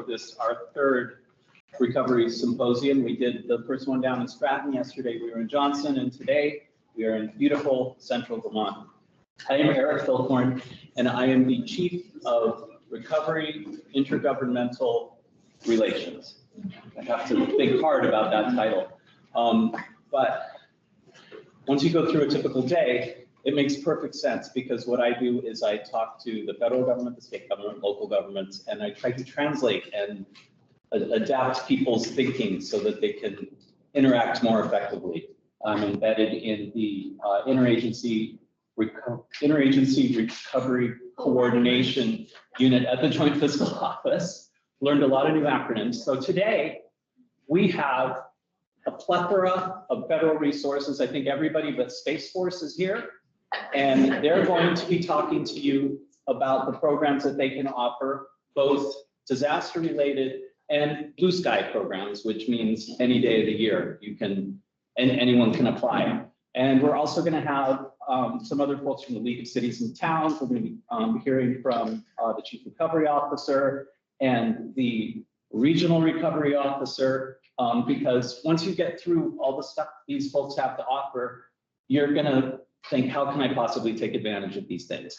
for this, our third recovery symposium. We did the first one down in Stratton yesterday. We were in Johnson, and today we are in beautiful central Vermont. I am Eric Philhorn, and I am the Chief of Recovery Intergovernmental Relations. I have to think hard about that title. But once you go through a typical day, it makes perfect sense, because what I do is I talk to the federal government, the state government, local governments, and I try to translate and adapt people's thinking so that they can interact more effectively. I'm embedded in the interagency recovery coordination unit at the Joint Fiscal Office. Learned a lot of new acronyms. So today we have a plethora of federal resources. I think everybody but Space Force is here, and they're going to be talking to you about the programs that they can offer, both disaster related and blue sky programs, which means any day of the year you can, and anyone can apply. And we're also going to have some other folks from the League of Cities and Towns. We're going to be hearing from the Chief Recovery Officer and the Regional Recovery Officer, because once you get through all the stuff these folks have to offer, you're going to think, how can I possibly take advantage of these things?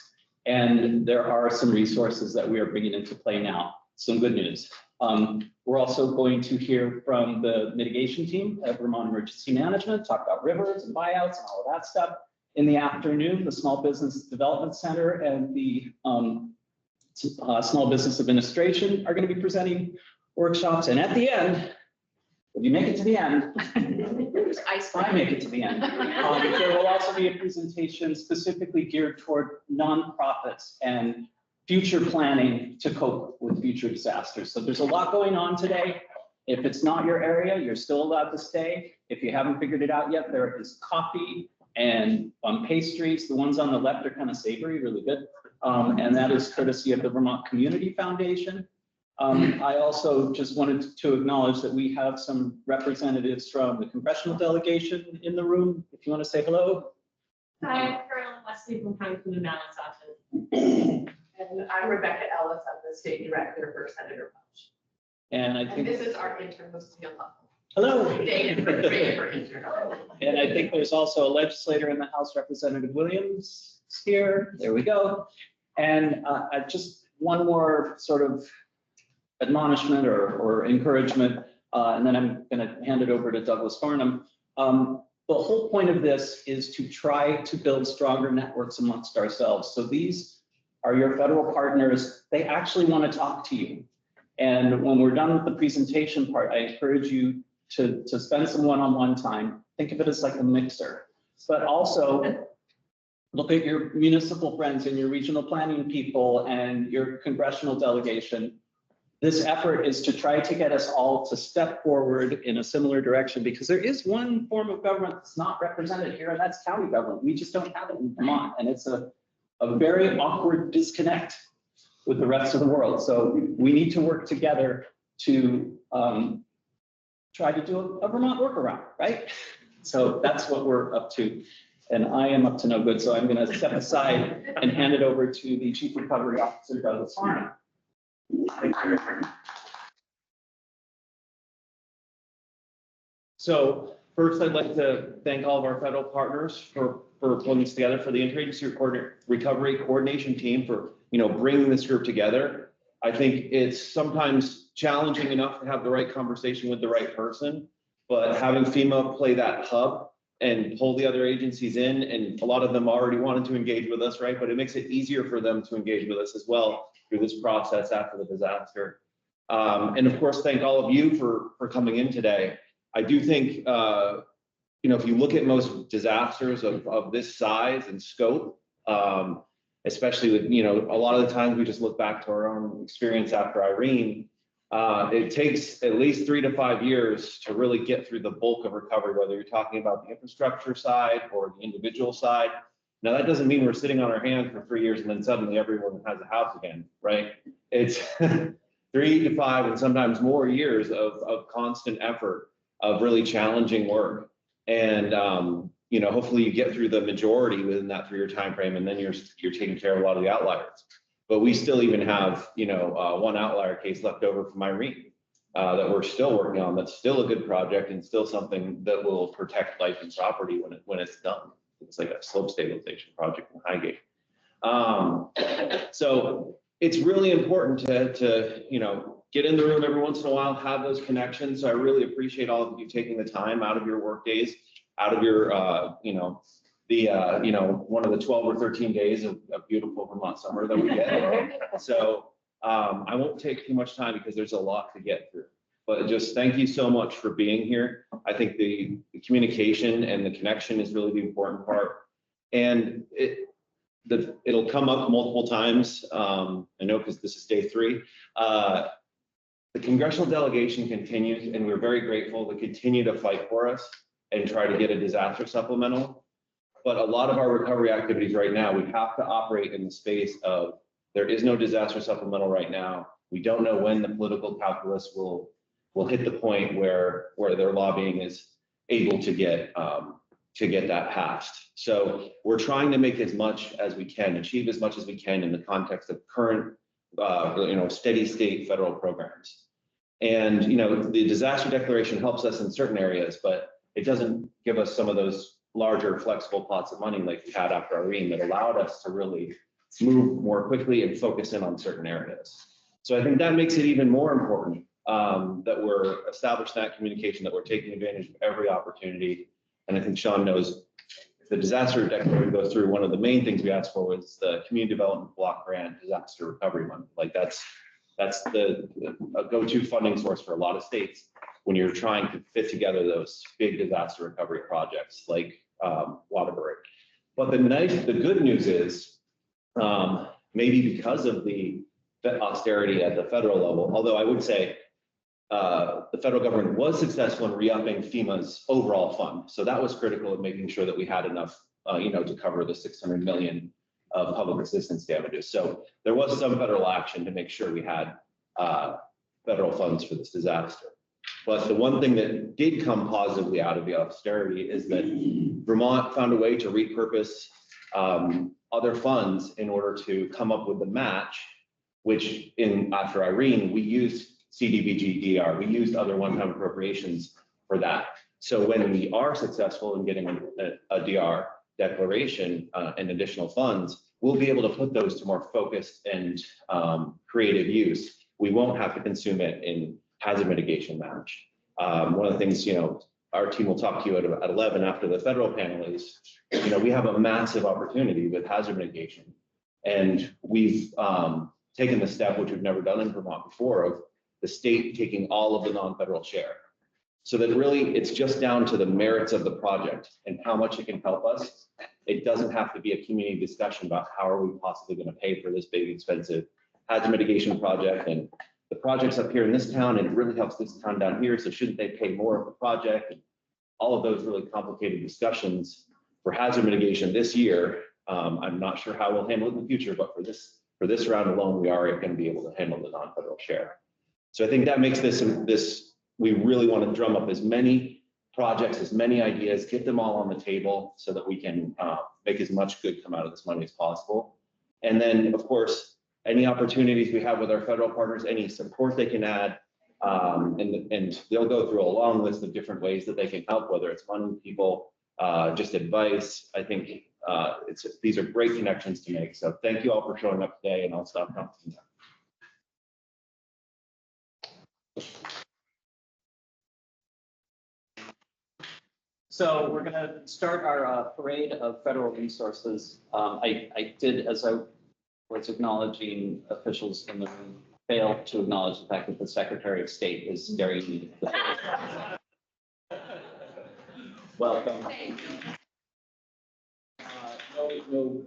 And there are some resources that we are bringing into play now. Some good news. We're also going to hear from the mitigation team at Vermont Emergency Management, talk about rivers and buyouts and all of that stuff. In the afternoon, the Small Business Development Center and the Small Business Administration are going to be presenting workshops. And at the end, if you make it to the end, I make it to the end. There will also be a presentation specifically geared toward nonprofits and future planning to cope with future disasters. So there's a lot going on today. If it's not your area, you're still allowed to stay. If you haven't figured it out yet, there is coffee and pastries. The ones on the left are kind of savory, really good. And that is courtesy of the Vermont Community Foundation. I also just wanted to acknowledge that we have some representatives from the congressional delegation in the room. If you want to say hello. Hi, I'm Carolyn Wesley from Congressman Mallett's office. And I'm Rebecca Ellis. I'm the state director for Senator Punch. And I think this is our intern, Lucille. hello. And And I think there's also a legislator in the House, Representative Williams here. There we go. And just one more sort of admonishment or encouragement, and then I'm going to hand it over to Douglas Farnham. The whole point of this is to try to build stronger networks amongst ourselves. So these are your federal partners. They actually want to talk to you. And when we're done with the presentation part, I encourage you to spend some one-on-one time. Think of it as like a mixer, but also look at your municipal friends and your regional planning people and your congressional delegation. This effort is to try to get us all to step forward in a similar direction, because there is one form of government that's not represented here, and that's county government. We just don't have it in Vermont, and it's a very awkward disconnect with the rest of the world. So we need to work together to try to do a Vermont workaround, right? So that's what we're up to. And I am up to no good, so I'm going to step aside and hand it over to the Chief Recovery Officer, Douglas Farnham. So first, I'd like to thank all of our federal partners for pulling this together, for the Interagency Recovery Coordination Team for bringing this group together. I think it's sometimes challenging enough to have the right conversation with the right person, but having FEMA play that hub and pull the other agencies in, and a lot of them already wanted to engage with us, right? But it makes it easier for them to engage with us as well through this process after the disaster. And of course, thank all of you for coming in today. I do think, if you look at most disasters of this size and scope, especially with, a lot of the times we just look back to our own experience after Irene, it takes at least 3 to 5 years to really get through the bulk of recovery, whether you're talking about the infrastructure side or the individual side. Now, that doesn't mean we're sitting on our hands for 3 years and then suddenly everyone has a house again, right? It's 3 to 5 and sometimes more years of constant effort of really challenging work. And, hopefully you get through the majority within that 3-year time frame, and then you're taking care of a lot of the outliers. But we still even have, one outlier case left over from Irene that we're still working on. That's still a good project and still something that will protect life and property when it's done. It's like a slope stabilization project in Highgate. So it's really important to get in the room every once in a while, have those connections. So I really appreciate all of you taking the time out of your work days, out of your, one of the 12 or 13 days of beautiful Vermont summer that we get. So I won't take too much time because there's a lot to get through. But just thank you so much for being here. I think the communication and the connection is really the important part. And it'll come up multiple times. I know because this is day 3. The congressional delegation continues, and we're very grateful to continue to fight for us and try to get a disaster supplemental. But a lot of our recovery activities right now, we have to operate in the space of there is no disaster supplemental right now. We don't know when the political calculus will hit the point where their lobbying is able to get that passed. So we're trying to make as much as we can, achieve as much as we can in the context of current, steady state federal programs. And, the disaster declaration helps us in certain areas, but it doesn't give us some of those larger flexible pots of money like we had after Irene that allowed us to really move more quickly and focus in on certain areas. So I think that makes it even more important that we're establishing that communication, that we're taking advantage of every opportunity. And I think Sean knows if the disaster declaration goes through, one of the main things we asked for was the community development block grant disaster recovery money. Like that's a go-to funding source for a lot of states when you're trying to fit together those big disaster recovery projects like Waterbury. But the good news is maybe because of the austerity at the federal level, although I would say the federal government was successful in re-upping FEMA's overall fund. So that was critical of making sure that we had enough, to cover the 600 million of public assistance damages. So there was some federal action to make sure we had federal funds for this disaster. But the one thing that did come positively out of the austerity is that Vermont found a way to repurpose other funds in order to come up with the match, which after Irene, we used CDBG DR, we used other one-time appropriations for that. So when we are successful in getting a DR declaration and additional funds, we'll be able to put those to more focused and creative use. We won't have to consume it in hazard mitigation match. One of the things, our team will talk to you at 11 after the federal panel is, we have a massive opportunity with hazard mitigation. And we've taken the step, which we've never done in Vermont before, of the state taking all of the non-federal share. So that really it's just down to the merits of the project and how much it can help us. It doesn't have to be a community discussion about how are we possibly going to pay for this big, expensive hazard mitigation project. And the project's up here in this town and it really helps this town down here. So shouldn't they pay more of the project? And all of those really complicated discussions for hazard mitigation this year. I'm not sure how we'll handle it in the future, but for this round alone, we are going to be able to handle the non-federal share. So I think that makes this, we really want to drum up as many projects, as many ideas, get them all on the table so that we can make as much good come out of this money as possible. And then, of course, any opportunities we have with our federal partners, any support they can add, and they'll go through a long list of different ways that they can help, whether it's money, people, just advice. I think these are great connections to make. So thank you all for showing up today, and I'll stop now. So we're going to start our parade of federal resources. I did, as I was acknowledging officials in the room, fail to acknowledge the fact that the Secretary of State is staring me. Welcome. No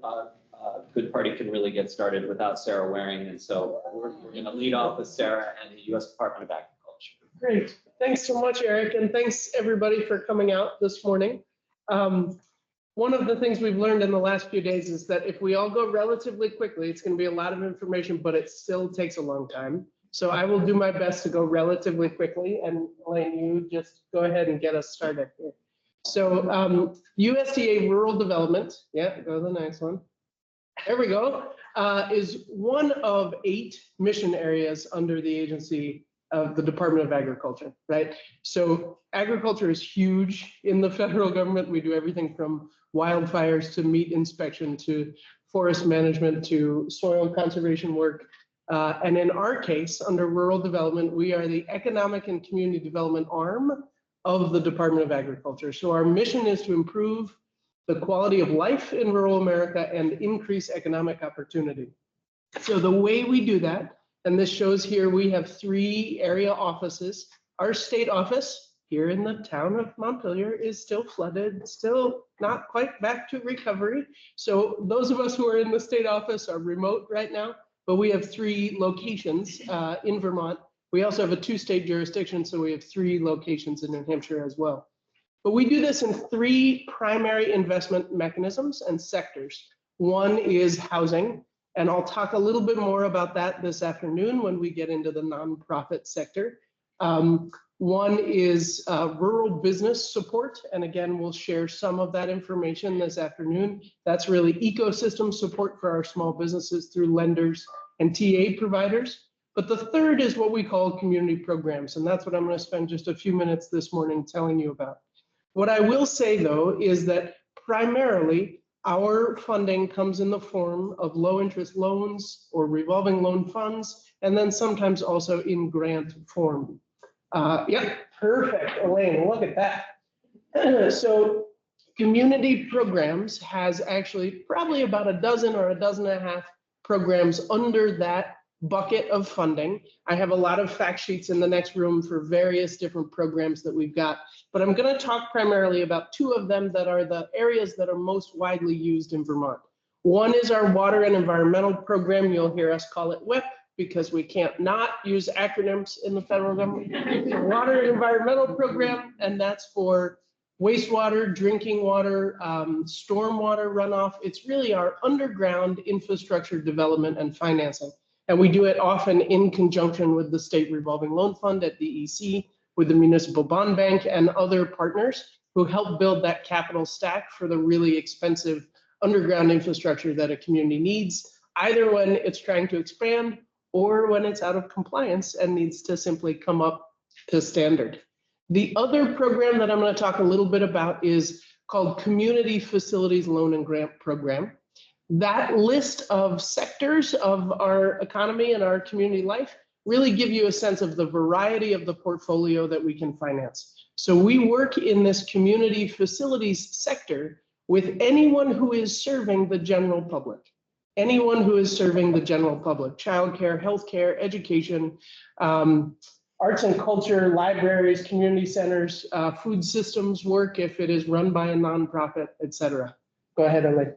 good party can really get started without Sarah Waring, and so we're going to lead off with Sarah and the U.S. Department of Agriculture. Great. Thanks so much, Eric, and thanks everybody for coming out this morning. One of the things we've learned in the last few days is that if we all go relatively quickly, it's going to be a lot of information, but it still takes a long time. So I will do my best to go relatively quickly, and Elaine, you just go ahead and get us started here. So USDA Rural Development, yeah, go to the next one. There we go. is one of 8 mission areas under the agency of the Department of Agriculture, right? So agriculture is huge in the federal government. We do everything from wildfires to meat inspection to forest management to soil conservation work. And in our case, under rural development, we are the economic and community development arm of the Department of Agriculture. So our mission is to improve the quality of life in rural America and increase economic opportunity. So the way we do that, and this shows here, we have 3 area offices. Our state office here in the town of Montpelier is still flooded, still not quite back to recovery. So those of us who are in the state office are remote right now, but we have 3 locations in Vermont. We also have a 2-state jurisdiction, so we have 3 locations in New Hampshire as well. But we do this in 3 primary investment mechanisms and sectors. One is housing, and I'll talk a little bit more about that this afternoon when we get into the nonprofit sector. One is rural business support, and again, we'll share some of that information this afternoon. That's really ecosystem support for our small businesses through lenders and TA providers. But the third is what we call community programs, and that's what I'm going to spend just a few minutes this morning telling you about. What I will say, though, is that primarily our funding comes in the form of low interest loans or revolving loan funds, and then sometimes also in grant form. Yep, perfect, Elaine, look at that. So community programs has actually probably about a dozen or a dozen and a half programs under that bucket of funding. I have a lot of fact sheets in the next room for various different programs that we've got, but I'm going to talk primarily about 2 of them that are the areas that are most widely used in Vermont. One is our water and environmental program. You'll hear us call it WEP because we can't not use acronyms in the federal government. The water and environmental program, and that's for wastewater, drinking water, stormwater runoff. It's really our underground infrastructure development and financing. And we do it often in conjunction with the State Revolving Loan Fund at DEC, with the Municipal Bond Bank and other partners who help build that capital stack for the really expensive underground infrastructure that a community needs, either when it's trying to expand or when it's out of compliance and needs to simply come up to standard. The other program that I'm going to talk a little bit about is called Community Facilities Loan and Grant Program. That list of sectors of our economy and our community life really give you a sense of the variety of the portfolio that we can finance. So we work in this community facilities sector with anyone who is serving the general public. Anyone who is serving the general public, childcare, healthcare, education, arts and culture, libraries, community centers, food systems work if it is run by a nonprofit, et cetera. Go ahead, Elaine.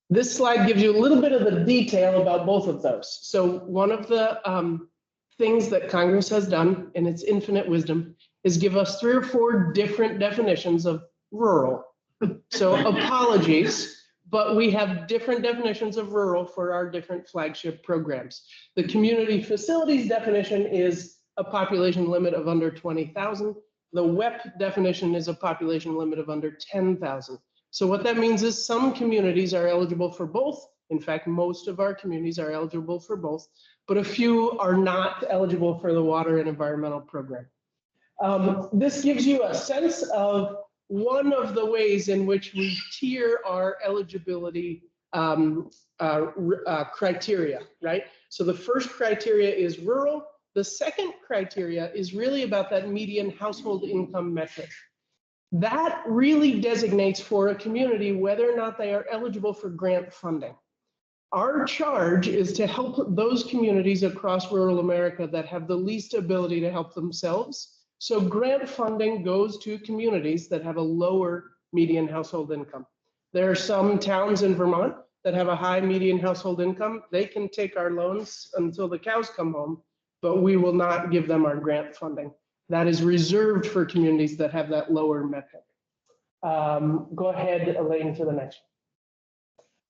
This slide gives you a little bit of the detail about both of those. So one of the things that Congress has done in its infinite wisdom is give us 3 or 4 different definitions of rural. So apologies, but we have different definitions of rural for our different flagship programs. The community facilities definition is a population limit of under 20,000. The WEP definition is a population limit of under 10,000. So what that means is some communities are eligible for both. In fact, most of our communities are eligible for both, but a few are not eligible for the water and environmental program. This gives you a sense of one of the ways in which we tier our eligibility criteria, right? So the first criteria is rural. The second criteria is really about that median household income metric. That really designates for a community whether or not they are eligible for grant funding. Our charge is to help those communities across rural America that have the least ability to help themselves. So grant funding goes to communities that have a lower median household income. There are some towns in Vermont that have a high median household income. They can take our loans until the cows come home, but we will not give them our grant funding. That is reserved for communities that have that lower metric. Go ahead, Elaine, to the next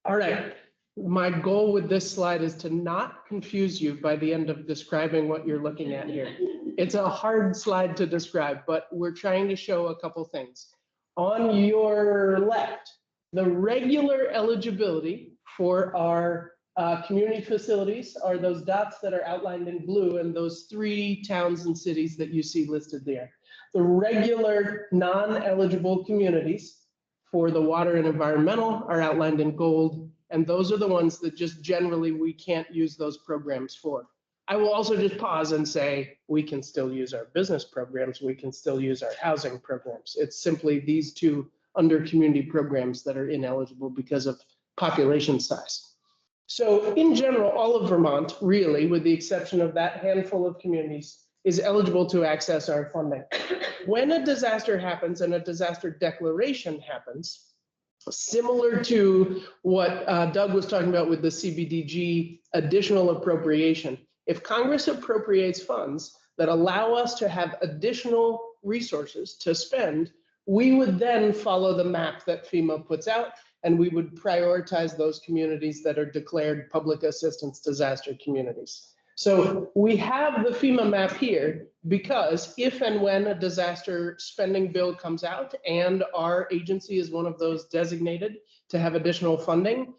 one. All right. My goal with this slide is to not confuse you by the end of describing what you're looking at here. It's a hard slide to describe, but we're trying to show a couple things. On your left, the regular eligibility for our Community facilities are those dots that are outlined in blue, and those 3 towns and cities that you see listed there. The regular non-eligible communities for the water and environmental are outlined in gold, and those are the ones that just generally we can't use those programs for. I will also just pause and say, we can still use our business programs, we can still use our housing programs. It's simply these 2 under community programs that are ineligible because of population size. So in general, all of Vermont, really, with the exception of that handful of communities, is eligible to access our funding. When a disaster happens and a disaster declaration happens, similar to what Doug was talking about with the CBDG additional appropriation, if Congress appropriates funds that allow us to have additional resources to spend, we would then follow the map that FEMA puts out, and we would prioritize those communities that are declared public assistance disaster communities. So we have the FEMA map here because if and when a disaster spending bill comes out and our agency is one of those designated to have additional funding,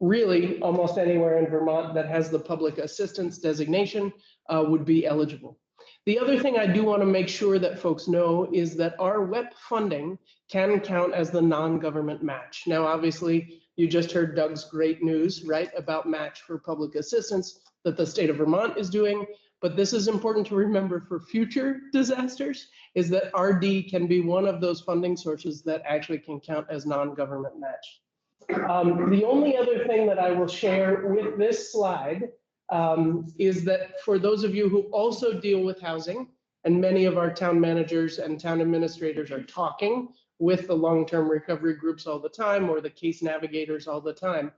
really almost anywhere in Vermont that has the public assistance designation would be eligible. The other thing I do want to make sure that folks know is that our WEP funding can count as the non-government match. Now, obviously, you just heard Doug's great news, right, about match for public assistance that the state of Vermont is doing. But this is important to remember for future disasters, is that RD can be one of those funding sources that actually can count as non-government match. The only other thing that I will share with this slide is that for those of you who also deal with housing, and many of our town managers and town administrators are talking with the long-term recovery groups all the time, or the case navigators all the time,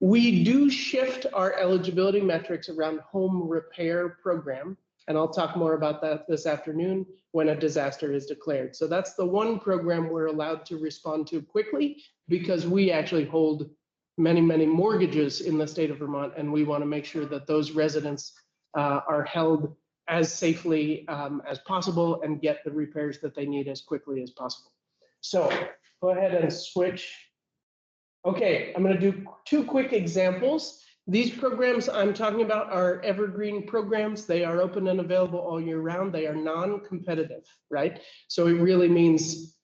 we do shift our eligibility metrics around home repair program. And I'll talk more about that this afternoon when a disaster is declared. So that's the one program we're allowed to respond to quickly because we actually hold many, many mortgages in the state of Vermont, and we want to make sure that those residents are held as safely as possible and get the repairs that they need as quickly as possible. So go ahead and switch. Okay, I'm going to do 2 quick examples. These programs I'm talking about are evergreen programs. They are open and available all year round. They are non-competitive, right? So it really means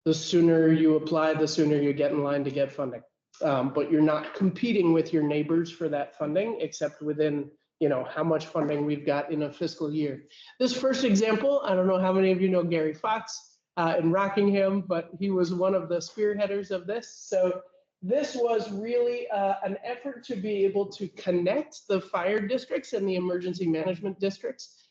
the sooner you apply, the sooner you get in line to get funding. But you're not competing with your neighbors for that funding, except within, you know, how much funding we've got in a fiscal year. This first example, I don't know how many of you know Gary Fox in Rockingham, but he was one of the spearheaders of this. So this was really an effort to be able to connect the fire districts and the emergency management districts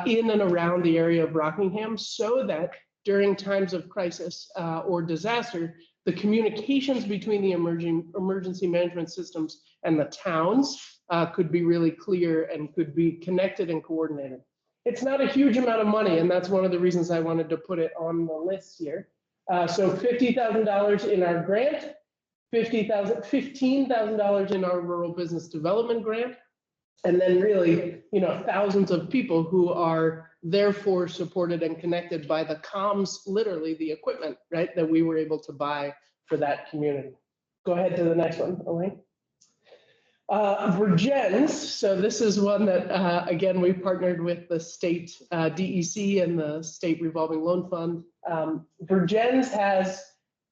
in and around the area of Rockingham so that during times of crisis or disaster, the communications between the emergency management systems and the towns could be really clear and could be connected and coordinated. It's not a huge amount of money, and that's one of the reasons I wanted to put it on the list here. So $50,000 in our grant, $15,000 in our rural business development grant, and then really, you know, thousands of people who are therefore supported and connected by the comms, literally the equipment, right, that we were able to buy for that community. Go ahead to the next one, Elaine. Virgens, so this is one that, again, we partnered with the state DEC and the state revolving loan fund. Virgens has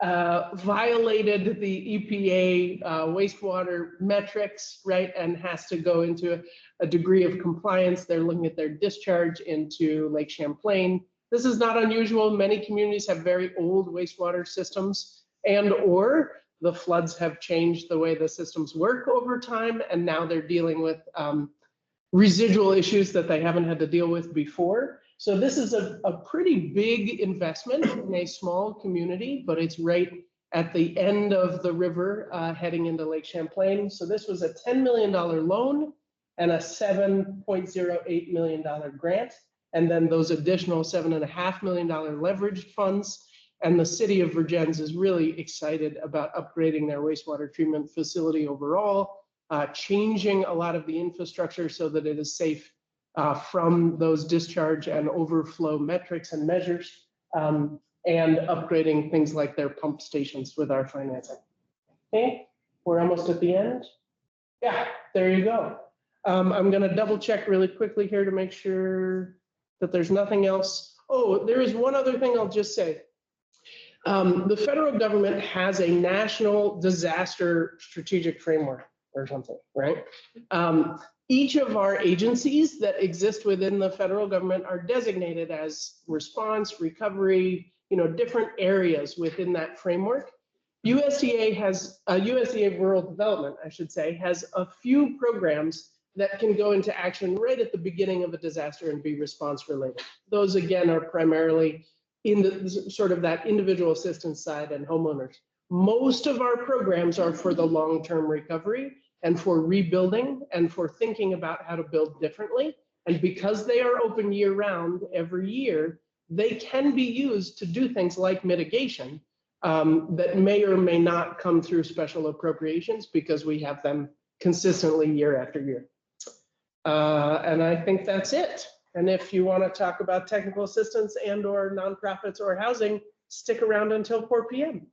violated the EPA wastewater metrics, right, and has to go into a degree of compliance. They're looking at their discharge into Lake Champlain. This is not unusual. Many communities have very old wastewater systems, and or the floods have changed the way the systems work over time, and now they're dealing with residual issues that they haven't had to deal with before. So this is a pretty big investment in a small community, but it's right at the end of the river heading into Lake Champlain. So this was a $10 million loan and a $7.08 million grant. And then those additional $7.5 million leveraged funds. And the city of Virgens is really excited about upgrading their wastewater treatment facility overall, changing a lot of the infrastructure so that it is safe from those discharge and overflow metrics and measures, and upgrading things like their pump stations with our financing. Okay, we're almost at the end. Yeah, there you go. I'm gonna double check really quickly here to make sure that there's nothing else. Oh, there is one other thing I'll just say. The federal government has a national disaster strategic framework or something, right? Each of our agencies that exist within the federal government are designated as response, recovery, different areas within that framework. USDA Rural Development, I should say, has a few programs that can go into action right at the beginning of a disaster and be response related. Those again are primarily in the sort of that individual assistance side and homeowners. Most of our programs are for the long-term recovery and for rebuilding and for thinking about how to build differently. And because they are open year round every year, they can be used to do things like mitigation that may or may not come through special appropriations because we have them consistently year after year. And I think that's it. And if you want to talk about technical assistance and or nonprofits or housing, stick around until 4 p.m.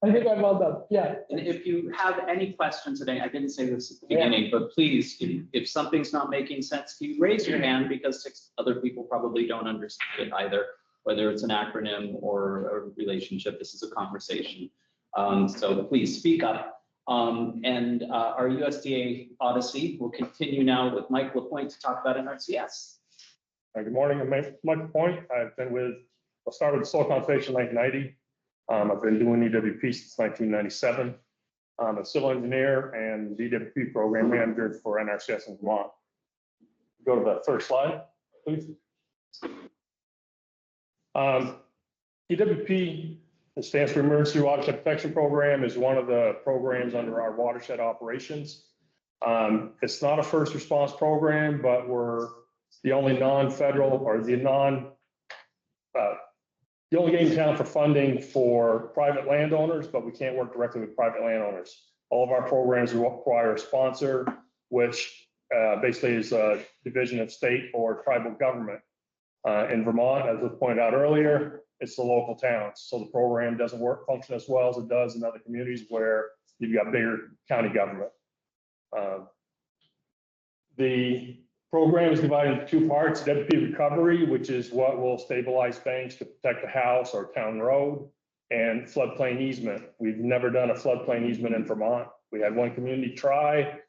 I think I'm all done. Yeah. And if you have any questions today, I didn't say this at the beginning, but please, if something's not making sense to you, raise your hand because 6 other people probably don't understand it either, whether it's an acronym or a relationship. This is a conversation. So please speak up. And our USDA Odyssey will continue now with Mike LaPointe to talk about NRCS. Good morning, I'm Mike LaPointe. I'll start with soil conservation in 1990. I've been doing EWP since 1997. I'm a civil engineer and EWP program manager for NRCS in Vermont. Go to the first slide, please. EWP, it stands for Emergency Watershed Protection Program, is one of the programs under our watershed operations. It's not a first response program, but we're the only non-federal or the only game in town for funding for private landowners, but we can't work directly with private landowners. All of our programs require a sponsor, which basically is a division of state or tribal government. In Vermont, as was pointed out earlier, it's the local towns. So the program doesn't function as well as it does in other communities where you've got bigger county government. The program is divided into 2 parts: EWP recovery, which is what will stabilize banks to protect the house or town road, and floodplain easement. We've never done a floodplain easement in Vermont. We had one community try,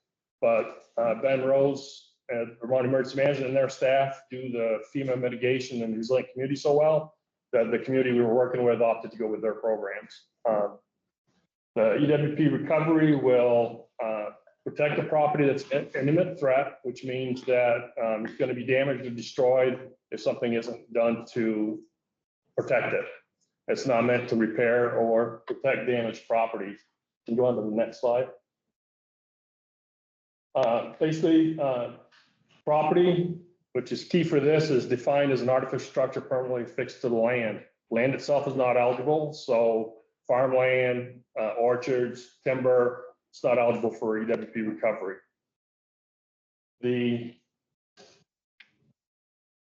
but Ben Rose at Vermont Emergency Management and their staff do the FEMA mitigation and resilient community so well that the community we were working with opted to go with their programs. The EWP recovery will protect the property that's an imminent threat, which means that it's going to be damaged or destroyed if something isn't done to protect it. It's not meant to repair or protect damaged property. You can go on to the next slide. Basically, property, which is key for this, is defined as an artificial structure permanently fixed to the land. Land itself is not eligible, so farmland, orchards, timber, it's not eligible for EWP recovery. The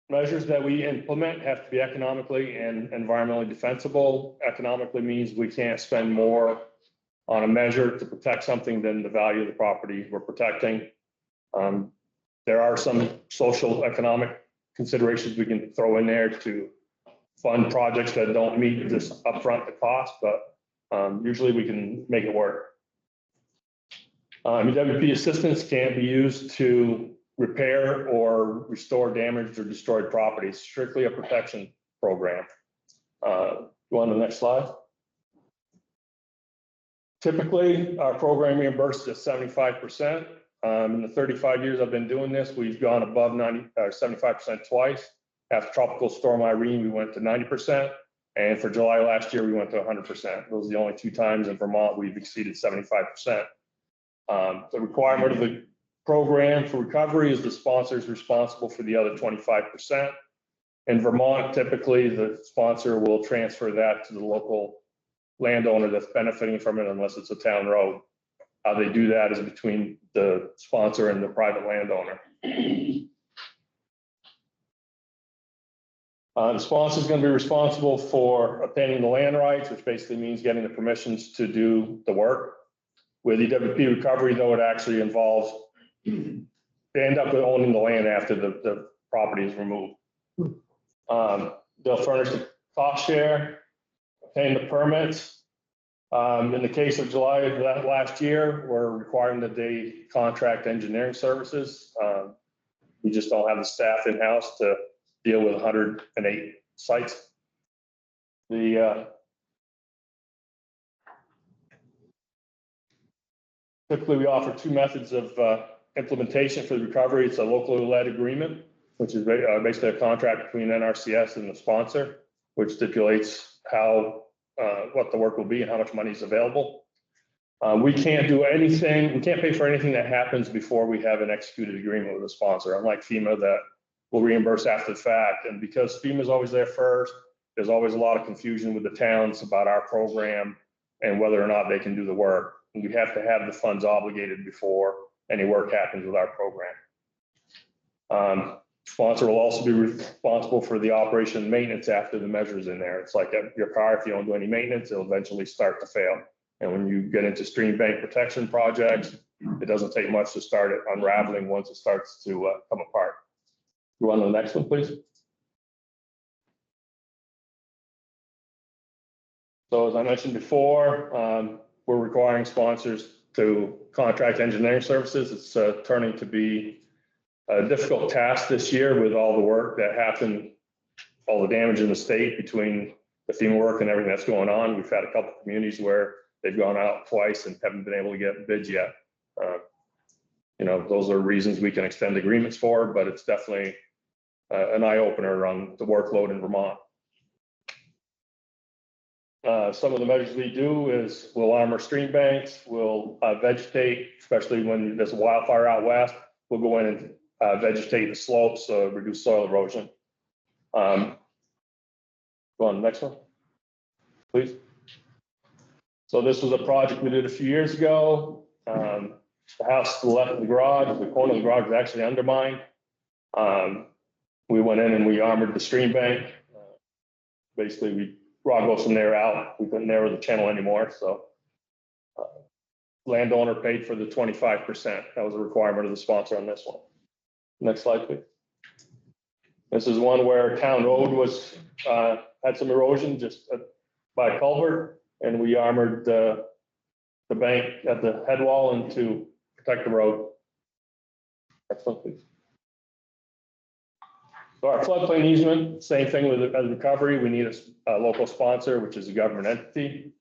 measures that we implement have to be economically and environmentally defensible. Economically means we can't spend more on a measure to protect something than the value of the property we're protecting. There are some social economic considerations we can throw in there to fund projects that don't meet this upfront the cost, but usually we can make it work. EWP assistance can't be used to repair or restore damaged or destroyed properties, strictly a protection program. Go on to the next slide. Typically, our program reimburses at 75%. In the 35 years I've been doing this, we've gone above 75% twice. After Tropical Storm Irene, we went to 90%. And for July last year, we went to 100%. Those are the only 2 times in Vermont we've exceeded 75%. The requirement of the program for recovery is the sponsor is responsible for the other 25%. In Vermont, typically the sponsor will transfer that to the local landowner that's benefiting from it unless it's a town road. How they do that is between the sponsor and the private landowner. The sponsor is going to be responsible for obtaining the land rights, which basically means getting the permissions to do the work. With EWP recovery, though, it actually involves, they end up owning the land after the property is removed. They'll furnish the cost share, obtain the permits. In the case of July of that last year, we're requiring that they contract engineering services. We just don't have the staff in-house to deal with 108 sites. Typically, we offer two methods of implementation for the recovery. It's a locally led agreement, which is basically a contract between NRCS and the sponsor, which stipulates what the work will be and how much money is available. We can't do anything, we can't pay for anything that happens before we have an executed agreement with the sponsor, unlike FEMA that will reimburse after the fact. And because FEMA is always there first, there's always a lot of confusion with the towns about our program and whether or not they can do the work. And we have to have the funds obligated before any work happens with our program. Sponsor will also be responsible for the operation and maintenance after the measures in there. It's like your car, if you don't do any maintenance, it'll eventually start to fail. And when you get into stream bank protection projects, it doesn't take much to start it unraveling once it starts to come apart. Go on to the next one, please. So as I mentioned before, we're requiring sponsors to contract engineering services. It's turning to be a difficult task this year with all the work that happened, all the damage in the state between the FEMA work and everything that's going on. We've had a couple of communities where they've gone out twice and haven't been able to get bids yet. Those are reasons we can extend agreements for, but it's definitely an eye opener on the workload in Vermont. Some of the measures we do is we'll armor stream banks, we'll vegetate, especially when there's a wildfire out west. We'll go in and vegetate the slopes, reduce soil erosion. Go on, the next one, please. So this was a project we did a few years ago. The house to the left of the garage, the corner of the garage was actually undermined. We went in and we armored the stream bank. Basically, rock goes from there out. We couldn't narrow the channel anymore, so landowner paid for the 25%. That was a requirement of the sponsor on this one. Next slide, please. This is one where town road was had some erosion just by a culvert, and we armored the bank at the head wall and to protect the road. Next one, please. So our floodplain easement, same thing with the recovery. We need a local sponsor, which is a government entity.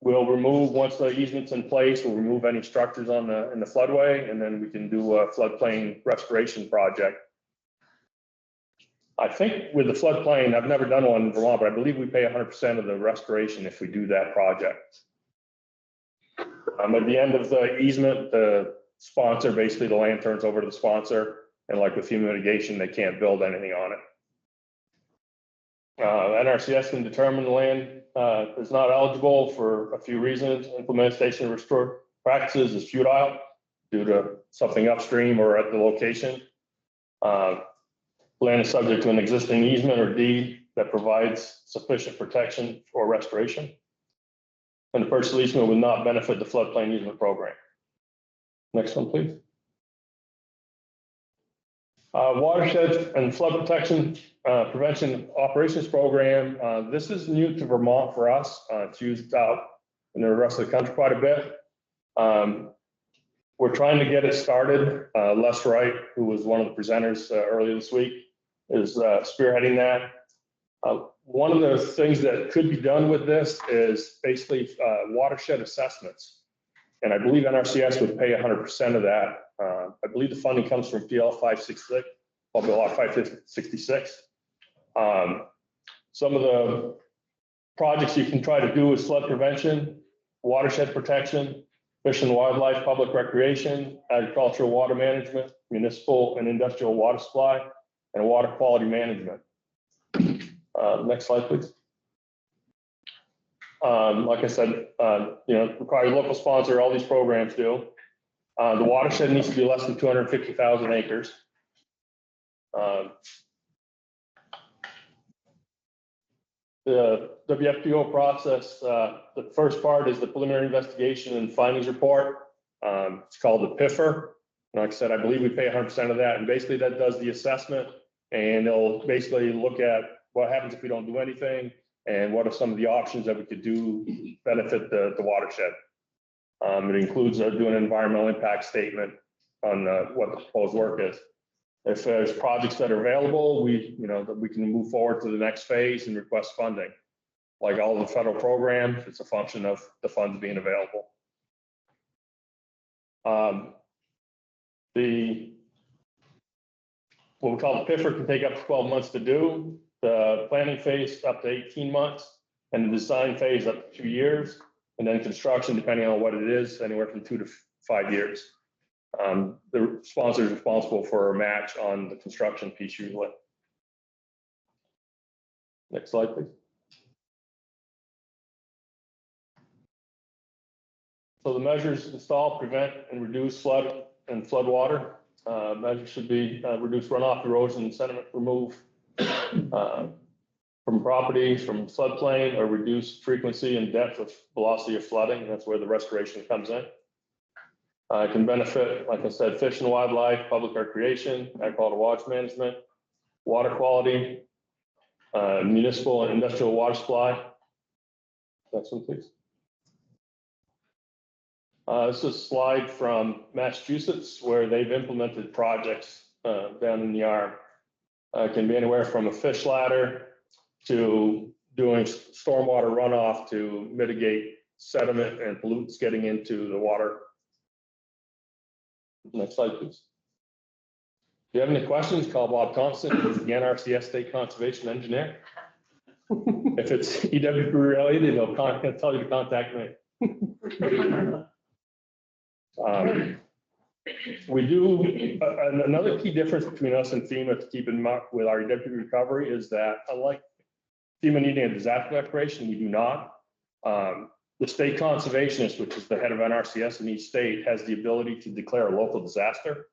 We'll remove, once the easement's in place, we'll remove any structures in the floodway, and then we can do a floodplain restoration project. I think with the floodplain, I've never done one in Vermont, but I believe we pay 100% of the restoration if we do that project. At the end of the easement, the sponsor, basically the land turns over to the sponsor, and like with FEMA mitigation, they can't build anything on it. NRCS can determine the land is not eligible for a few reasons. Implementation of restored practices is futile due to something upstream or at the location. Land is subject to an existing easement or deed that provides sufficient protection for restoration. And the purchase easement would not benefit the floodplain easement program. Next one, please. Watershed and flood protection prevention operations program. This is new to Vermont for us. It's used out in the rest of the country quite a bit. We're trying to get it started. Les Wright, who was one of the presenters earlier this week, is spearheading that. One of the things that could be done with this is basically watershed assessments. And I believe NRCS would pay 100% of that. I believe the funding comes from PL 566, Public Law 566. Some of the projects you can try to do is flood prevention, watershed protection, fish and wildlife, public recreation, agricultural water management, municipal and industrial water supply, and water quality management. Next slide, please. Like I said, require a local sponsor, all these programs do. The watershed needs to be less than 250,000 acres. The WFPO process, the first part is the preliminary investigation and findings report. It's called the PIFR. Like I said, I believe we pay 100% of that, and basically that does the assessment, and they'll basically look at what happens if we don't do anything, and what are some of the options that we could do to benefit the watershed. It includes doing an environmental impact statement on what the proposed work is. If there's projects that are available, that we can move forward to the next phase and request funding. Like all the federal programs, it's a function of the funds being available. What we call the PIFR can take up to 12 months to do. The planning phase up to 18 months, and the design phase up to 2 years, and then construction, depending on what it is, anywhere from 2 to 5 years. The sponsor is responsible for a match on the construction piece usually. Next slide, please. So the measures install, prevent, and reduce flood and flood water. Measures should be reduce runoff, erosion, and sediment remove from properties, from floodplain, or reduce frequency and depth of velocity of flooding. That's where the restoration comes in. It can benefit, like I said, fish and wildlife, public recreation, agricultural water management, water quality, municipal and industrial water supply. Next one, please. This is a slide from Massachusetts where they've implemented projects down in the arm. It can be anywhere from a fish ladder to doing stormwater runoff to mitigate sediment and pollutants getting into the water. Next slide, please. If you have any questions, call Bob Thompson, who's the NRCS State Conservation Engineer. If it's EWP related, they'll tell you to contact me. We do, another key difference between us and FEMA to keep in mind with our EWP recovery is that unlike FEMA needing a disaster declaration, we do not. The state conservationist, which is the head of NRCS in each state, has the ability to declare a local disaster.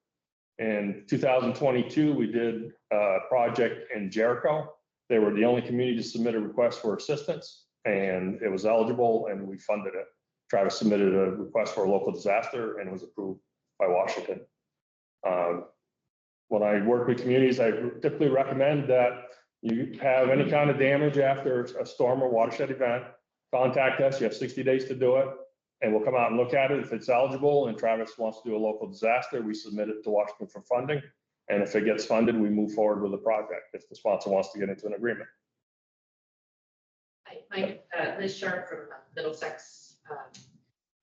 In 2022, we did a project in Jericho. They were the only community to submit a request for assistance, and it was eligible, and we funded it. Travis submitted a request for a local disaster and was approved by Washington. When I work with communities, I typically recommend that you have any kind of damage after a storm or watershed event, contact us. You have 60 days to do it, and we'll come out and look at it. If it's eligible and Travis wants to do a local disaster, we submit it to Washington for funding. And if it gets funded, we move forward with the project if the sponsor wants to get into an agreement. Hi, Liz Sharp from Middlesex.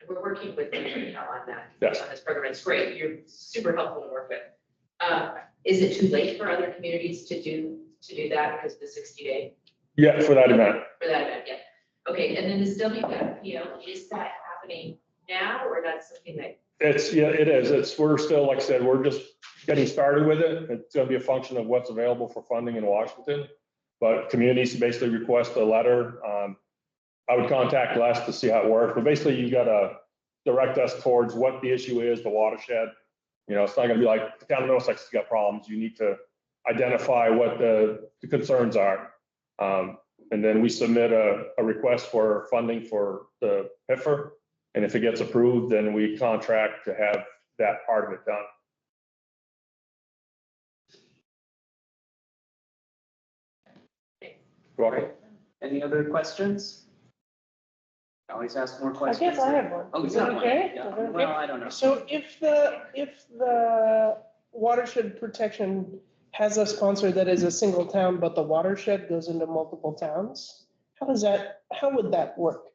We're working with you right now on that. Yes. On this program. It's great. You're super helpful to work with. Is it too late for other communities to do that because of the 60-day? Yeah, for that event. For that event, yeah. Okay, and then this WFPO, is that happening now, or that's something that? It is. We're still, like I said, we're just getting started with it. It's going to be a function of what's available for funding in Washington. But communities basically request a letter. I would contact Les to see how it works. But basically, you got to direct us towards what the issue is, the watershed. It's not going to be like the town of Middlesex has got problems. You need to identify what the concerns are. And then we submit a request for funding for the PIFR. And if it gets approved, then we contract to have that part of it done. You're welcome. Any other questions? Always ask more I questions. guess I have one. Oh, Is you that got one? okay? Yeah. Is that okay? Well, I don't know. So if the watershed protection has a sponsor that is a single town, but the watershed goes into multiple towns, how would that work?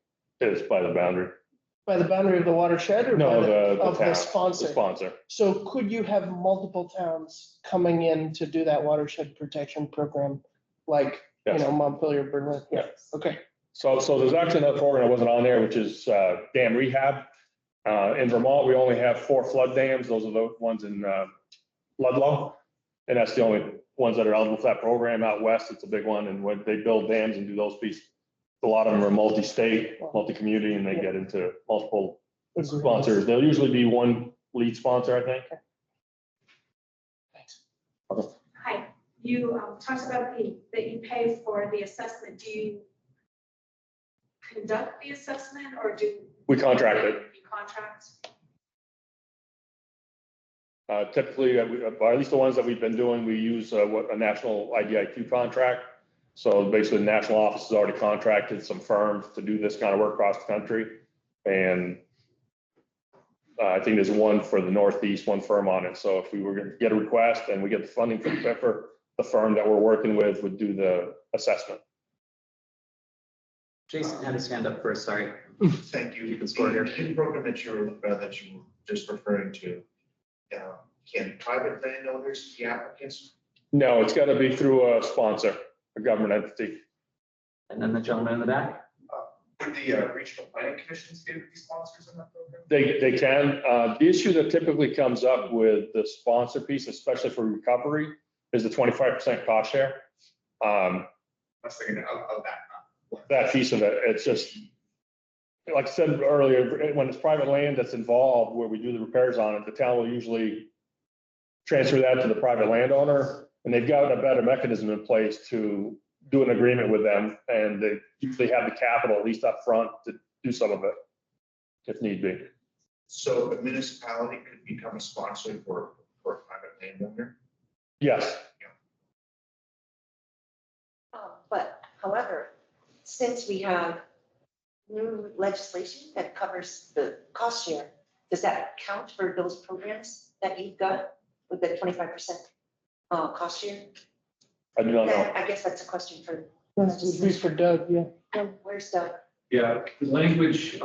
It's by the boundary. By the boundary of the watershed or No, by of town, the sponsor? The sponsor. So could you have multiple towns coming in to do that watershed protection program? Like, Yes. Montpelier, Berlin? Yeah, okay. So there's actually another program that wasn't on there, which is dam rehab. In Vermont, we only have 4 flood dams. Those are the ones in Ludlow. And that's the only ones that are eligible for that program. Out west, it's a big one. And when they build dams and do those pieces, a lot of them are multi-state, multi-community, and they get into multiple sponsors. There'll usually be one lead sponsor, I think. Thanks. Okay. Hi, you talked about that you pay for the assessment. Do you conduct the assessment or do? We contract it. You contract? Typically, or at least the ones that we've been doing, we use a national IDIQ contract. So basically, the national office has already contracted some firms to do this kind of work across the country. And I think there's one for the Northeast, one firm on it. So if we were going to get a request and we get the funding from PIFR, the firm that we're working with would do the assessment. Jason had his hand up first, sorry. Thank you. You can score here. The program that you were just referring to, can private landowners be applicants? No, it's got to be through a sponsor, a government entity. And then the gentleman in the back. Would the regional planning commissions be sponsors in that program? They can. The issue that typically comes up with the sponsor piece, especially for recovery, is the 25% cost share. I was thinking of that. That piece of it, it's just, like I said earlier, when it's private land that's involved where we do the repairs on it, the town will usually transfer that to the private landowner, and they've got a better mechanism in place to do an agreement with them, and they usually have the capital at least up front to do some of it if need be. So a municipality could become a sponsor for a private landowner? Yes. But however, since we have new legislation that covers the cost share, does that count for those programs that you've got with the 25% cost share? I do not know. I guess that's a question for. This would be for Doug, yeah. Where's Doug? Yeah, the language,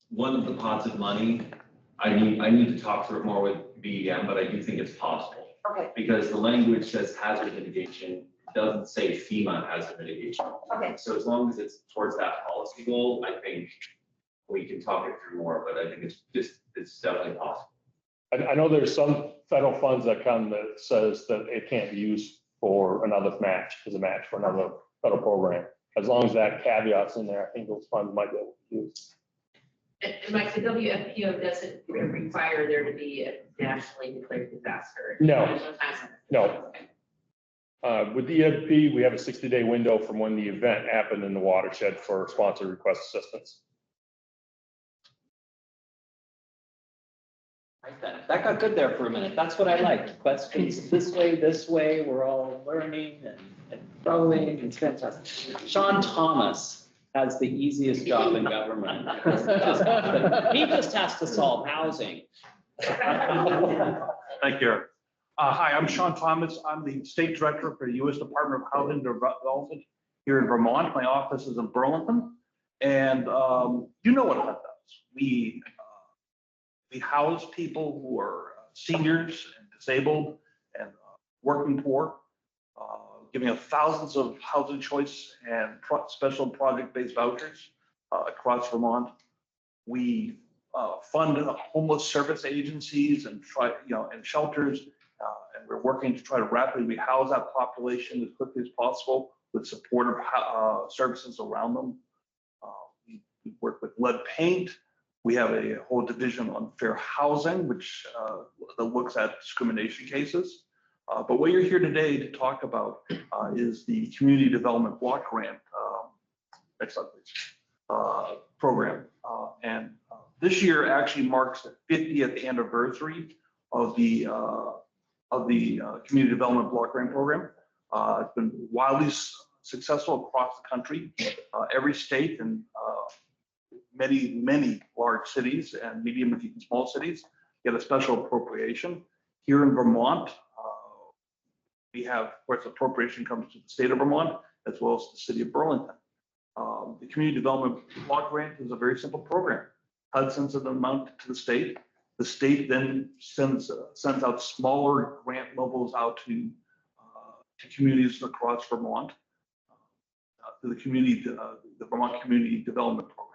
one of the pots of money, I need to talk through it more with BEM, but I do think it's possible. Okay, Because the language says hazard mitigation, doesn't say FEMA hazard mitigation. okay. So as long as it's towards that policy goal, I think we can talk it through more, but I think it's definitely possible. I know there's some federal funds that come that says that it can't be used for another match, as a match for another federal program. As long as that caveat's in there, I think those funds might be able to use. And Mike, the WFPO doesn't require there to be a nationally declared disaster. No. No. With the EFP, we have a 60-day window from when the event happened in the watershed for sponsor request assistance. That got good there for a minute. That's what I like. Questions this way, we're all learning and growing. It's fantastic. Sean Thomas has the easiest job in government. He just has to solve housing. Thank you. Hi, I'm Sean Thomas. I'm the State Director for the U.S. Department of Housing and Development here in Vermont. My office is in Burlington. And you know what HUD does. We house people who are seniors and disabled and working poor, giving out thousands of housing choice and special project-based vouchers across Vermont. We fund homeless service agencies and and shelters, and we're working to try to rapidly rehouse that population as quickly as possible with supportive services around them. We work with lead paint. We have a whole division on fair housing, which that looks at discrimination cases. But what you're here today to talk about is the Community Development Block Grant, next slide, please, program. And this year actually marks the 50th anniversary of the Community Development Block Grant program. It's been wildly successful across the country. Every state and many large cities and medium and even small cities get a special appropriation. Here in Vermont, we have, of course, appropriation comes to the state of Vermont as well as the city of Burlington. The Community Development Block Grant is a very simple program. HUD sends an amount to the state. The state then sends out smaller grant levels out to communities across Vermont, to the Vermont Community Development Program.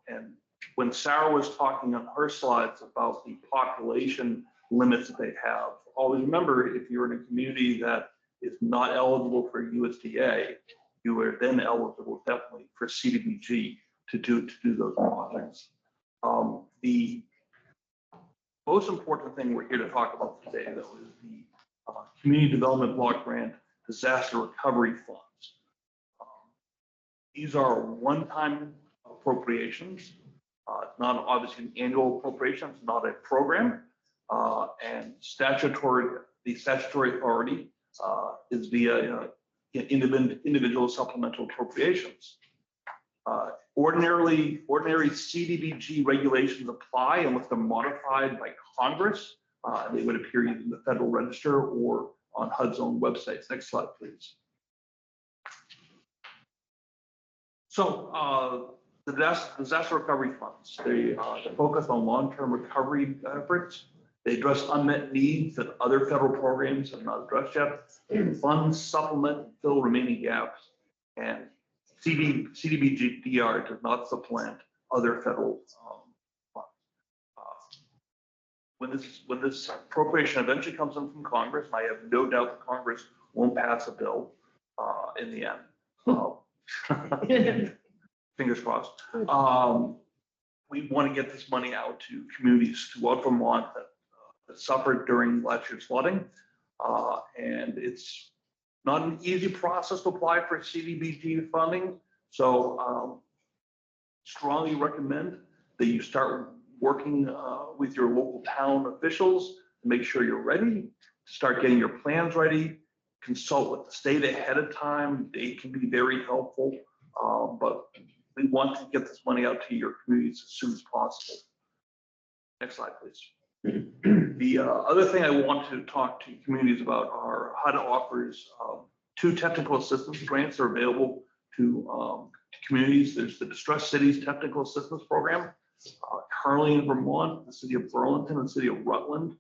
And when Sarah was talking on her slides about the population limits that they have, always remember, if you're in a community that is not eligible for USDA, you are then eligible definitely for CDBG to do those projects. The most important thing we're here to talk about today, though, is the Community Development Block Grant Disaster Recovery Funds. These are one-time appropriations. It's not obviously an annual appropriation, it's not a program. And the statutory authority is via individual supplemental appropriations. Ordinary CDBG regulations apply unless they're modified by Congress. They would appear either in the Federal Register or on HUD's own websites. Next slide, please. So the disaster recovery funds, they focus on long-term recovery efforts. They address unmet needs that other federal programs have not addressed yet. Funds supplement and fill remaining gaps. And CDBG-DR does not supplant other federal funds. When this appropriation eventually comes in from Congress, and I have no doubt that Congress won't pass a bill in the end. Fingers crossed. We want to get this money out to communities throughout Vermont that suffered during last year's flooding. And it's not an easy process to apply for CDBG funding. So strongly recommend that you start working with your local town officials to make sure you're ready, to start getting your plans ready, consult with the state ahead of time. They can be very helpful, but we want to get this money out to your communities as soon as possible. Next slide, please. The other thing I want to talk to communities about are HUD offers 2 technical assistance grants that are available to communities. There's the Distressed Cities Technical Assistance Program. Currently in Vermont, the city of Burlington and the city of Rutland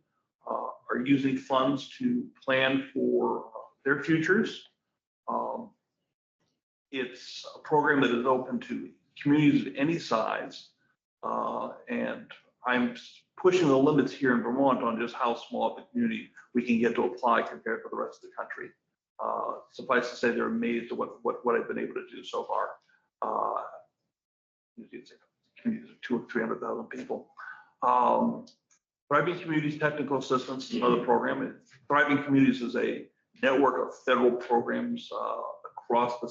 are using funds to plan for their futures. It's a program that is open to communities of any size, and I'm pushing the limits here in Vermont on just how small of a community we can get to apply compared to the rest of the country. Suffice to say, they're amazed at what I've been able to do so far. Communities of 200,000 or 300,000 people. Thriving Communities Technical Assistance is another program. Thriving Communities is a network of federal programs across the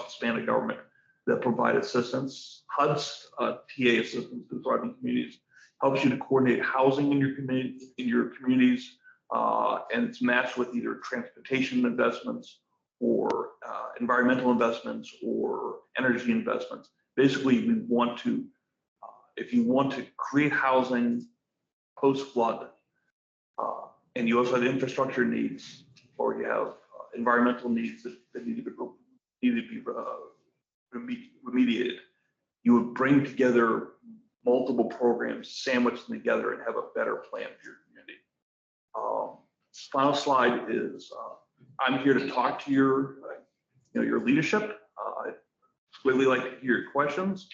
span of government that provide assistance. HUD's TA assistance to Thriving Communities helps you to coordinate housing in your communities, and it's matched with either transportation investments or environmental investments or energy investments. Basically, we want to, if you want to create housing post-flood, and you also have infrastructure needs, or you have environmental needs that need to be remediated, you would bring together multiple programs, sandwich them together, and have a better plan for your community. Final slide is, I'm here to talk to your leadership. I'd really like to hear your questions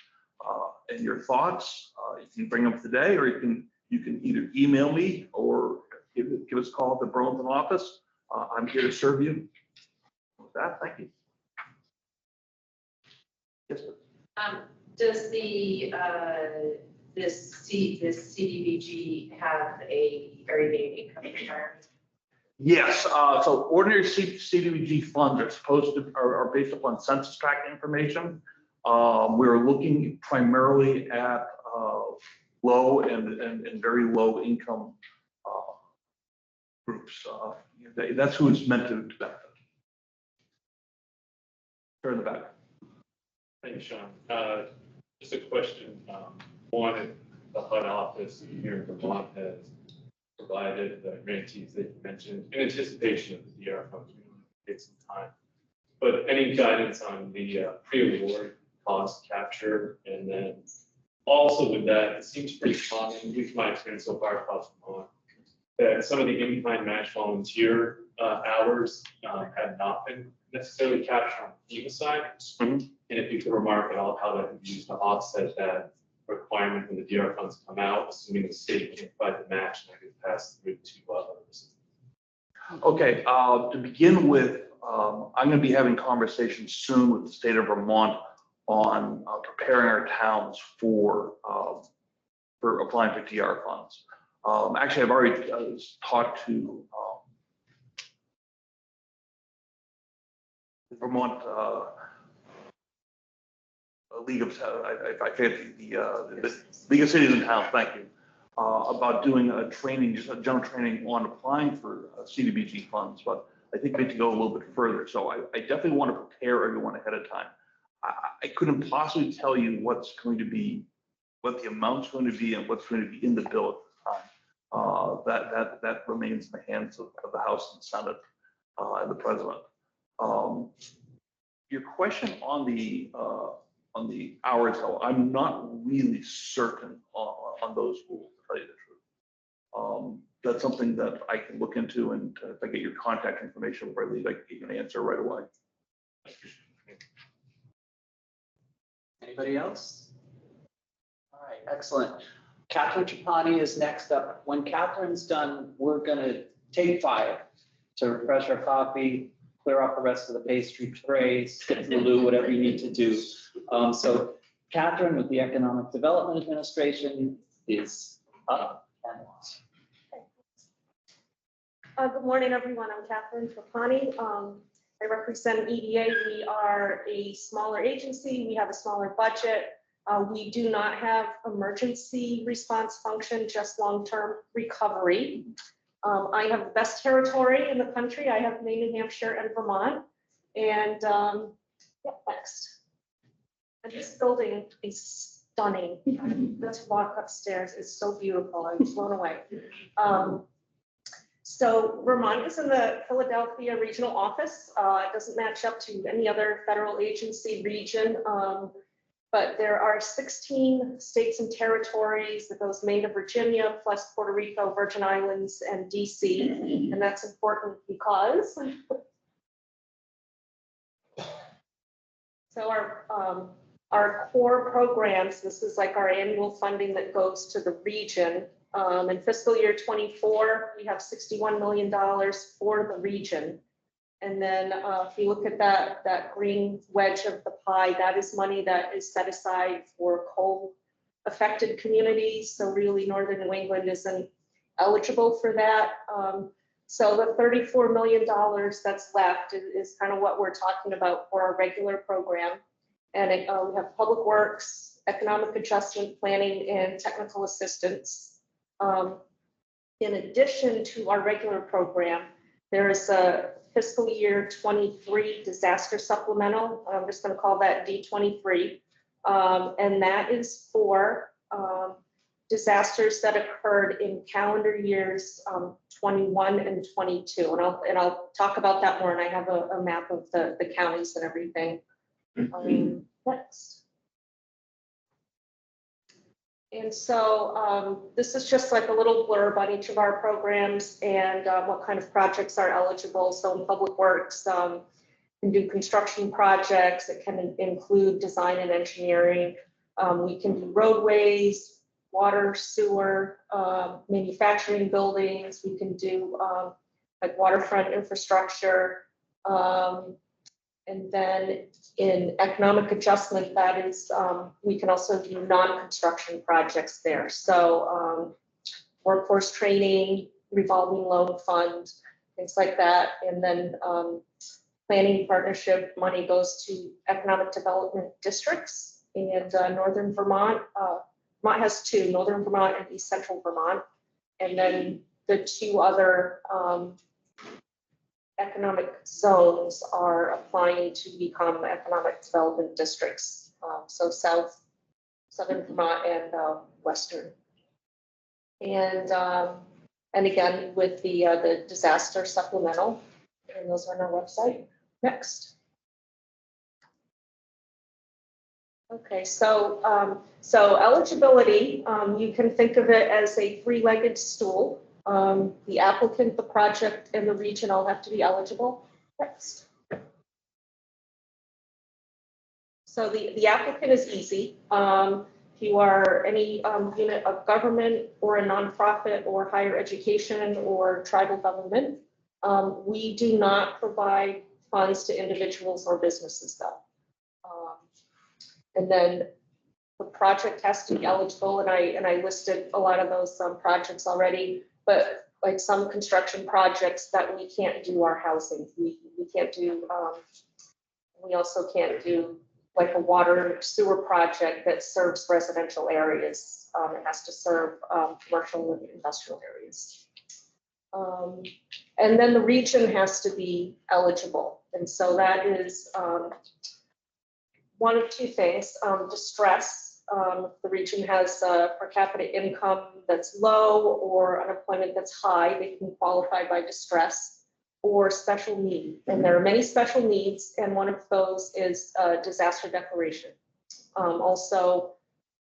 and your thoughts. You can bring them today, or you can either email me or give us a call at the Burlington office. I'm here to serve you. With that, thank you. Yes, sir. Does this CDBG have a very big income requirement? Yes, so ordinary CDBG funds are based upon census tract information. We're looking primarily at low and very low income groups. That's who it's meant to benefit. Turn the back. Thanks, Sean. Just a question. One, the HUD office here in Vermont has provided the grantees that you mentioned in anticipation of the DR funds. We want to take some time. But any guidance on the pre-award cost capture? And then also with that, it seems pretty common, at least my experience so far across Vermont, that some of the in-kind match volunteer hours have not been necessarily captured on the FEMA side. Mhm. And if you could remark at all how that could be used to offset that requirement when the DR funds come out, assuming the state can provide the match and that gets passed through to others. Okay, to begin with, I'm going to be having conversations soon with the state of Vermont on preparing our towns for applying for DR funds. Actually, I've already talked to Vermont League of, I forget the League of Cities and Towns, thank you, about doing a training, just a general training on applying for CDBG funds, but I think we need to go a little bit further. So I definitely want to prepare everyone ahead of time. I couldn't possibly tell you what's going to be, what the amount's going to be and what's going to be in the bill at the time. That remains in the hands of the House and Senate and the President. Your question on the hours, though, I'm not really certain on those rules, to tell you the truth. That's something that I can look into, and if I get your contact information before I leave, I can get you an answer right away. Anybody else? All right, excellent. Catherine Trapani is next up. When Catherine's done, we're gonna take 5 to refresh our coffee, clear up the rest of the pastry trays, get the loo, whatever you need to do. So Catherine with the Economic Development Administration is up. Good morning, everyone. I'm Catherine Trapani. I represent EDA. We are a smaller agency. We have a smaller budget. We do not have emergency response function, just long-term recovery. I have the best territory in the country. I have Maine, New Hampshire, and Vermont. And yeah, next. And this building is stunning. Let's walk upstairs. It's so beautiful. I was blown away. So Vermont is in the Philadelphia regional office. It doesn't match up to any other federal agency region, but there are 16 states and territories that goes Maine to Virginia, plus Puerto Rico, Virgin Islands, and DC. And that's important because so our core programs, this is like our annual funding that goes to the region. In fiscal year 24, we have $61 million for the region. And then if you look at that green wedge of the pie, that is money that is set aside for coal affected communities. So really Northern New England isn't eligible for that. So the $34 million that's left is kind of what we're talking about for our regular program. And we have public works, economic adjustment planning, and technical assistance. In addition to our regular program, there is a fiscal year 23 disaster supplemental. I'm just going to call that D23. And that is for disasters that occurred in calendar years 21 and 22. And I'll talk about that more. And I have a map of the counties and everything. Next. And so this is just like a little blurb on each of our programs and what kind of projects are eligible. So in public works, can do construction projects. It can include design and engineering. We can do roadways, water, sewer, manufacturing buildings. We can do like waterfront infrastructure. And then in economic adjustment, that is, we can also do non-construction projects there. So workforce training, revolving loan fund, things like that. And then planning partnership money goes to economic development districts. And Northern Vermont, Vermont has 2, Northern Vermont and East Central Vermont. And then the 2 other economic zones are applying to become economic development districts. So Southern Vermont and Western. And again, with the disaster supplemental, and those are on our website. Next. Okay, so eligibility, you can think of it as a 3-legged stool. The applicant, the project, and the region all have to be eligible. Next. So the applicant is easy. If you are any unit of government or a nonprofit or higher education or tribal government, we do not provide funds to individuals or businesses though. And then the project has to be eligible, and I listed a lot of those projects already. But like some construction projects that we can't do our housing, we can't do, we also can't do like a water sewer project that serves residential areas. It has to serve commercial and industrial areas. And then the region has to be eligible. And so that is one of two things, distress. The region has per capita income that's low or unemployment that's high, they can qualify by distress, or special need. And there are many special needs, and one of those is disaster declaration. Also,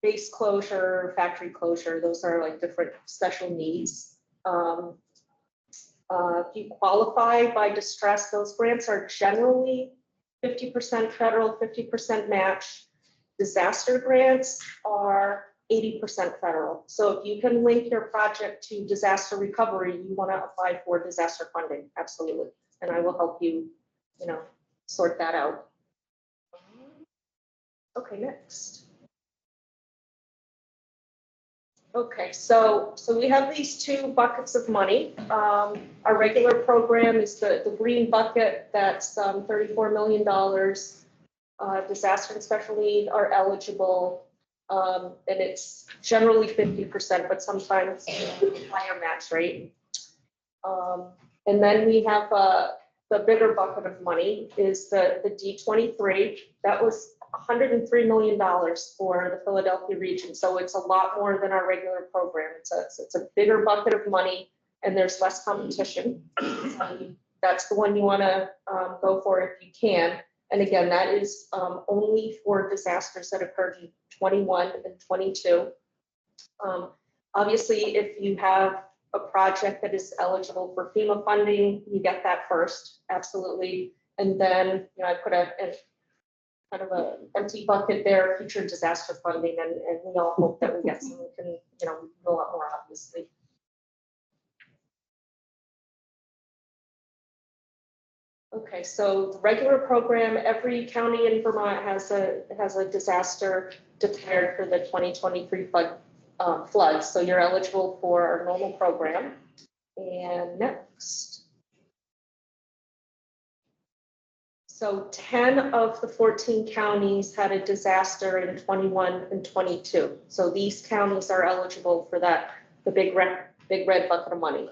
base closure, factory closure, those are like different special needs. If you qualify by distress, those grants are generally 50% federal, 50% match. Disaster grants are 80% federal. So if you can link your project to disaster recovery, you want to apply for disaster funding, absolutely. And I will help you, sort that out. Okay, next. Okay, so we have these two buckets of money. Our regular program is the green bucket, that's $34 million. Disaster and special need are eligible, and it's generally 50%, but sometimes higher match rate. And then we have the bigger bucket of money is the D23. That was $103 million for the Philadelphia region. So it's a lot more than our regular program. It's a bigger bucket of money, and there's less competition. That's the one you want to go for if you can. And again, that is only for disasters that occurred in 21 and 22. Obviously, if you have a project that is eligible for FEMA funding, you get that first, absolutely. And then, I put a kind of an empty bucket there, future disaster funding, and we all hope that we get some, we can, do a lot more, obviously. Okay, so the regular program, every county in Vermont has a disaster declared for the 2023 floods. So you're eligible for our normal program. And next. So 10 of the 14 counties had a disaster in 21 and 22. So these counties are eligible for that, the big red bucket of money.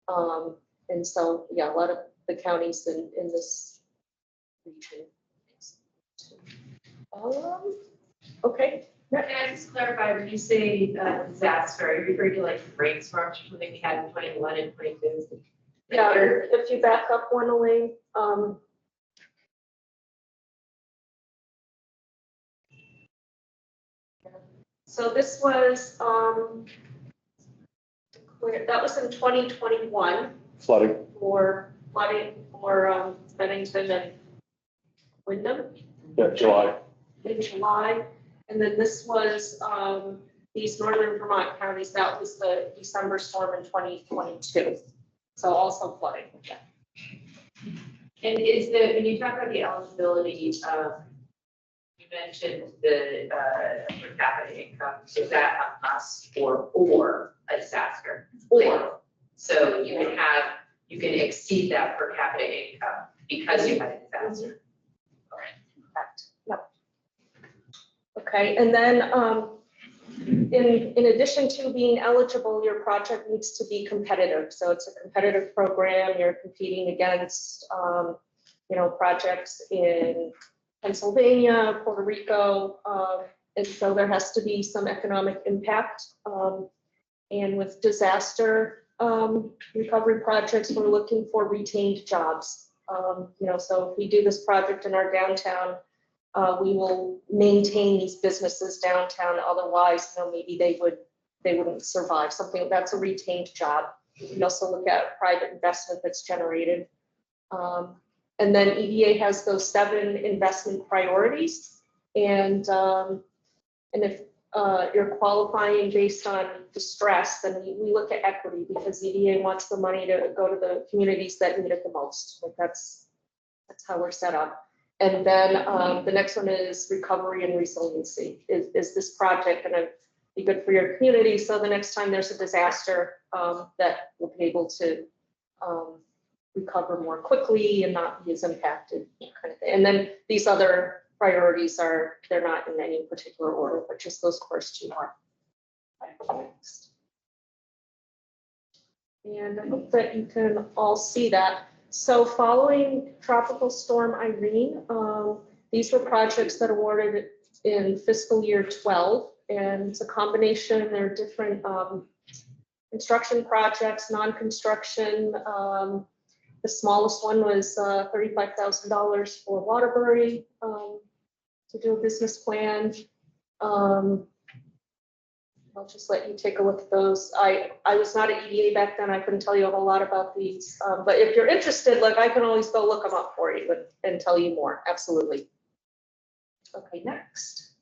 And so, yeah, a lot of the counties in this region. Okay. Can I just clarify, when you say disaster, are you referring to like rainstorms or something we had in 21 and 22? Yeah, if you back up one, Elaine. So this was, that was in 2021. Flooding. For flooding for Bennington and Wyndham. Yeah, July. In July. And then this was these northern Vermont counties. That was the December storm in 2022. So also flooding. Yeah. And when you talk about the eligibility, you mentioned the per capita income. Is that a must or a disaster? Or. So you can exceed that per capita income because you had a disaster. Correct. Yep. Okay, and then in addition to being eligible, your project needs to be competitive. So it's a competitive program. You're competing against projects in Pennsylvania, Puerto Rico, and so there has to be some economic impact. And with disaster recovery projects, we're looking for retained jobs. So if we do this project in our downtown, we will maintain these businesses downtown. Otherwise, maybe they wouldn't survive. Something that's a retained job. We also look at private investment that's generated. And then EDA has those 7 investment priorities. And if you're qualifying based on distress, then we look at equity, because EDA wants the money to go to the communities that need it the most. Like that's how we're set up. And then the next one is recovery and resiliency. Is this project going to be good for your community? So the next time there's a disaster, that we'll be able to recover more quickly and not be as impacted, kind of thing. And then these other priorities are, they're not in any particular order, but just those first two are. Next. And I hope that you can all see that. So following Tropical Storm Irene, these were projects that awarded in fiscal year 12, and it's a combination. There are different construction projects, non-construction. The smallest one was $35,000 for Waterbury to do a business plan. I'll just let you take a look at those. I was not at EDA back then. I couldn't tell you a whole lot about these. But if you're interested, like I can always go look them up for you and tell you more. Absolutely. Okay, next.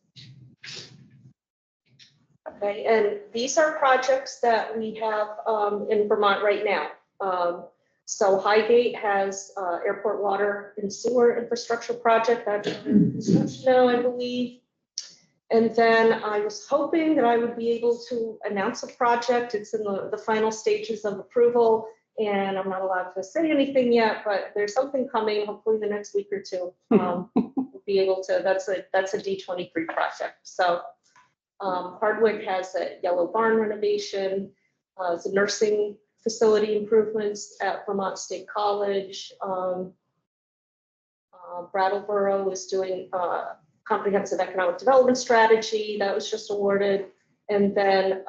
Okay, and these are projects that we have in Vermont right now. So Highgate has airport water and sewer infrastructure project that's in construction now, I believe. And then I was hoping that I would be able to announce a project. It's in the final stages of approval, and I'm not allowed to say anything yet, but there's something coming, hopefully the next week or two. We'll be able to, that's a D23 project. So Hardwick has a yellow barn renovation, it's a nursing facility improvements at Vermont State College. Brattleboro is doing comprehensive economic development strategy that was just awarded. And then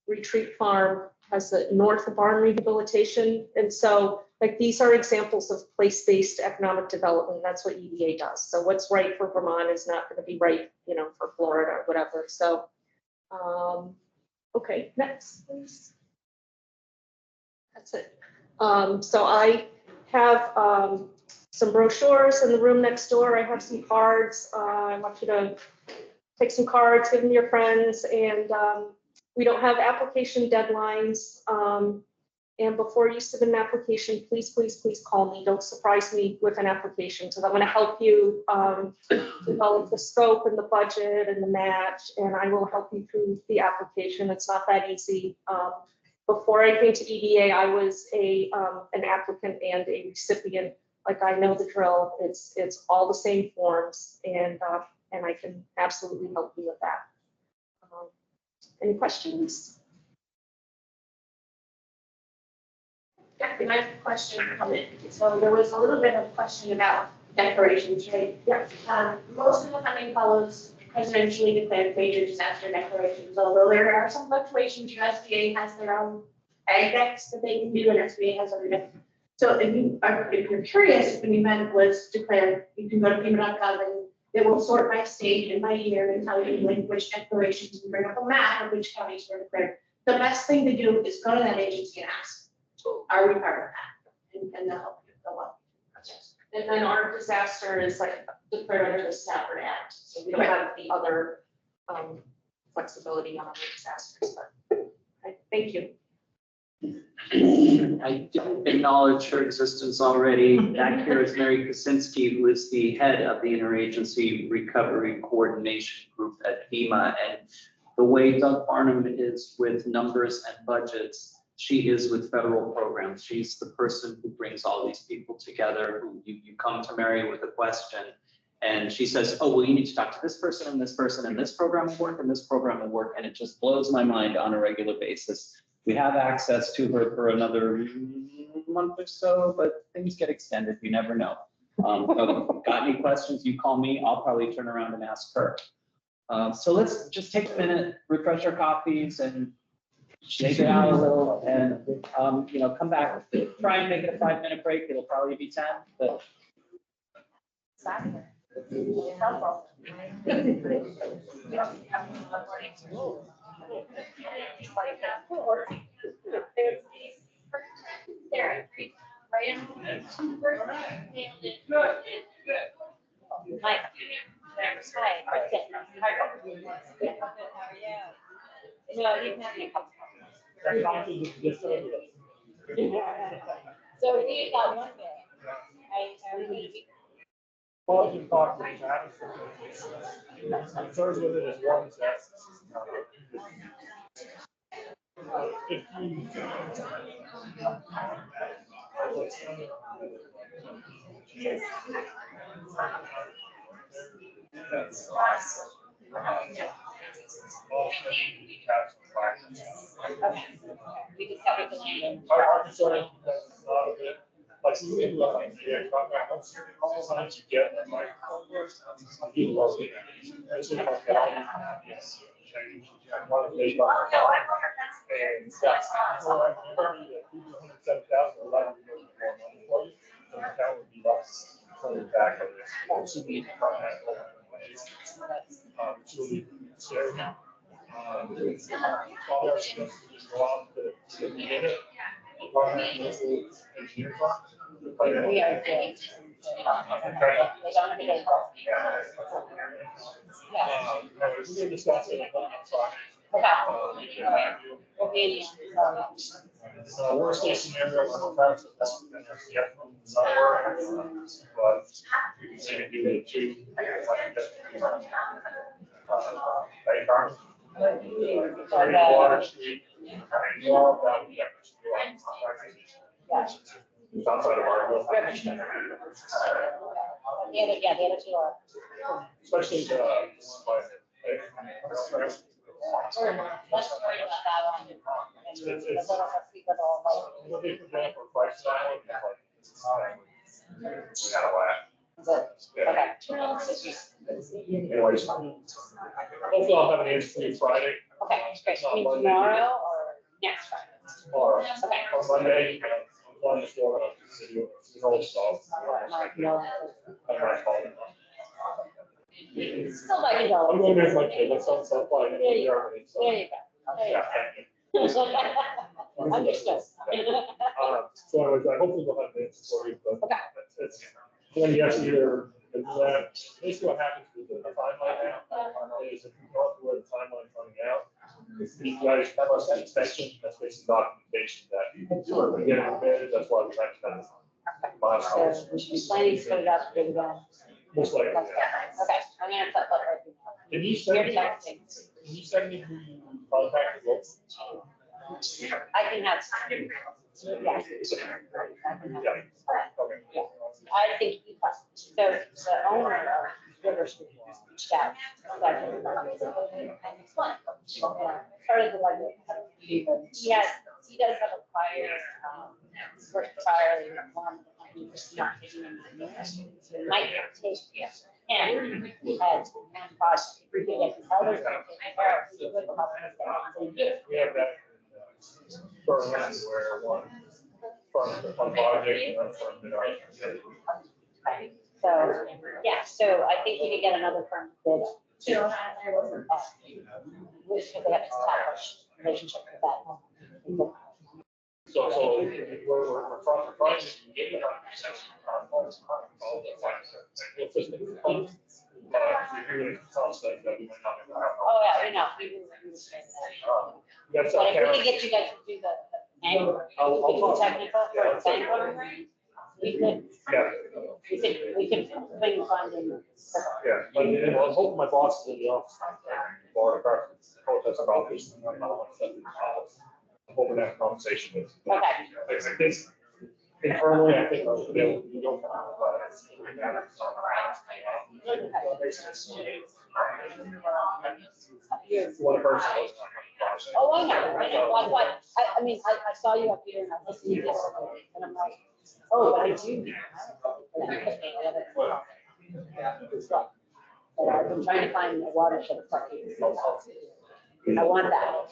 Retreat Farm has the North Barn rehabilitation. And so like these are examples of place-based economic development. That's what EDA does. So what's right for Vermont is not going to be right, you know, for Florida or whatever. So, okay, next, please. That's it. So I have some brochures in the room next door. I have some cards. I want you to take some cards, give them to your friends, and we don't have application deadlines. And before you submit an application, please, please, please call me. Don't surprise me with an application, because I'm going to help you develop the scope and the budget and the match, and I will help you through the application. It's not that easy. Before I came to EDA, I was an applicant and a recipient. Like I know the drill. It's all the same forms, and I can absolutely help you with that. Any questions? Yeah, can I have a question comment? So there was a little bit of question about declarations, right? Yeah. Most of the funding follows presidentially declared major disaster declarations, although there are some fluctuations. USDA has their own ag decks that they can do, and SBA has other decks. So if you're curious, if an event was declared, you can go to FEMA.gov and it will sort by state and by year and tell you like which declarations and bring up a map of which counties were declared. The best thing to do is go to that agency and ask, are we part of that? And they'll help you go up. And then our disaster is like declared under the Stafford Act, so we don't have the other flexibility on the disasters. But thank you. I didn't acknowledge her existence already. Back here is Mary Kaczynski, who is the head of the Interagency Recovery Coordination Group at FEMA. And the way Doug Farnham is with numbers and budgets, she is with federal programs. She's the person who brings all these people together. Who you come to Mary with a question, and she says, oh, well, you need to talk to this person, and this person, and this program will work, and this program will work. And it just blows my mind on a regular basis. We have access to her for another month or so, but things get extended. You never know. So got any questions, you call me. I'll probably turn around and ask her. So let's just take a minute, refresh our coffees, and shake it out a little, and come back. Try and make it a 5-minute break. It'll probably be 10, but. So he got one bit. Well, you talk to Travis. Concerns with it is one test. We just have to land. Our concern is that it's not a bit, like, sometimes you get them, like, people are looking at it. It's just like, yes, change. And that's, $107,000, a lot of people more money for you, so the town would be less coming back on this. It's really it's really scary. Probably our suggestion is just go out to the minute. Engineer talk. We are good. They don't have to get involved. Yeah. We can discuss it on Friday. Okay. We'll be in. Worst case scenario, we're not but maybe do it too. Water Street. Outside of our. Yeah, the other two are. Especially the. Less worried about that one. And the little hospital, like. What they present for price now, we got a laugh. Okay. Anyways. Hopefully I'll have an answer for you Friday. Okay, great. I mean, tomorrow or next Friday? Tomorrow. Okay. On Monday, I'm going to Florida, you know, stuff. I might call it. Still like you I'm going with my kid, that's on stuff like. There you go. There you go. Yeah, thank you. Understood. So anyways, I hopefully we'll have an answer for you, but Okay. it's, then you have to either do that. Basically what happens with the timeline now is if you don't know where the timeline's running out, if you guys have us an extension, that's basically documentation that you're getting embedded, that's why we're trying to spend milestones. So we should be planning to put it out there again. Most likely, Okay, yeah. I'm gonna put that right now. Can you You're send me who you contacted? I can have. Yeah. I can have. Yeah. Okay. Yeah. I think you must. So the owner of River Street reached out. And it's fun. Started the like. He does have a prior, work prior one. Just not taking them. So it might take, and he had one project. We did it. Others are taking care of. We have that in Berlin where one project and one from the. So, yeah, so I think we could get another firm bid. Which they have to establish relationship with that. So we're trying to get it on. Oh, yeah, we know. But if we could get you guys to do the angle, we could do technical for the bank loan, we could, Yeah. we could bring the fund in. Yeah, but I was hoping my boss is in the office. Or protest about this. I'm hoping to have a conversation with. Okay. Like this, internally, I think I'll be able to go. One person. Oh, I know. Well, what, I mean, I saw you up here and I listened to you, and I'm like, oh, but I do. So I've been trying to find a watershed park. I want that.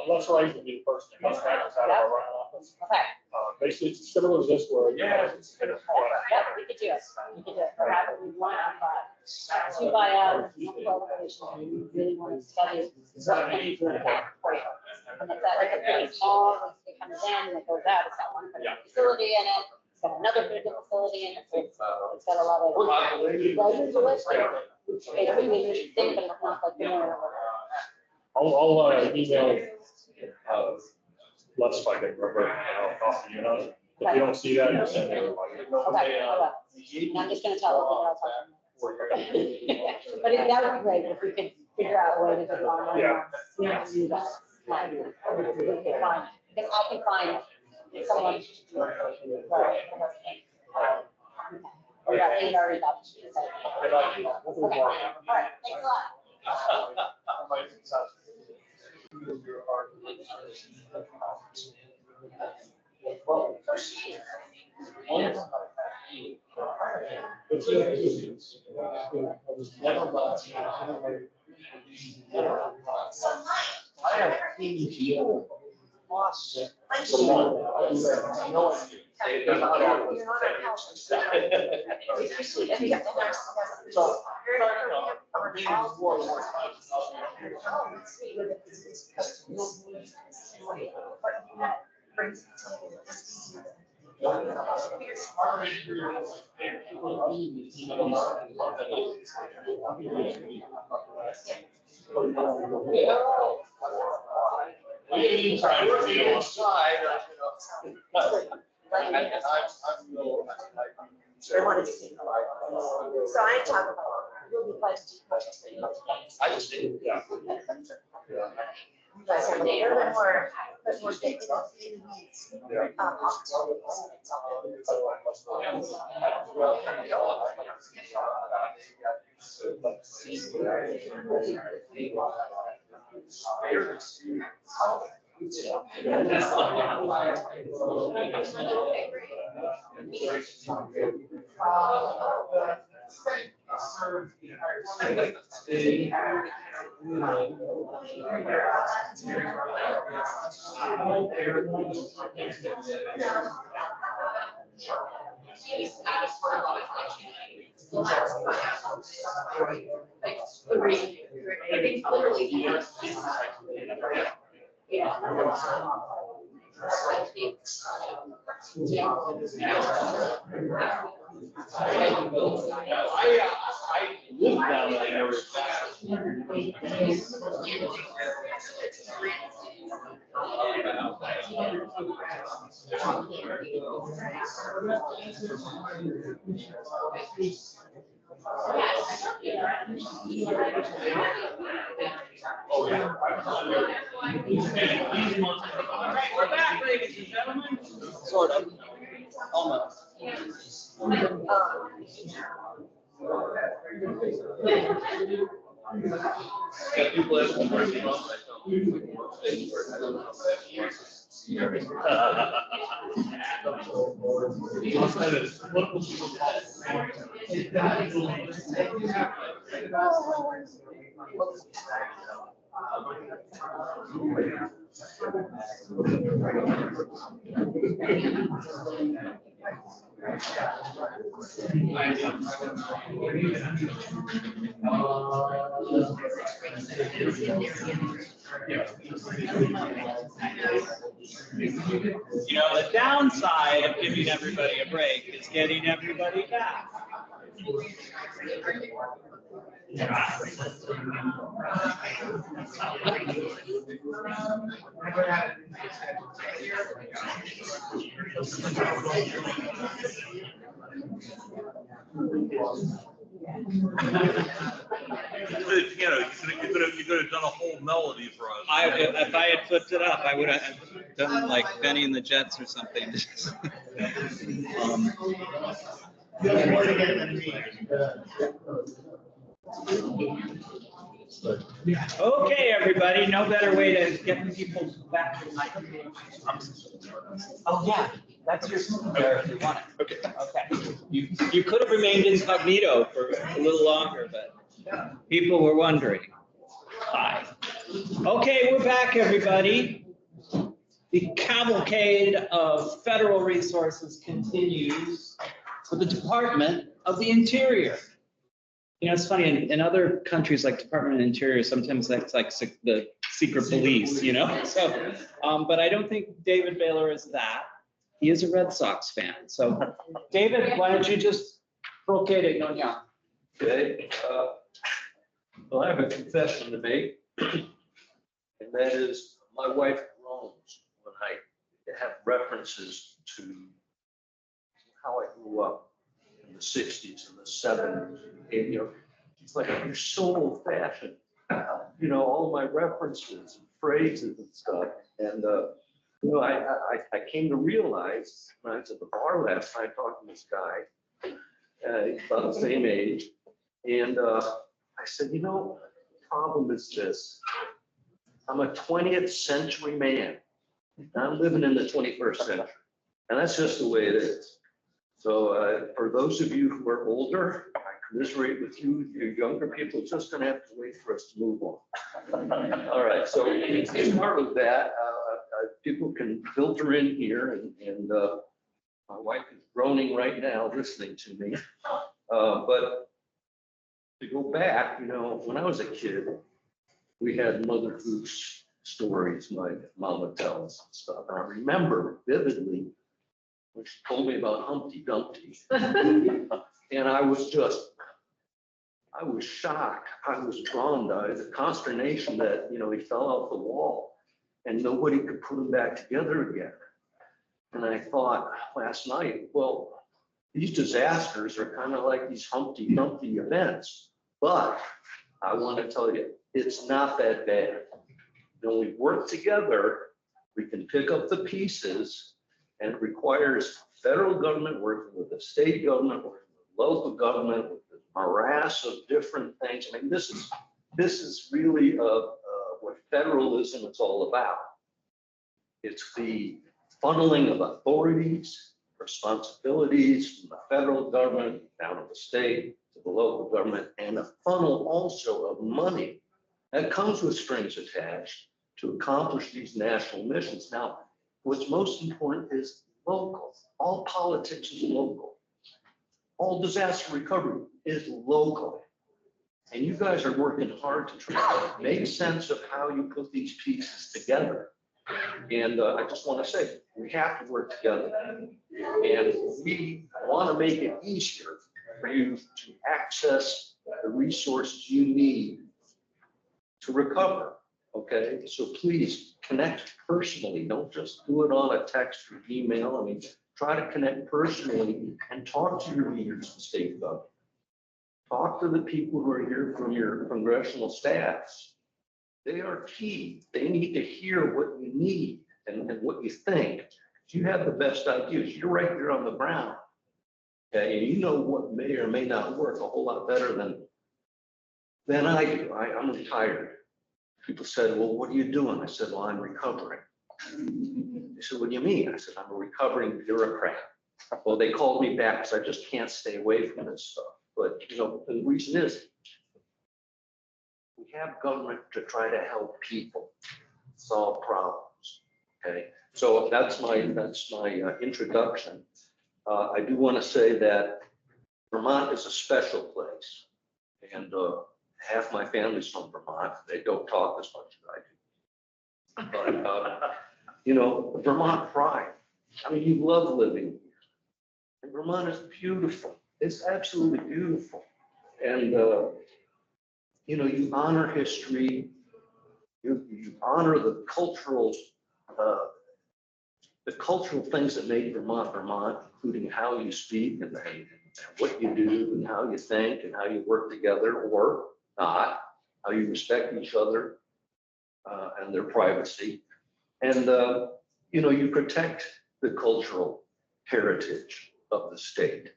Let's write to be the person that comes back out of our run office. Okay. Basically, it's similar to this where. Yeah, we could do it. We could do it. Or have it, we want to buy out, we really want to study what can you do in the back for you. And it's like a pretty small, it comes in and it goes out, it's got one facility in it, it's got another big facility in it, it's got a lot of. Basically, you think, but it's not like, I'll email, Les if I can remember, I'll copy you on it. If you don't see that, you send it. Okay, I will. And I'm just gonna tell them what I'll talk about. But that would be great if we could figure out a way to do it online. Yeah. We need to do that. We could find, because I can find someone. Yeah, they already got you. Okay. All right, thanks a lot. They wanted to see. So I talk about, you'll be glad to do projects that you have to focus. I just did. Yeah. You guys have a little bit more, in the weeds, I lived down there, I never. All right, we're back, ladies and gentlemen. Sort of, almost. Yeah, people ask me where I'm from, I tell them, I don't know. You know, the downside of giving everybody a break is getting everybody back. You could have done a whole melody for us. If I had flipped it up, I would have done like Benny and the Jets or something. Okay, everybody, no better way to get people back to my. Oh, yeah, that's your there if you want it. Okay. Okay. You could have remained incognito for a little longer, but people were wondering. Hi. Okay, we're back, everybody. The cavalcade of federal resources continues for the Department of the Interior. You know, it's funny, in other countries like Department of Interior, sometimes that's like the secret police, you know? So, but I don't think David Baylor is that. He is a Red Sox fan. So, David, why don't you just procade it, Nonya? Okay, well, I have a confession to make. And that is, my wife groans when I have references to how I grew up in the 60s and the 70s. And, you know, it's like, you're so old fashioned, you know, all my references and phrases and stuff. And, you know, I came to realize when I was at the bar last night talking to this guy, he's about the same age. And I said, you know, the problem is this. I'm a 20th century man. I'm living in the 21st century. And that's just the way it is. So for those of you who are older, I commiserate with you. You younger people just gonna have to wait for us to move on. All right, so as part of that, people can filter in here and my wife is groaning right now listening to me. But to go back, you know, when I was a kid, we had Mother Goose stories my mama tells and stuff. And I remember vividly when she told me about Humpty Dumpty. And I was shocked. I was traumatized, the consternation that, you know, he fell off the wall and nobody could put him back together again. And I thought last night, well, these disasters are kind of like these Humpty Dumpty events. But I want to tell you, it's not that bad. When we work together, we can pick up the pieces, and it requires federal government working with the state government, working with local government, with the morass of different things. I mean, this is really what federalism is all about. It's the funneling of authorities, responsibilities from the federal government down to the state, to the local government, and a funnel also of money that comes with strings attached to accomplish these national missions. Now, what's most important is local. All politics is local. All disaster recovery is local. And you guys are working hard to try to make sense of how you put these pieces together. And I just want to say, we have to work together. And we want to make it easier for you to access the resources you need to recover. Okay, so please connect personally. Don't just do it on a text or email. I mean, try to connect personally and talk to your leaders in state government. Talk to the people who are here from your congressional staffs. They are key. They need to hear what you need and what you think. You have the best ideas. You're right there on the ground. Okay, and you know what may or may not work a whole lot better than I do. I'm retired. People said, well, what are you doing? I said, well, I'm recovering. They said, what do you mean? I said, I'm a recovering bureaucrat. Well, they called me back because I just can't stay away from this stuff. But, you know, the reason is we have government to try to help people solve problems. Okay, so that's my introduction. I do want to say that Vermont is a special place, and half my family's from Vermont. They don't talk as much as I do. But, you know, Vermont pride. I mean, you love living here. And Vermont is beautiful. It's absolutely beautiful. And, you know, you honor history. You honor the cultural things that made Vermont, Vermont, including how you speak and what you do and how you think and how you work together or not, how you respect each other and their privacy. And, you know, you protect the cultural heritage of the state.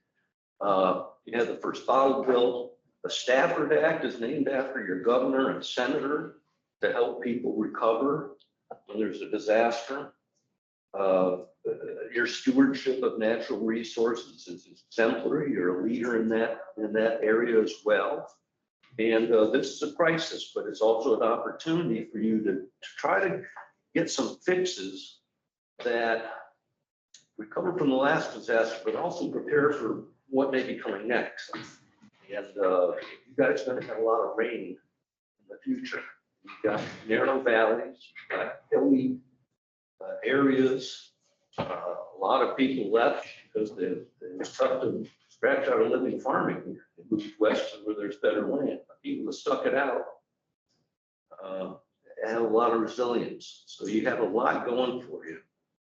You have the first bottle bill. The Stafford Act is named after your governor and senator to help people recover when there's a disaster. Your stewardship of natural resources is exemplary. You're a leader in that area as well. And this is a crisis, but it's also an opportunity for you to try to get some fixes that recover from the last disaster, but also prepare for what may be coming next. And you guys are going to have a lot of rain in the future. You've got narrow valleys, you've got hilly areas. A lot of people left because it's tough to scratch out a living farming here. They moved west to where there's better land. People have stuck it out and have a lot of resilience. So you have a lot going for you.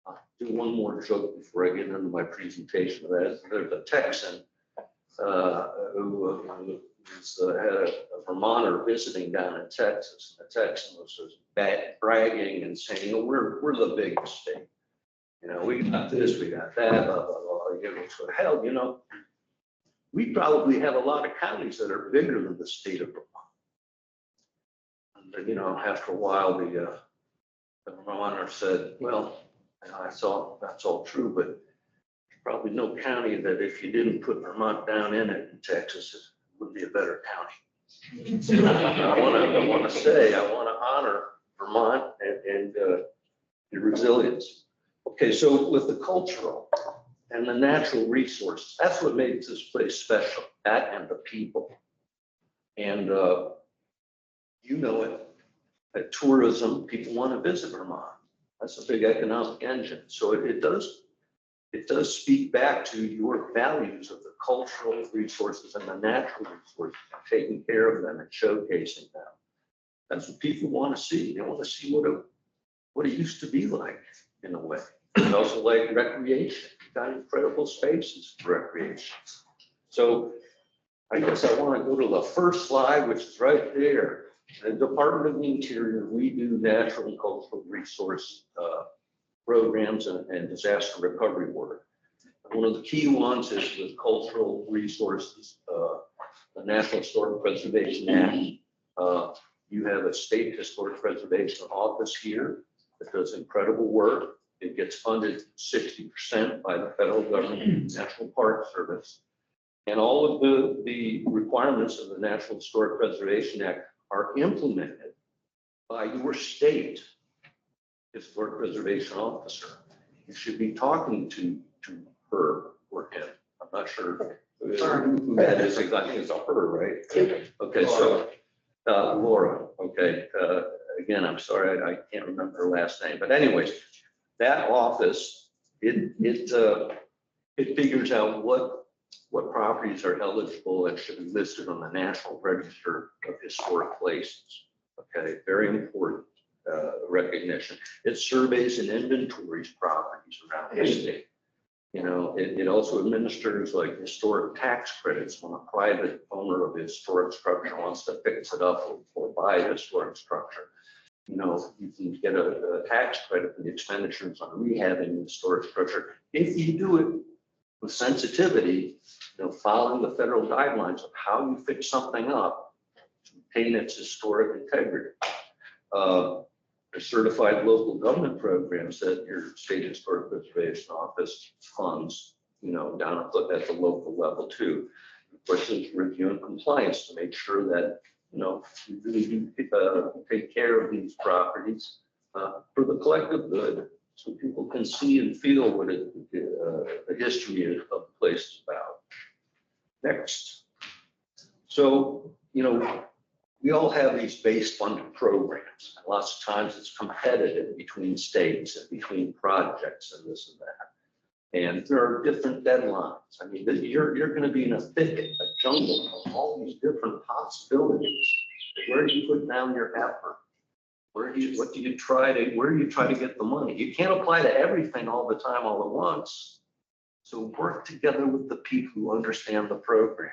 I'll do one more joke before I get into my presentation. There's a Texan who had a Vermonter visiting down in Texas. The Texan was just bragging and saying, oh, we're the biggest state. You know, we got this, we got that, blah, blah, blah. You know, so hell, you know, we probably have a lot of counties that are bigger than the state of Vermont. And, you know, after a while, the Vermonter said, well, that's all true, but there's probably no county that if you didn't put Vermont down in it in Texas, it would be a better county. I want to honor Vermont and your resilience. Okay, so with the cultural and the natural resources, that's what makes this place special, that and the people. And you know it, that tourism, people want to visit Vermont. That's a big economic engine. So it does speak back to your values of the cultural resources and the natural resources, taking care of them and showcasing them. That's what people want to see. They want to see what it used to be like in a way. It's also like recreation. You've got incredible spaces for recreation. So I guess I want to go to the first slide, which is right there. The Department of the Interior, we do natural and cultural resource programs and disaster recovery work. One of the key ones is with cultural resources, the National Historic Preservation Act. You have a state historic preservation office here that does incredible work. It gets funded 60% by the federal government, National Park Service. And all of the requirements of the National Historic Preservation Act are implemented by your state historic preservation officer. You should be talking to her or him. I'm not sure who that is. I think it's a her, right? Okay, so Laura, okay. Again, I'm sorry, I can't remember her last name, but anyways, that office, it figures out what properties are eligible and should be listed on the National Register of Historic Places. Okay, very important recognition. It surveys and inventories properties around the state. You know, it also administers like historic tax credits when a private owner of a historic structure wants to fix it up or buy a historic structure. You know, you can get a tax credit for the expenditures on rehabbing the historic structure if you do it with sensitivity, you know, following the federal guidelines of how you fix something up to maintain its historic integrity. There's certified local government programs that your state historic preservation office funds, you know, down at the local level too. Of course, there's review and compliance to make sure that, you know, you really do take care of these properties for the collective good, so people can see and feel what the history of the place is about. Next. So, you know, we all have these base funded programs. Lots of times it's competitive between states and between projects and this and that. And there are different deadlines. I mean, you're going to be in a thicket, a jungle of all these different possibilities. Where do you put down your effort? Where do you try to get the money? You can't apply to everything all the time, all at once. So work together with the people who understand the programs.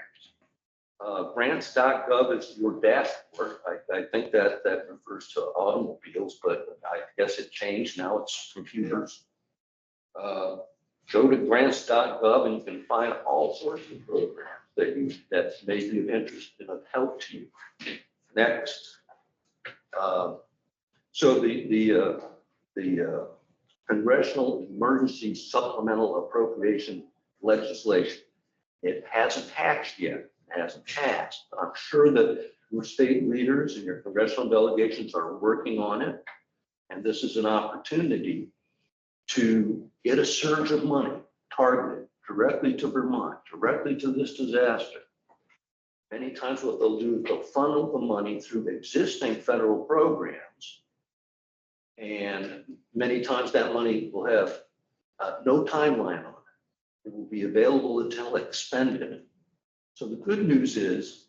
Grants.gov is your dashboard. I think that refers to automobiles, but I guess it changed. Now it's computers. Go to grants.gov and you can find all sorts of programs that may be of interest and of help to you. Next. So the Congressional Emergency Supplemental Appropriation legislation, it hasn't passed yet. Hasn't passed. I'm sure that your state leaders and your congressional delegations are working on it. And this is an opportunity to get a surge of money targeted directly to Vermont, directly to this disaster. Many times what they'll do is they'll funnel the money through existing federal programs. And many times that money will have no timeline on it. It will be available until expended. So the good news is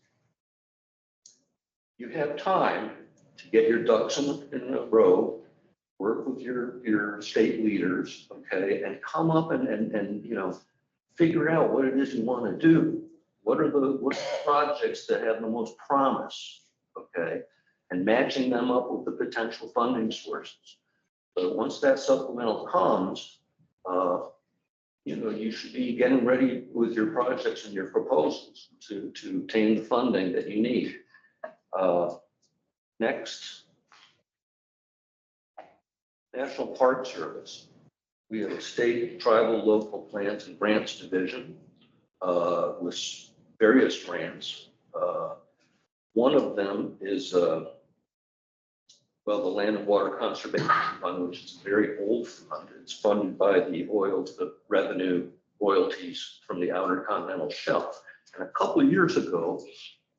you have time to get your ducks in a row, work with your state leaders, okay, and come up and you know, figure out what it is you want to do. What are the projects that have the most promise, okay, and matching them up with the potential funding sources. But once that supplemental comes, you know, you should be getting ready with your projects and your proposals to obtain the funding that you need. Next. National Park Service. We have a state, tribal, local plans and grants division with various grants. One of them is, well, the Land and Water Conservation Fund, which is a very old fund. It's funded by the revenue royalties from the Outer Continental Shelf. And a couple of years ago,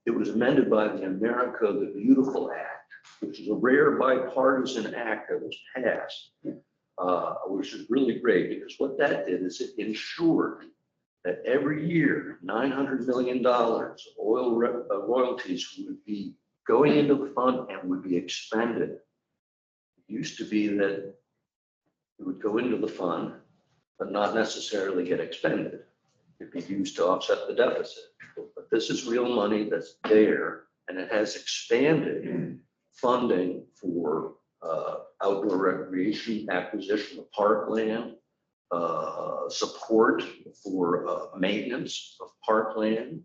it was amended by the America the Beautiful Act, which is a rare bipartisan act that was passed, which is really great because what that did is it ensured that every year, $900 million oil royalties would be going into the fund and would be expended. It used to be that it would go into the fund, but not necessarily get expended. It'd be used to offset the deficit. But this is real money that's there, and it has expanded funding for outdoor recreation, acquisition of parkland, support for maintenance of parkland.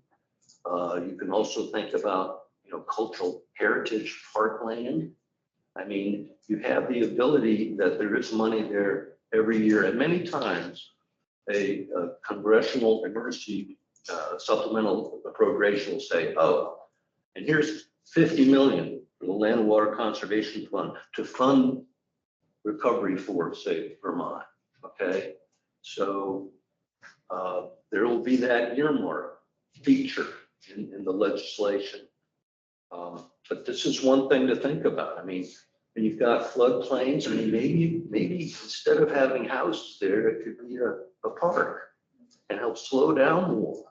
You can also think about, you know, cultural heritage parkland. I mean, you have the ability that there is money there every year, and many times a congressional emergency supplemental appropriation will say, oh, and here's 50 million for the Land and Water Conservation Fund to fund recovery for, say, Vermont. Okay, so there will be that earmark feature in the legislation. But this is one thing to think about. I mean, when you've got floodplains, I mean, maybe instead of having houses there, it could be a park and help slow down the water.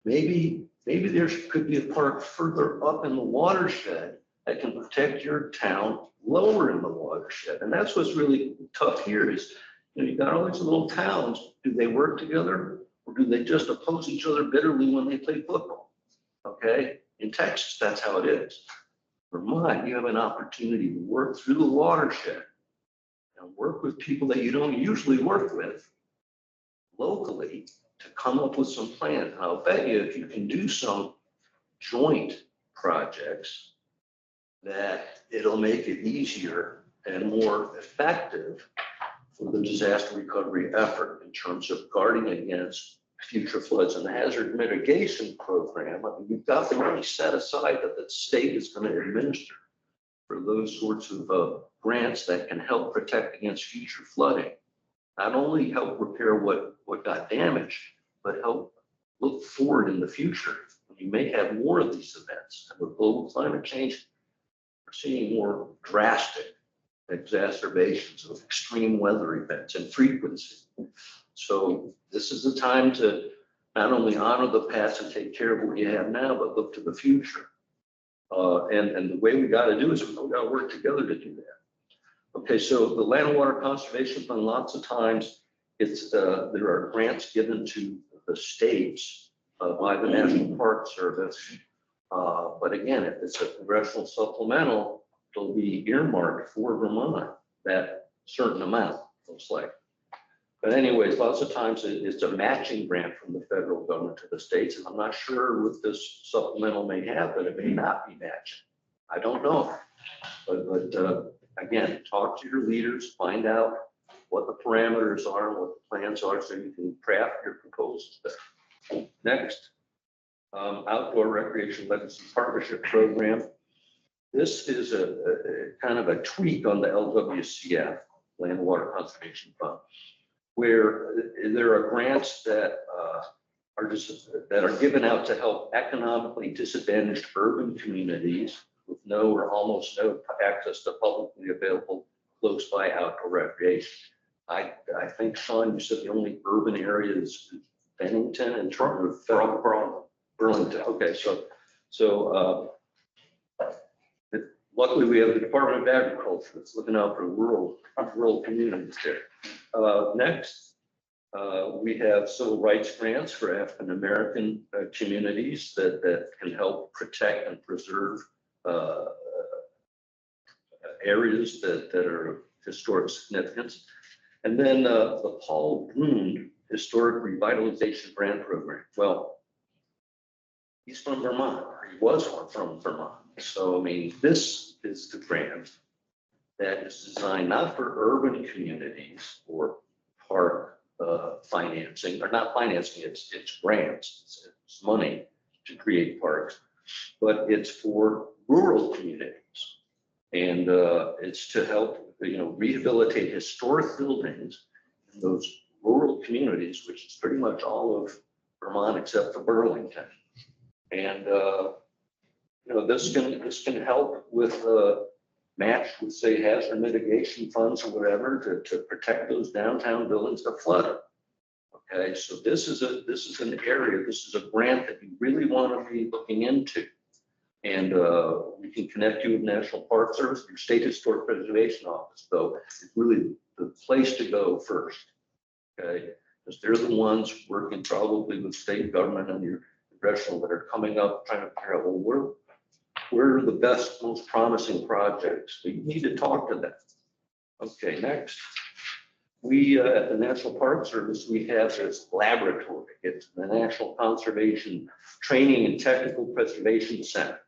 Maybe there could be a park further up in the watershed that can protect your town lower in the watershed. And that's what's really tough here is, you know, you got all these little towns. Do they work together or do they just oppose each other bitterly when they play football? Okay, in Texas, that's how it is. Vermont, you have an opportunity to work through the watershed and work with people that you don't usually work with locally to come up with some plans. And I'll bet you if you can do some joint projects, that it'll make it easier and more effective for the disaster recovery effort in terms of guarding against future floods. And the hazard mitigation program, I mean, we've got the money set aside that the state is going to administer for those sorts of grants that can help protect against future flooding. Not only help repair what got damaged, but help look forward in the future. You may have more of these events. And with global climate change, we're seeing more drastic exacerbations of extreme weather events and frequency. So this is the time to not only honor the past and take care of what you have now, but look to the future. And the way we got to do is we got to work together to do that. Okay, so the Land and Water Conservation Fund, lots of times it's there are grants given to the states by the National Park Service. But again, if it's a congressional supplemental, it'll be earmarked for Vermont, that certain amount, looks like. But anyways, lots of times it's a matching grant from the federal government to the states. And I'm not sure what this supplemental may have, but it may not be matching. I don't know. But again, talk to your leaders, find out what the parameters are, what the plans are, so you can craft your proposals. Next, Outdoor Recreation Legacy Partnership Program. This is a kind of a tweak on the LWCF, Land and Water Conservation Fund, where there are grants that are given out to help economically disadvantaged urban communities with no or almost no access to publicly available close by outdoor recreation. I think, Sean, you said the only urban area is Bennington and Burlington. Okay, so luckily we have the Department of Agriculture that's looking out for rural communities there. Next, we have civil rights grants for African American communities that can help protect and preserve areas that are of historic significance. And then the Paul Brund Historic Revitalization Grant Program. Well, he's from Vermont, or he was from Vermont. So, I mean, this is the grant that is designed not for urban communities or park financing, or not financing, it's grants, it's money to create parks, but it's for rural communities. And it's to help, rehabilitate historic buildings in those rural communities, which is pretty much all of Vermont except for Burlington. And, this can help with match with, say, hazard mitigation funds or whatever to protect those downtown buildings that flood. Okay, so this is an area, this is a grant that you really want to be looking into. And we can connect you with National Park Service, your State Historic Preservation Office, though, is really the place to go first. Okay, because they're the ones working probably with state government and your congressional that are coming up trying to figure out, well, where are the best, most promising projects? So you need to talk to them. Okay, next. We, at the National Park Service, we have this laboratory. It's the National Conservation Training and Technical Preservation Center.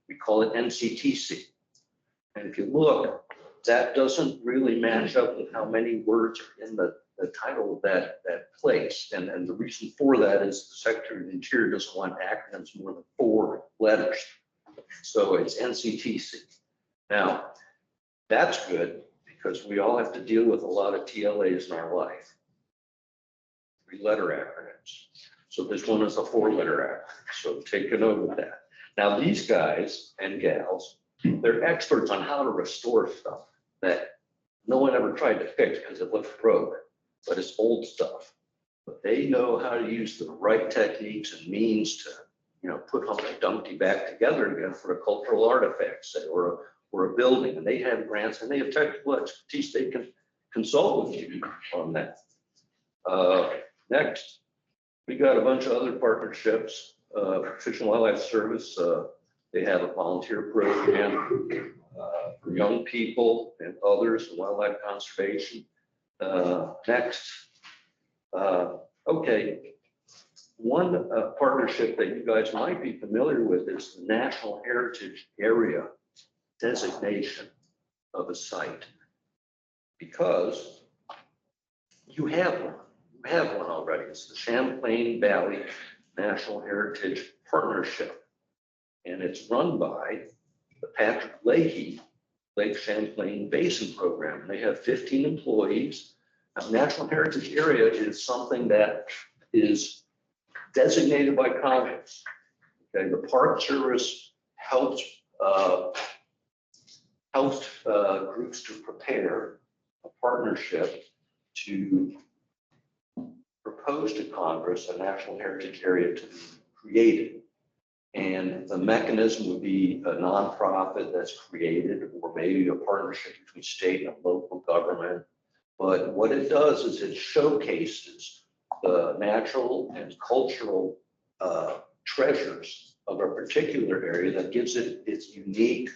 We call it NCTC. And if you look, that doesn't really match up with how many words are in the title of that place. And the reason for that is the Secretary of the Interior doesn't want acronyms more than 4 letters. So it's NCTC. Now, that's good because we all have to deal with a lot of TLAs in our life. 3-letter acronyms. So this one is a 4-letter acronym. So take a note of that. Now, these guys and gals, they're experts on how to restore stuff that no one ever tried to fix because it looked broke, but it's old stuff. But they know how to use the right techniques and means to, put Humpty Dumpty back together again for a cultural artifact, say, or a building. And they have grants and they have technical expertise. They can consult with you on that. Next, we got a bunch of other partnerships. Fish and Wildlife Service, they have a volunteer program for young people and others in wildlife conservation. Next, okay, one partnership that you guys might be familiar with is the National Heritage Area designation of a site, because you have one. You have one already. It's the Champlain Valley National Heritage Partnership, and it's run by the Patrick Leahy Lake Champlain Basin Program. And they have 15 employees. Now, National Heritage Area is something that is designated by Congress. Okay, the Park Service helps groups to prepare a partnership to propose to Congress a National Heritage Area to be created. And the mechanism would be a nonprofit that's created, or maybe a partnership between state and local government. But what it does is it showcases the natural and cultural treasures of a particular area that gives it its unique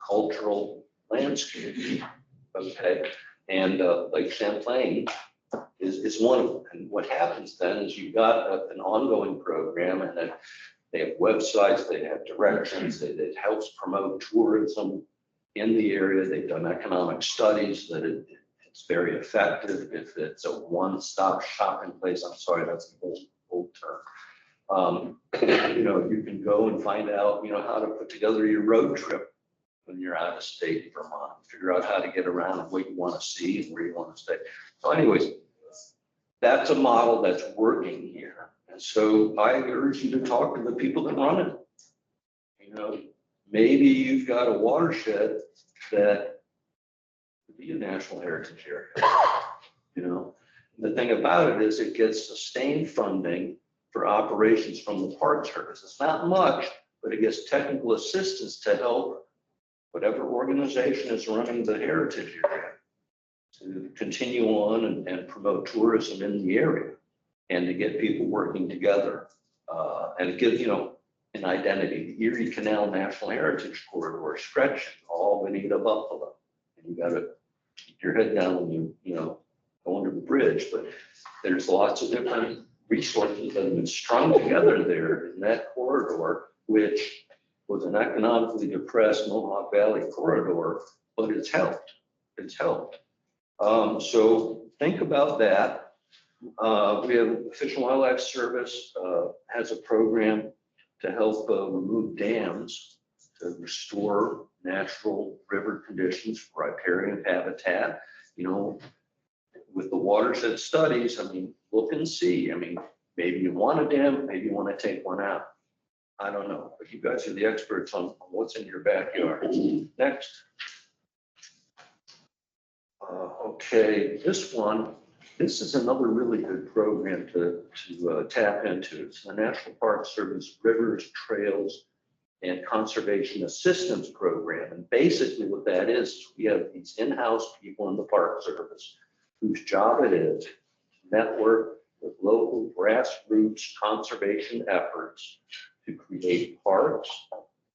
cultural landscape. Okay, and Lake Champlain is one of them. And what happens then is you've got an ongoing program, and then they have websites, they have directions, it helps promote tourism in the area. They've done economic studies that it's very effective if it's a one-stop shopping place. I'm sorry, that's an old term. You can go and find out, how to put together your road trip when you're out of state in Vermont, figure out how to get around and what you want to see and where you want to stay. So anyways, that's a model that's working here. And so I urge you to talk to the people that run it. Maybe you've got a watershed that could be a national heritage area. The thing about it is it gets sustained funding for operations from the Park Service. It's not much, but it gets technical assistance to help whatever organization is running the heritage area to continue on and promote tourism in the area, and to get people working together. And it gives, an identity. The Erie Canal National Heritage Corridor stretching Albany to Buffalo. And you got to keep your head down when you go under the bridge, but there's lots of different resources that have been strung together there in that corridor, which was an economically depressed Mohawk Valley corridor, but it's helped. It's helped. So think about that. We have Fish and Wildlife Service has a program to help remove dams to restore natural river conditions for riparian habitat. You know, with the watershed studies, I mean, look and see. I mean, maybe you want a dam, maybe you want to take one out. I don't know, but you guys are the experts on what's in your backyard. Next. Okay, this is another really good program to tap into. It's the National Park Service Rivers, Trails, and Conservation Assistance Program. And basically what that is, we have these in-house people in the Park Service whose job it is to network with local grassroots conservation efforts to create parks,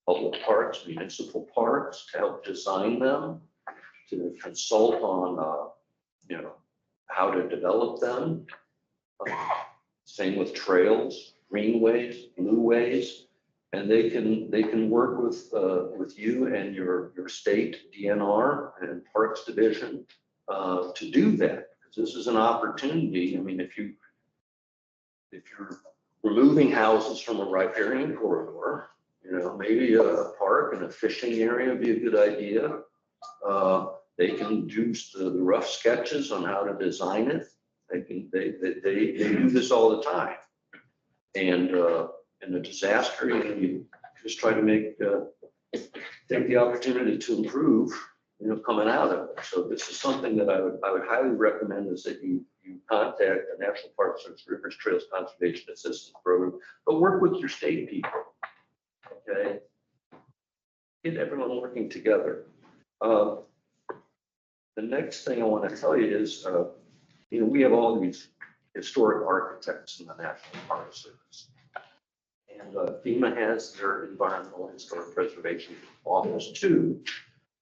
public parks, municipal parks, to help design them, to consult on, how to develop them. Same with trails, greenways, blueways, and they can work with you and your state DNR and Parks Division to do that. This is an opportunity. I mean, if you're removing houses from a riparian corridor, maybe a park and a fishing area would be a good idea. They can do the rough sketches on how to design it. They do this all the time. And in a disaster, you just try to take the opportunity to improve, coming out of it. So this is something that I would highly recommend, is that you contact the National Park Service Rivers Trails Conservation Assistance Program, but work with your state people. Okay, get everyone working together. The next thing I want to tell you is, we have all these historic architects in the National Park Service. And FEMA has their environmental historic preservation office too.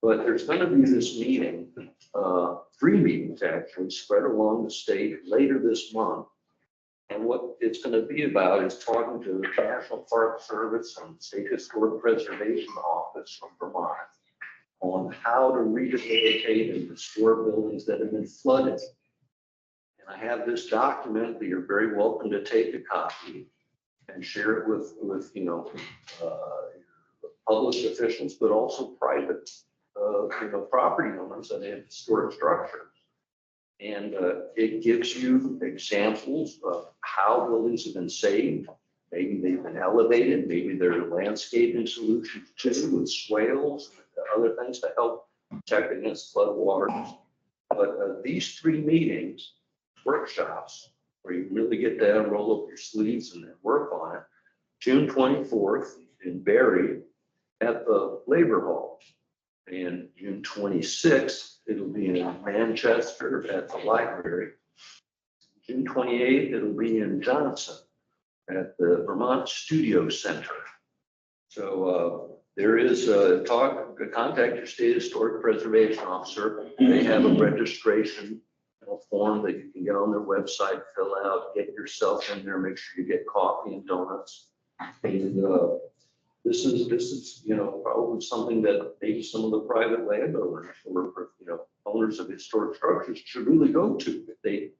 But there's going to be this meeting, 3 meetings actually, spread along the state later this month. And what it's going to be about is talking to the National Park Service and State Historic Preservation Office from Vermont on how to rehabilitate and restore buildings that have been flooded. And I have this document that you're very welcome to take a copy and share it with public officials, but also private, property owners that have historic structures. And it gives you examples of how buildings have been saved. Maybe they've been elevated, maybe there are landscaping solutions too, with swales and other things to help protect against flood waters. But these 3 meetings, workshops, where you really get down, roll up your sleeves and then work on it, June 24th in Barrie at the Labor Hall. And June 26th, it'll be in Manchester at the library. June 28th, it'll be in Johnson at the Vermont Studio Center. So there is a contact your state historic preservation officer. They have a registration form that you can get on their website, fill out, get yourself in there, make sure you get coffee and donuts. And this is probably something that maybe some of the private landowners or owners of historic structures should really go to if they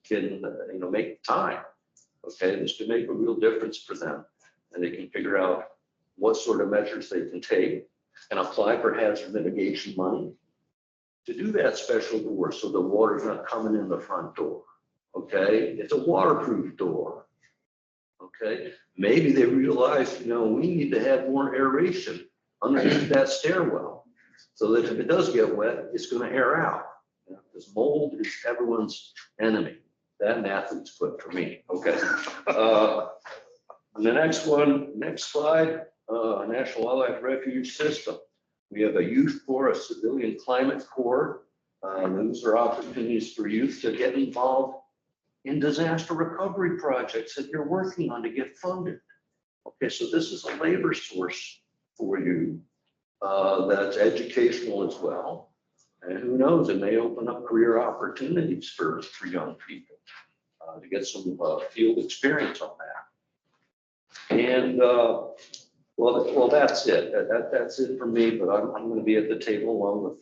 can make time. Okay, this could make a real difference for them, and they can figure out what sort of measures they can take and apply for hazard mitigation money to do that special door so the water's not coming in the front door. Okay, it's a waterproof door. Okay, maybe they realize, we need to have more aeration underneath that stairwell so that if it does get wet, it's going to air out. Because mold is everyone's enemy. That and athlete's foot for me. Okay. The next slide, National Wildlife Refuge System. We have a youth corps, a civilian climate corps. Those are opportunities for youth to get involved in disaster recovery projects that you're working on to get funded. Okay, so this is a labor source for you that's educational as well. And who knows, it may open up career opportunities for young people to get some field experience on that. And well, that's it. That's it for me, but I'm going to be at the table along with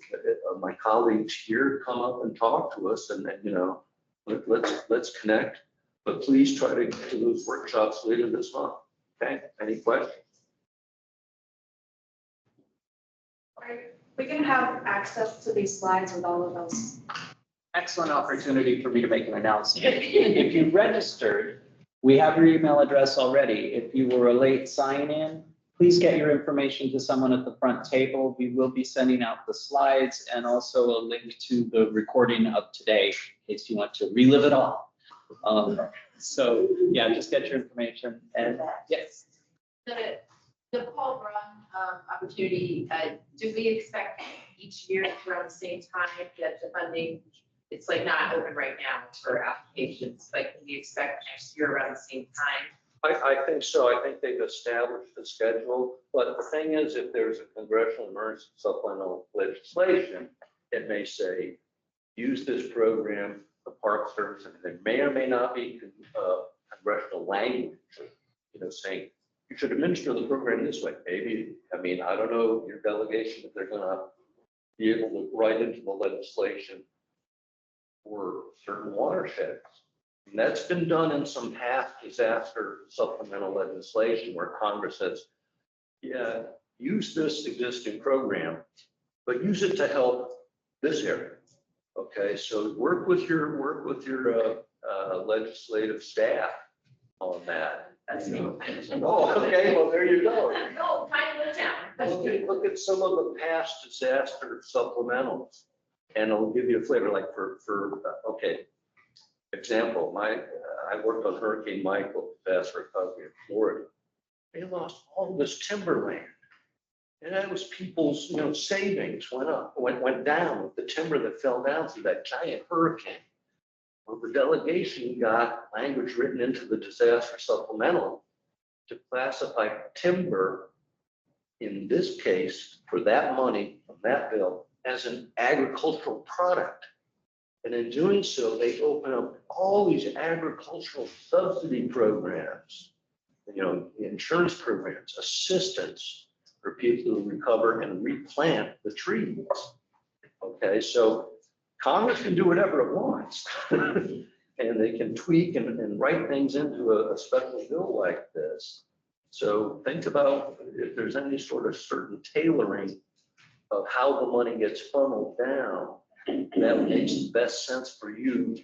my colleagues here, come up and talk to us and you know, let's connect. But please try to get to those workshops later this month. Okay, any questions? We can have access to these slides with all of those. Excellent opportunity for me to make an announcement. If you registered, we have your email address already. If you were a late sign-in, please get your information to someone at the front table. We will be sending out the slides and also a link to the recording of today in case you want to relive it all. So yeah, just get your information and yes. The Paul Brown opportunity, do we expect each year around the same time that the funding, it's like not open right now for applications, like can we expect next year around the same time? I think so. I think they've established the schedule, but the thing is, if there's a congressional emergency supplemental legislation, it may say, use this program, the Park Service, and there may or may not be congressional language, you know, saying you should administer the program this way. Maybe, I mean, I don't know your delegation if they're gonna be able to write into the legislation for certain watersheds. And that's been done in some past disaster supplemental legislation where Congress says, yeah, use this existing program, but use it to help this area. Okay, so work with your legislative staff on that. That's me. Oh, okay, well, there you go. No, kind of down. Look at some of the past disaster supplementals and it'll give you a flavor like okay. Example, I worked on Hurricane Michael, disaster recovery in Florida. They lost all this timberland. And that was people's, you know, savings went down with the timber that fell down through that giant hurricane. Well, the delegation got language written into the disaster supplemental to classify timber, in this case, for that money from that bill, as an agricultural product. And in doing so, they open up all these agricultural subsidy programs, you know, insurance programs, assistance for people to recover and replant the trees. Okay, so Congress can do whatever it wants. And they can tweak and write things into a special bill like this. So think about if there's any sort of certain tailoring of how the money gets funneled down, that makes the best sense for you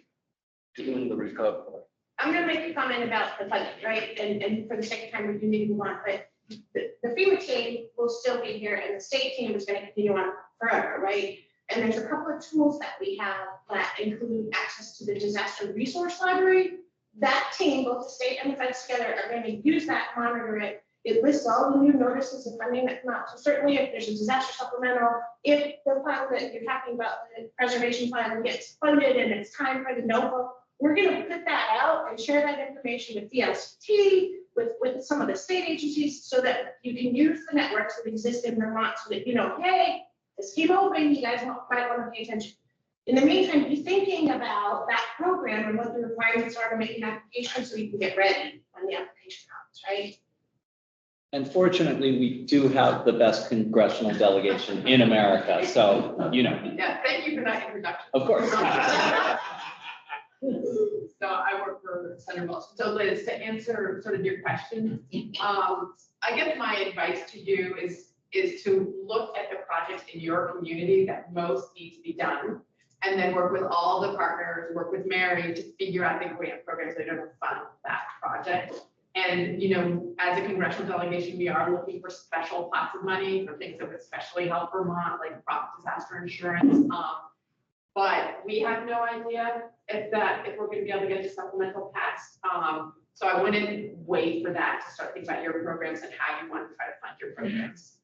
doing the recovery. I'm gonna make a comment about the budget, right? And for the sake of time, we do need to move on, but the FEMA team will still be here and the state team is gonna continue on forever, right? And there's a couple of tools that we have that include access to the disaster resource library. That team, both the state and the feds together, are gonna use that, monitor it. It lists all the new notices of funding that come out. So certainly if there's a disaster supplemental, if the fund that you're talking about, the preservation plan, gets funded and it's time for the notebook, we're gonna put that out and share that information with DLCT, with some of the state agencies, so that you can use the networks that exist in Vermont so that you know, hey, this came open, you guys might want to pay attention. In the meantime, be thinking about that program and what the requirements are to make an application so you can get ready when the application comes, right? And fortunately, we do have the best congressional delegation in America, so, you know, Yeah, thank you for that introduction. of course. So I work for Senator Wilson. So Liz, to answer sort of your question, I guess my advice to you is to look at the projects in your community that most need to be done. And then work with all the partners, work with Mary to figure out the grant programs that are going to fund that project. And, you know, as a congressional delegation, we are looking for special pots of money for things that would especially help Vermont, like crop disaster insurance. But we have no idea if we're going to be able to get the supplemental passed. So I wouldn't wait for that to start thinking about your programs and how you want to try to fund your programs.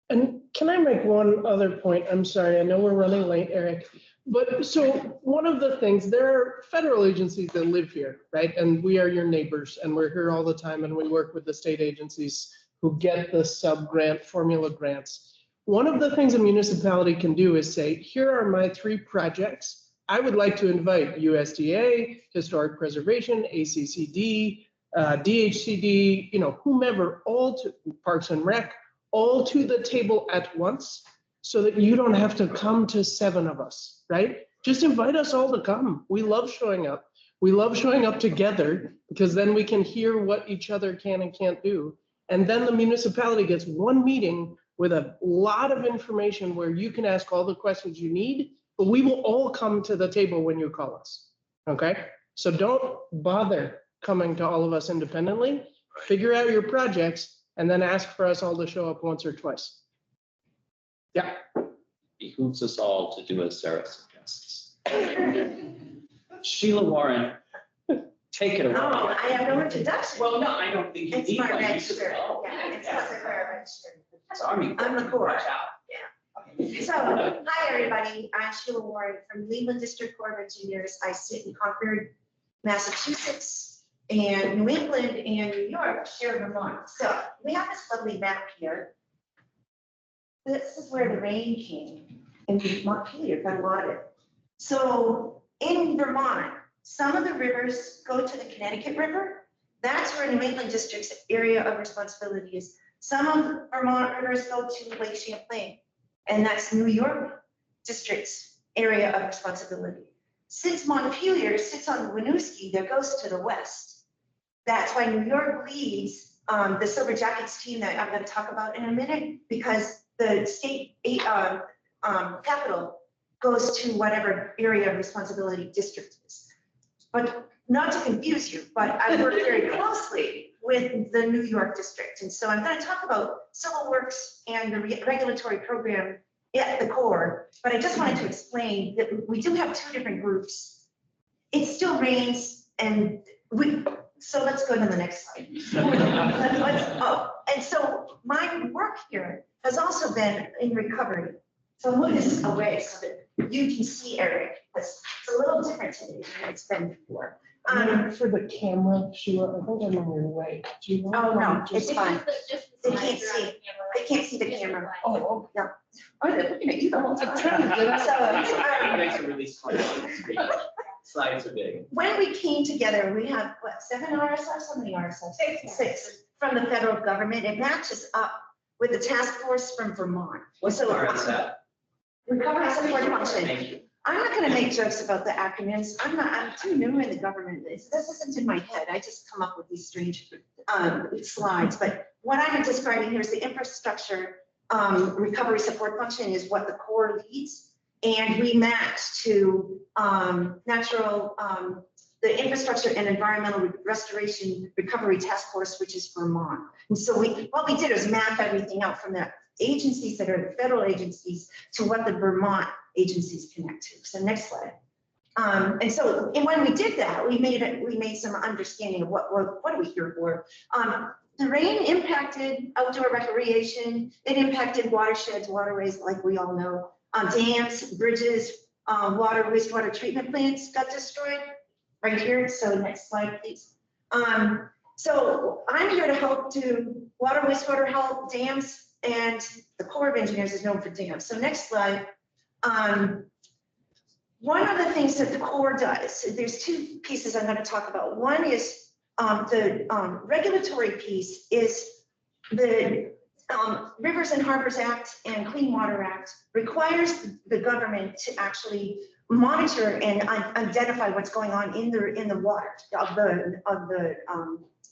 And can I make one other point? I'm sorry, I know we're running late, Eric. But so one of the things, there are federal agencies that live here, right? And we are your neighbors and we're here all the time and we work with the state agencies who get the sub-grant formula grants. One of the things a municipality can do is say, here are my 3 projects. I would like to invite USDA, Historic Preservation, ACCD, DHCD, whomever, all to Parks and Rec, all to the table at once, so that you don't have to come to 7 of us, right? Just invite us all to come. We love showing up. We love showing up together because then we can hear what each other can and can't do. And then the municipality gets one meeting with a lot of information where you can ask all the questions you need, but we will all come to the table when you call us, okay? So don't bother coming to all of us independently. Figure out your projects and then ask for us all to show up once or twice. Yeah. Behooves us all to do as Sarah suggests. Sheila Warren, take it away. Oh, I have no introduction. Well, no, I don't think you It's need my one. You register. should know. Yeah, it's my register. Sorry. I'm the core. Watch out. So, hi, everybody. I'm Sheila Warren from Cleveland District Corps of Engineers. I sit in Concord, Massachusetts, and New England and New York share Vermont. So we have this lovely map here. This is where the rain came in Montpelier, got a lot of it. So in Vermont, some of the rivers go to the Connecticut River. That's where New England District's area of responsibility is. Some of Vermont rivers go to Lake Champlain, and that's New York District's area of responsibility. Since Montpelier sits on the Winooski, that goes to the west. That's why New York leads the Silver Jackets team that I'm going to talk about in a minute, because the state capital goes to whatever area of responsibility district is. But not to confuse you, but I work very closely with the New York district. And so I'm going to talk about civil works and the regulatory program at the core. But I just wanted to explain that we do have 2 different groups. It still rains, and so let's go to the next slide. And so my work here has also been in recovery. So I'll move this away so that you can see Eric, because it's a little different today than it's been before. For the camera, Sheila, I think I'm on your way. Do you want Oh, to no, just- it's fine. They They can't see. They can't see the camera. Oh, No. Oh, they're looking at you the whole I'm time. trying to get out. So, Makes it really smart on the screen. Slides are big. when we came together, we have, what, 7 RSFs? How many RSFs? 6 from the federal government. It matches up with the task force from Vermont. What's the RSF? Recovery support function. Thank you. I'm not gonna make jokes about the acronyms. I'm too new in the government. This isn't in my head. I just come up with these strange slides. But what I'm describing here is the infrastructure recovery support function is what the Corps leads. And we match to the infrastructure and environmental restoration recovery task force, which is Vermont. And so what we did is map everything out from the agencies that are the federal agencies to what the Vermont agencies connect to. So next slide. And when we did that, we made some understanding of what are we here for. The rain impacted outdoor recreation. It impacted watersheds, waterways, like we all know. Dams, bridges, wastewater treatment plants got destroyed right here. So next slide, please. So I'm here to help do water, wastewater health, dams, and the Corps of Engineers is known for dams. So next slide. One of the things that the Corps does, there's 2 pieces I'm going to talk about. One is the regulatory piece is the Rivers and Harbors Act and Clean Water Act requires the government to actually monitor and identify what's going on in the water of the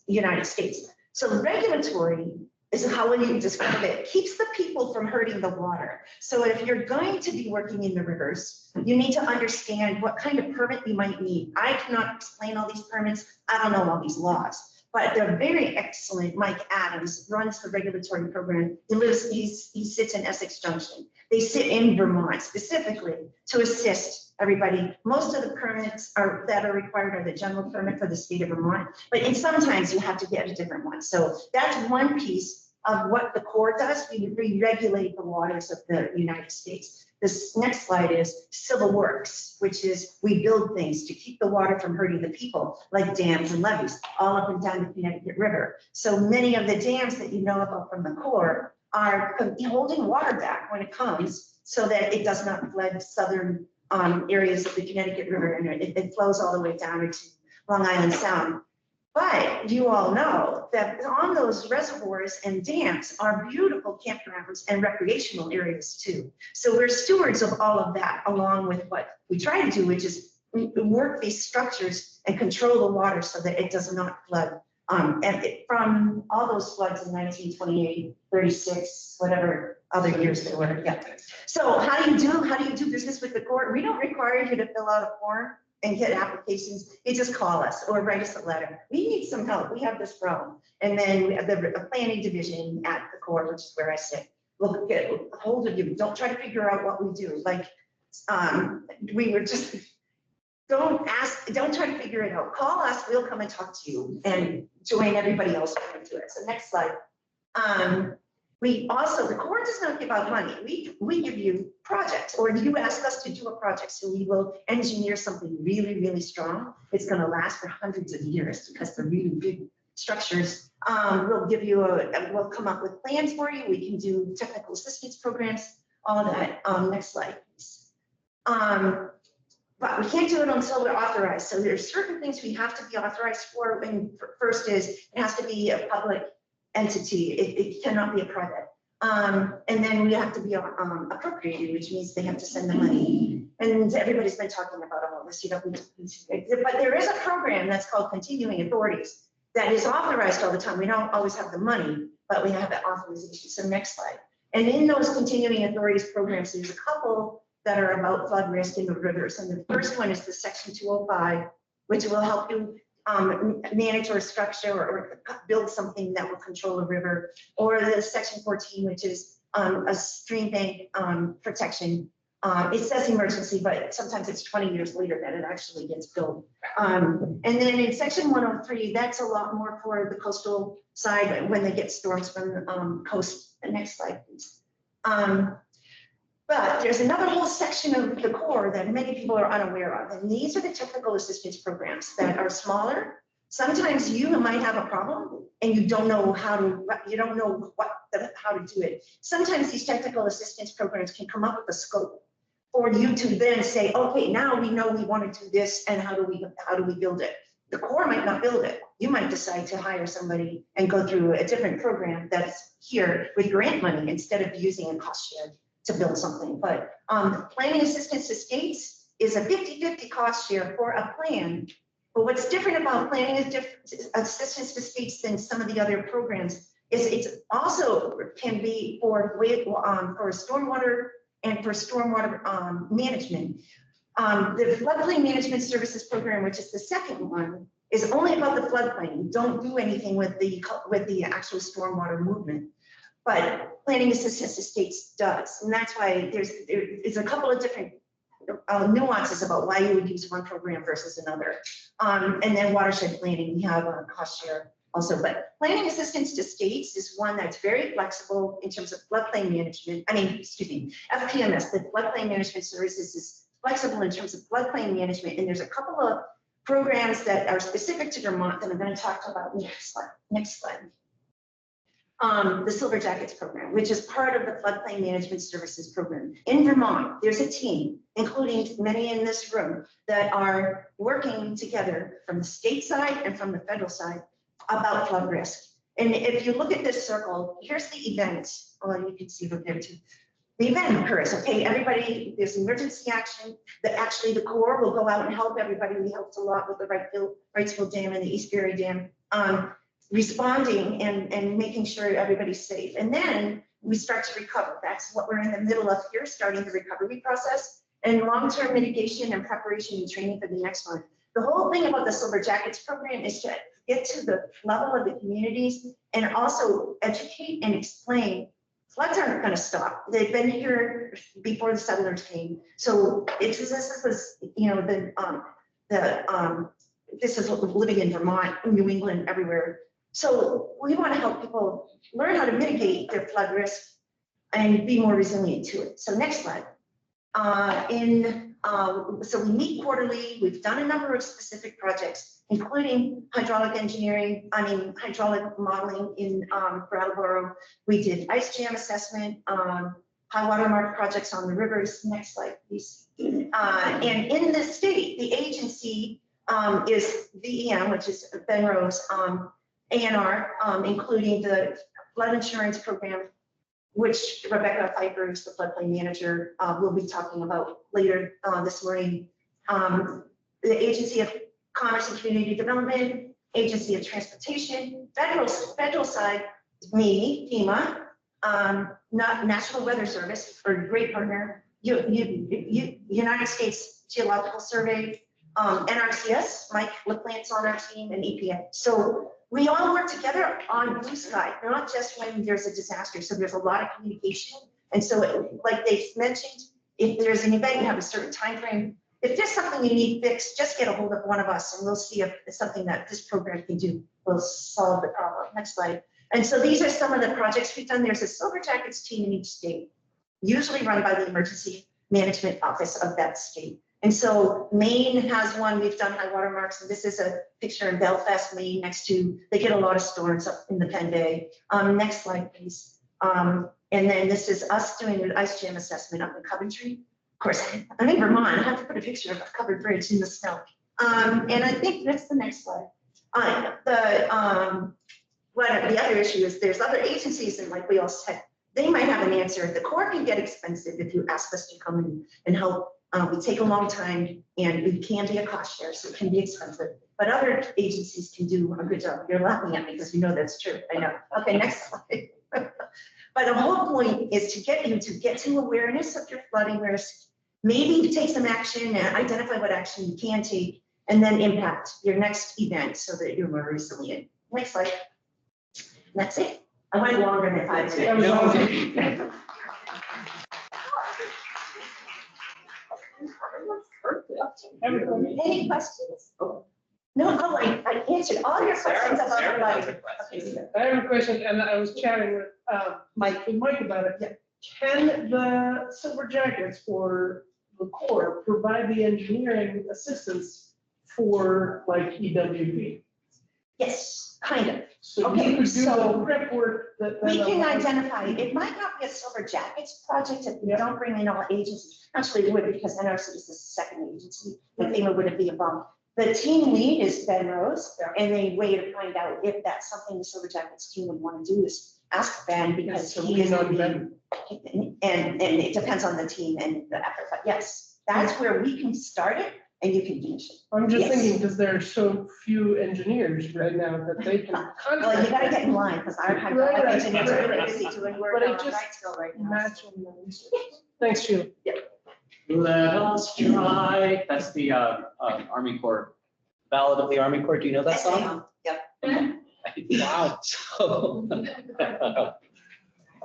United States. So regulatory is how you describe it. It keeps the people from hurting the water. So if you're going to be working in the rivers, you need to understand what kind of permit you might need. I cannot explain all these permits. I don't know all these laws, but they're very excellent. Mike Adams runs the regulatory program. He sits in Essex Junction. They sit in Vermont specifically to assist everybody. Most of the permits that are required are the general permit for the state of Vermont, but sometimes you have to get a different one. So that's one piece of what the Corps does. We regulate the waters of the United States. This next slide is civil works, which is we build things to keep the water from hurting the people, like dams and levees all up and down the Connecticut River. So many of the dams that you know about from the Corps are holding water back when it comes so that it does not flood southern areas of the Connecticut River, and it flows all the way down into Long Island Sound. But you all know that on those reservoirs and dams are beautiful campgrounds and recreational areas too. So we're stewards of all of that, along with what we try to do, which is work these structures and control the water so that it does not flood. From all those floods in 1928, 36, whatever other years they were, yeah. So how do you do business with the Corps? We don't require you to fill out a form and get applications. You just call us or write us a letter. We need some help. We have this problem. And then we have the planning division at the Corps, which is where I sit, will get a hold of you. Don't try to figure out what we do. Like, we were just, don't try to figure it out. Call us, we'll come and talk to you and join everybody else into it. So next slide. We also, the Corps does not give out money. We give you projects, or you ask us to do a project. So we will engineer something really, really strong. It's going to last for hundreds of years because they're really big structures. We'll give you we'll come up with plans for you. We can do technical assistance programs, all of that. Next slide, please. But we can't do it until we're authorized. So there's certain things we have to be authorized for. And first is, it has to be a public entity. It cannot be a private. And then we have to be appropriated, which means they have to send the money. And everybody's been talking about all this. You don't need to, but there is a program that's called Continuing Authorities that is authorized all the time. We don't always have the money, but we have the authorization. So next slide. And in those Continuing Authorities programs, there's a couple that are about flood risk in the rivers. And the first one is the Section 205, which will help you manage or structure or build something that will control a river, or the Section 14, which is a stream bank protection. It says emergency, but sometimes it's 20 years later that it actually gets built. And then in Section 103, that's a lot more for the coastal side when they get storms from the coast. The next slide, please. But there's another whole section of the Corps that many people are unaware of. And these are the technical assistance programs that are smaller. Sometimes you might have a problem and you don't know how to do it. Sometimes these technical assistance programs can come up with a scope for you to then say, okay, now we know we want to do this, and how do we build it? The Corps might not build it. You might decide to hire somebody and go through a different program that's here with grant money instead of using a cost share to build something. But planning assistance to states is a 50-50 cost share for a plan. But what's different about planning assistance to states than some of the other programs is it's also can be for stormwater and for stormwater management. The floodplain management services program, which is the second one, is only about the floodplain. Don't do anything with the actual stormwater movement. But planning assistance to states does. And that's why there's a couple of different nuances about why you would use one program versus another. And then watershed planning, we have a cost share also. But planning assistance to states is one that's very flexible in terms of floodplain management. FPMS, the floodplain management services, is flexible in terms of floodplain management. And there's a couple of programs that are specific to Vermont that I'm going to talk about next slide. Next slide. The Silver Jackets program, which is part of the floodplain management services program. In Vermont, there's a team, including many in this room, that are working together from the state side and from the federal side about flood risk. And if you look at this circle, here's the event. Well, you can see it there too. The event occurs, okay, everybody, there's emergency action. Actually, the Corps will go out and help everybody. We helped a lot with the Wrightsville Dam and the Eastbury Dam. Responding and making sure everybody's safe. And then we start to recover. That's what we're in the middle of here, starting the recovery process and long-term mitigation and preparation and training for the next one. The whole thing about the Silver Jackets program is to get to the level of the communities and also educate and explain floods aren't going to stop. They've been here before the settlers came. So this was, this is living in Vermont, New England, everywhere. So we want to help people learn how to mitigate their flood risk and be more resilient to it. So next slide. In So we meet quarterly. We've done a number of specific projects, including hydraulic modeling in Brattleboro. We did ice jam assessment, high water mark projects on the rivers. Next slide, please. And in the state, the agency is VEM, which is Benrose A&R, including the flood insurance program, which Rebecca Pfeiffer, who's the floodplain manager, will be talking about later this morning. The Agency of Commerce and Community Development, Agency of Transportation, federal side, me, FEMA, not National Weather Service, or great partner, United States Geological Survey, NRCS, Mike LaPlante's on our team, and EPA. So we all work together on blue sky, not just when there's a disaster. So there's a lot of communication. And so like they mentioned, if there's an event, you have a certain time frame. If there's something you need fixed, just get a hold of one of us and we'll see if it's something that this program can do. We'll solve the problem. Next slide. And so these are some of the projects we've done. There's a Silver Jackets team in each state, usually run by the emergency management office of that state. And so Maine has one, we've done high water marks, and this is a picture in Belfast, Maine, next to, they get a lot of storms up in the Penn Bay. Next slide, please. And then this is us doing an ice jam assessment up in Coventry. Of course, I'm in Vermont, I have to put a picture of a covered bridge in the snow. And I think that's the next slide. The other issue is there's other agencies, and like we all said, they might have an answer. The Corps can get expensive if you ask us to come in and help. We take a long time and we can be a cost share, so it can be expensive. But other agencies can do a good job. You're laughing at me because you know that's true. I know. Okay, next slide. But the whole point is to get you to get to awareness of your flooding risk, maybe take some action and identify what action you can take, and then impact your next event so that you're more resilient. Next slide. That's it. I went longer than 5 minutes. Any questions? No, I answered all your questions about the life. I have a question, and I was chatting with Mike about it. Yeah. Can the Silver Jackets or the Corps provide the engineering assistance for like EWP? Yes, kind of. So Okay, you could do so the prep work that. We can identify, it might not be a Silver Jackets project if we don't bring in all agencies. Actually, it would, because NRC is the second agency, but FEMA wouldn't be involved. The team lead is Ben Rose, and the way to find out if that's something the Silver Jackets team would want to do is ask Ben, because he is on Ben. And it depends on the team and the effort, but yes, that's where we can start it and you can finish it. I'm just Yes. thinking, because there are so few engineers right now that they can. Well, you gotta get in line, because our hydraulic engineers are really busy doing work But on it just Wrightsville right now. match on the research. Thanks, Sheila. Let us try. That's the Army Corps, Ballad of the Army Corps. Do you know that Yes, I song? know. Yep. Wow. So,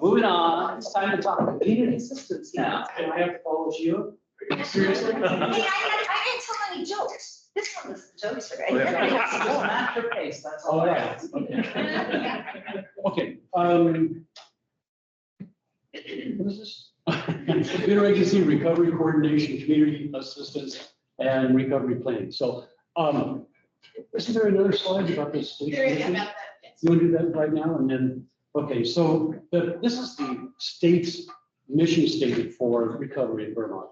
moving on, it's time to talk about community assistance now. And I have to follow you. Seriously? Hey, I didn't tell any jokes. This one was jokes, right? Well, master pace, that's all. All I right. ask. Okay, what is this? Interagency Recovery Coordination, Community Assistance, and Recovery Planning. So, isn't there another slide about this? station? You want to do that right now? And then, okay, so this is the state's mission statement for recovery in Vermont.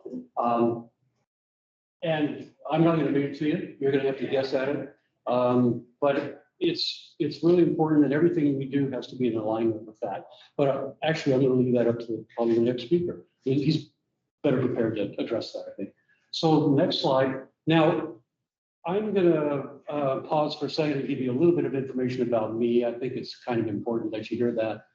And I'm not going to read it to you. You're going to have to guess at it. But it's really important that everything we do has to be in alignment with that. But actually, I'm going to leave that up to probably the next speaker. He's better prepared to address that, I think. So next slide. Now, I'm going to pause for a second to give you a little bit of information about me. I think it's kind of important that you hear that.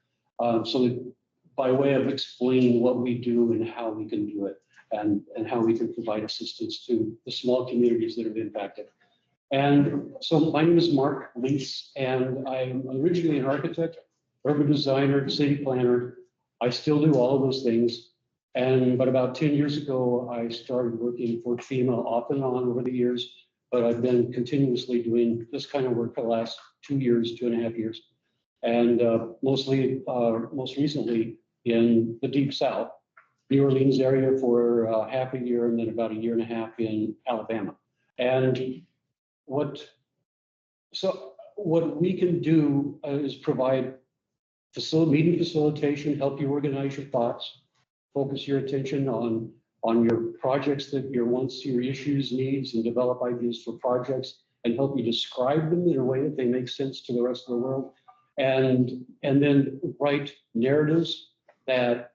So that by way of explaining what we do and how we can do it, and how we can provide assistance to the small communities that have been impacted. And so my name is Mark Leese, and I'm originally an architect, urban designer, city planner. I still do all of those things. But about 10 years ago, I started working for FEMA off and on over the years, but I've been continuously doing this kind of work for the last 2 years, 2.5 years. And most recently in the Deep South. New Orleans area for half a year and then about a year and a half in Alabama. And what we can do is provide meeting facilitation, help you organize your thoughts, focus your attention on your projects that your wants, your issues, needs, and develop ideas for projects and help you describe them in a way that they make sense to the rest of the world. And then write narratives that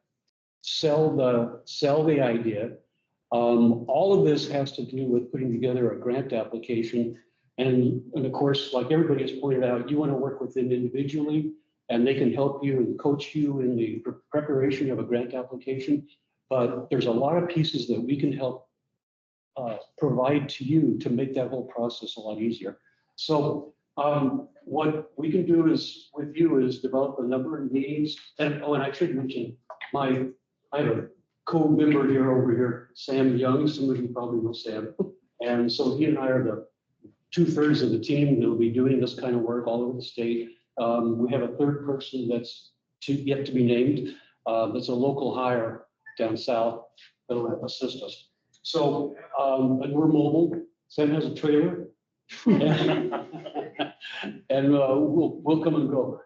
sell the idea. All of this has to do with putting together a grant application. And of course, like everybody has pointed out, you want to work with them individually and they can help you and coach you in the preparation of a grant application. But there's a lot of pieces that we can help provide to you to make that whole process a lot easier. So what we can do is with you is develop a number of meetings. And I should mention I have a co-member over here, Sam Young. Some of you probably know Sam. And so he and I are the 2/3 of the team that will be doing this kind of work all over the state. We have a third person that's yet to be named. That's a local hire down south that'll assist us. So, and we're mobile. Sam has a trailer. And we'll come and go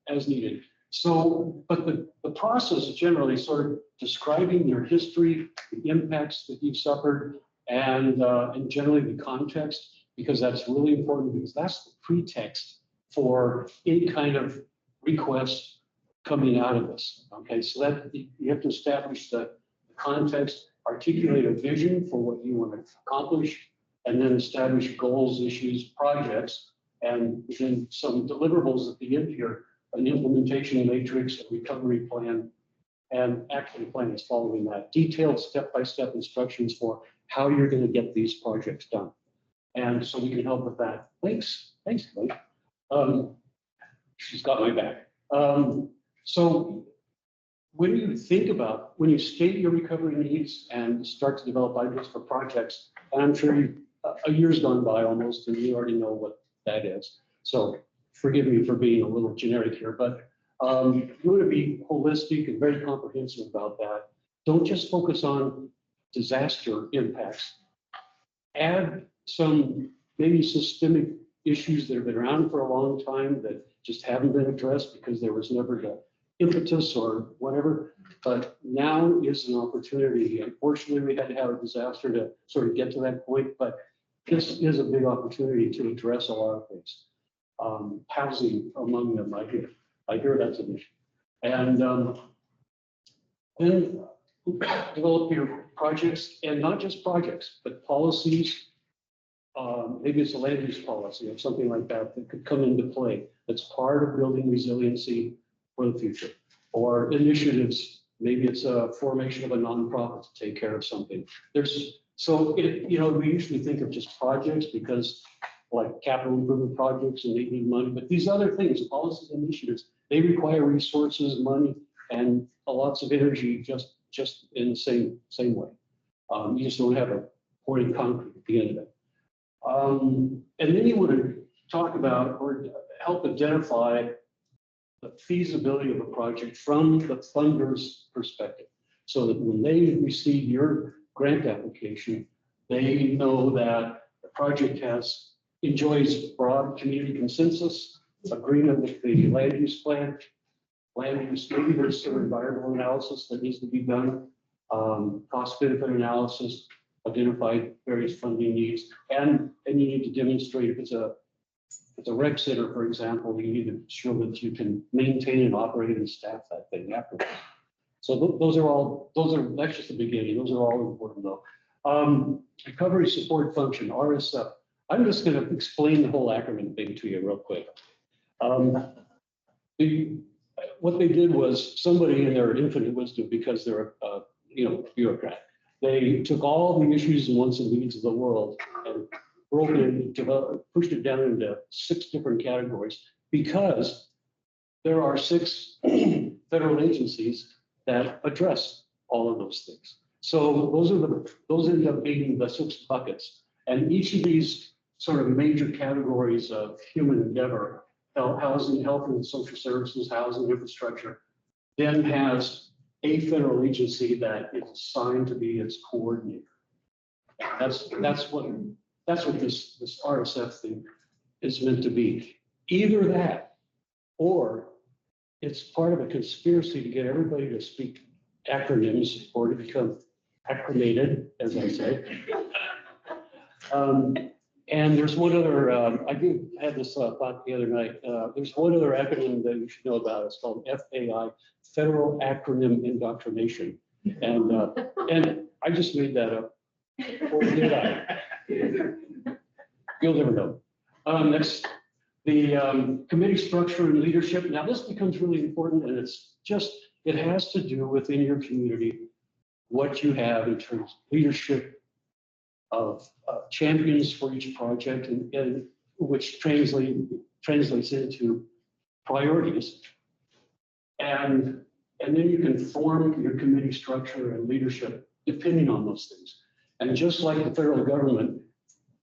as needed. So, but the process is generally sort of describing your history, the impacts that you've suffered, and generally the context, because that's really important, because that's the pretext for any kind of request coming out of this. Okay, so that you have to establish the context, articulate a vision for what you want to accomplish, and then establish goals, issues, projects, and then some deliverables at the end here, an implementation matrix, a recovery plan, and action plans following that. Detailed step-by-step instructions for how you're going to get these projects done. And so we can help with that. Thanks, Blake. She's got my back. So when you state your recovery needs and start to develop ideas for projects, and I'm sure a year's gone by almost, and you already know what that is. So forgive me for being a little generic here, but you want to be holistic and very comprehensive about that. Don't just focus on disaster impacts. Add some maybe systemic issues that have been around for a long time that just haven't been addressed because there was never the impetus or whatever. But now is an opportunity. Unfortunately, we had to have a disaster to sort of get to that point, but this is a big opportunity to address a lot of things. Housing among them, I hear that's an issue. And then develop your projects, and not just projects, but policies. Maybe it's a land use policy or something like that that could come into play. That's part of building resiliency for the future. Or initiatives, maybe it's a formation of a nonprofit to take care of something. We usually think of just projects because like capital improvement projects and they need money, but these other things, policies and initiatives, they require resources, money, and lots of energy just in the same way. You just don't have a poured in concrete at the end of it. And then you want to talk about or help identify the feasibility of a project from the funder's perspective, so that when they receive your grant application, they know that the project enjoys broad community consensus, agreement with the land use plan, maybe there's some environmental analysis that needs to be done, cost benefit analysis, identify various funding needs, and you need to demonstrate if it's a rec center, for example, you need to show that you can maintain and operate and staff that thing afterwards. So that's just the beginning. Those are all important though. Recovery support function, RSF. I'm just going to explain the whole acronym thing to you real quick. What they did was somebody in their infinite wisdom, because they're a bureaucrat, they took all the issues and wants and needs of the world and broke it and pushed it down into 6 different categories, because there are 6 federal agencies that address all of those things. So those end up being the 6 buckets, and each of these sort of major categories of human endeavor, housing, health and social services, housing infrastructure, then has a federal agency that is assigned to be its coordinator. That's what this RSF thing is meant to be. Either that, or it's part of a conspiracy to get everybody to speak acronyms or to become acclimated, as I say. And there's one other, I had this thought the other night. There's one other acronym that you should know about. It's called FAI, Federal Acronym Indoctrination. And I just made that up. Or did I? You'll never know. Next, the committee structure and leadership. Now this becomes really important, and it has to do within your community what you have in terms of leadership of champions for each project, and which translates into priorities. And then you can form your committee structure and leadership depending on those things. And just like the federal government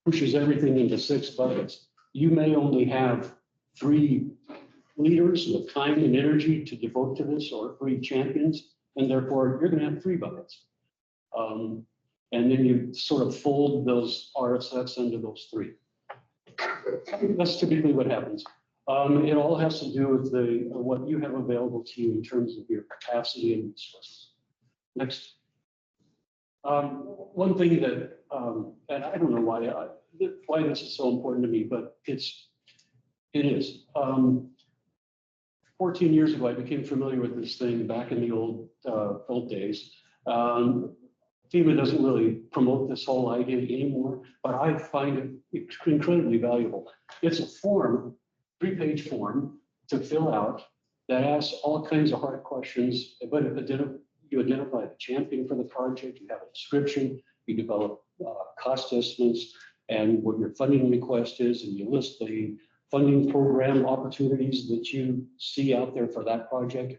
pushes everything into 6 buckets, you may only have 3 leaders with time and energy to devote to this, or 3 champions, and therefore you're going to have 3 buckets. And then you sort of fold those RSFs into those 3. That's typically what happens. It all has to do with what you have available to you in terms of your capacity and resources. Next. One thing that, and I don't know why this is so important to me, but it is. 14 years ago, I became familiar with this thing back in the old days. FEMA doesn't really promote this whole idea anymore, but I find it incredibly valuable. It's a form, 3-page form to fill out that asks all kinds of hard questions, but you identify the champion for the project, you have a description, you develop cost estimates and what your funding request is, and you list the funding program opportunities that you see out there for that project.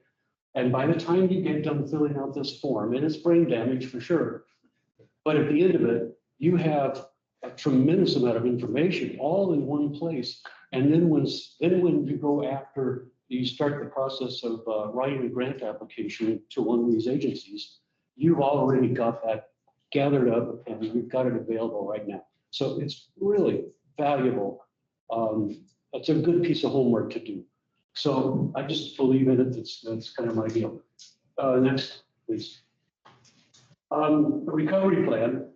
And by the time you get done filling out this form, and it's brain damage for sure, but at the end of it, you have a tremendous amount of information all in one place. And then when you go after, you start the process of writing a grant application to one of these agencies, you've already got that gathered up and you've got it available right now. So it's really valuable. It's a good piece of homework to do. So I just believe in it. That's kind of my deal. Next, please. The recovery plan.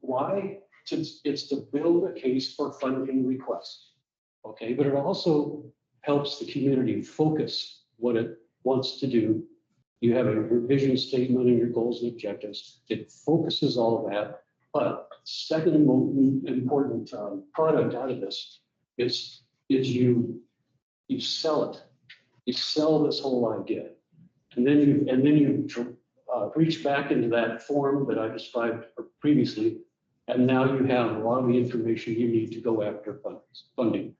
Why? It's to build a case for funding requests. Okay, but it also helps the community focus what it wants to do. You have your vision statement and your goals and objectives. It focuses all of that. But second most important product out of this is you sell it. You sell this whole idea, and then you reach back into that form that I described previously, and now you have a lot of the information you need to go after funding.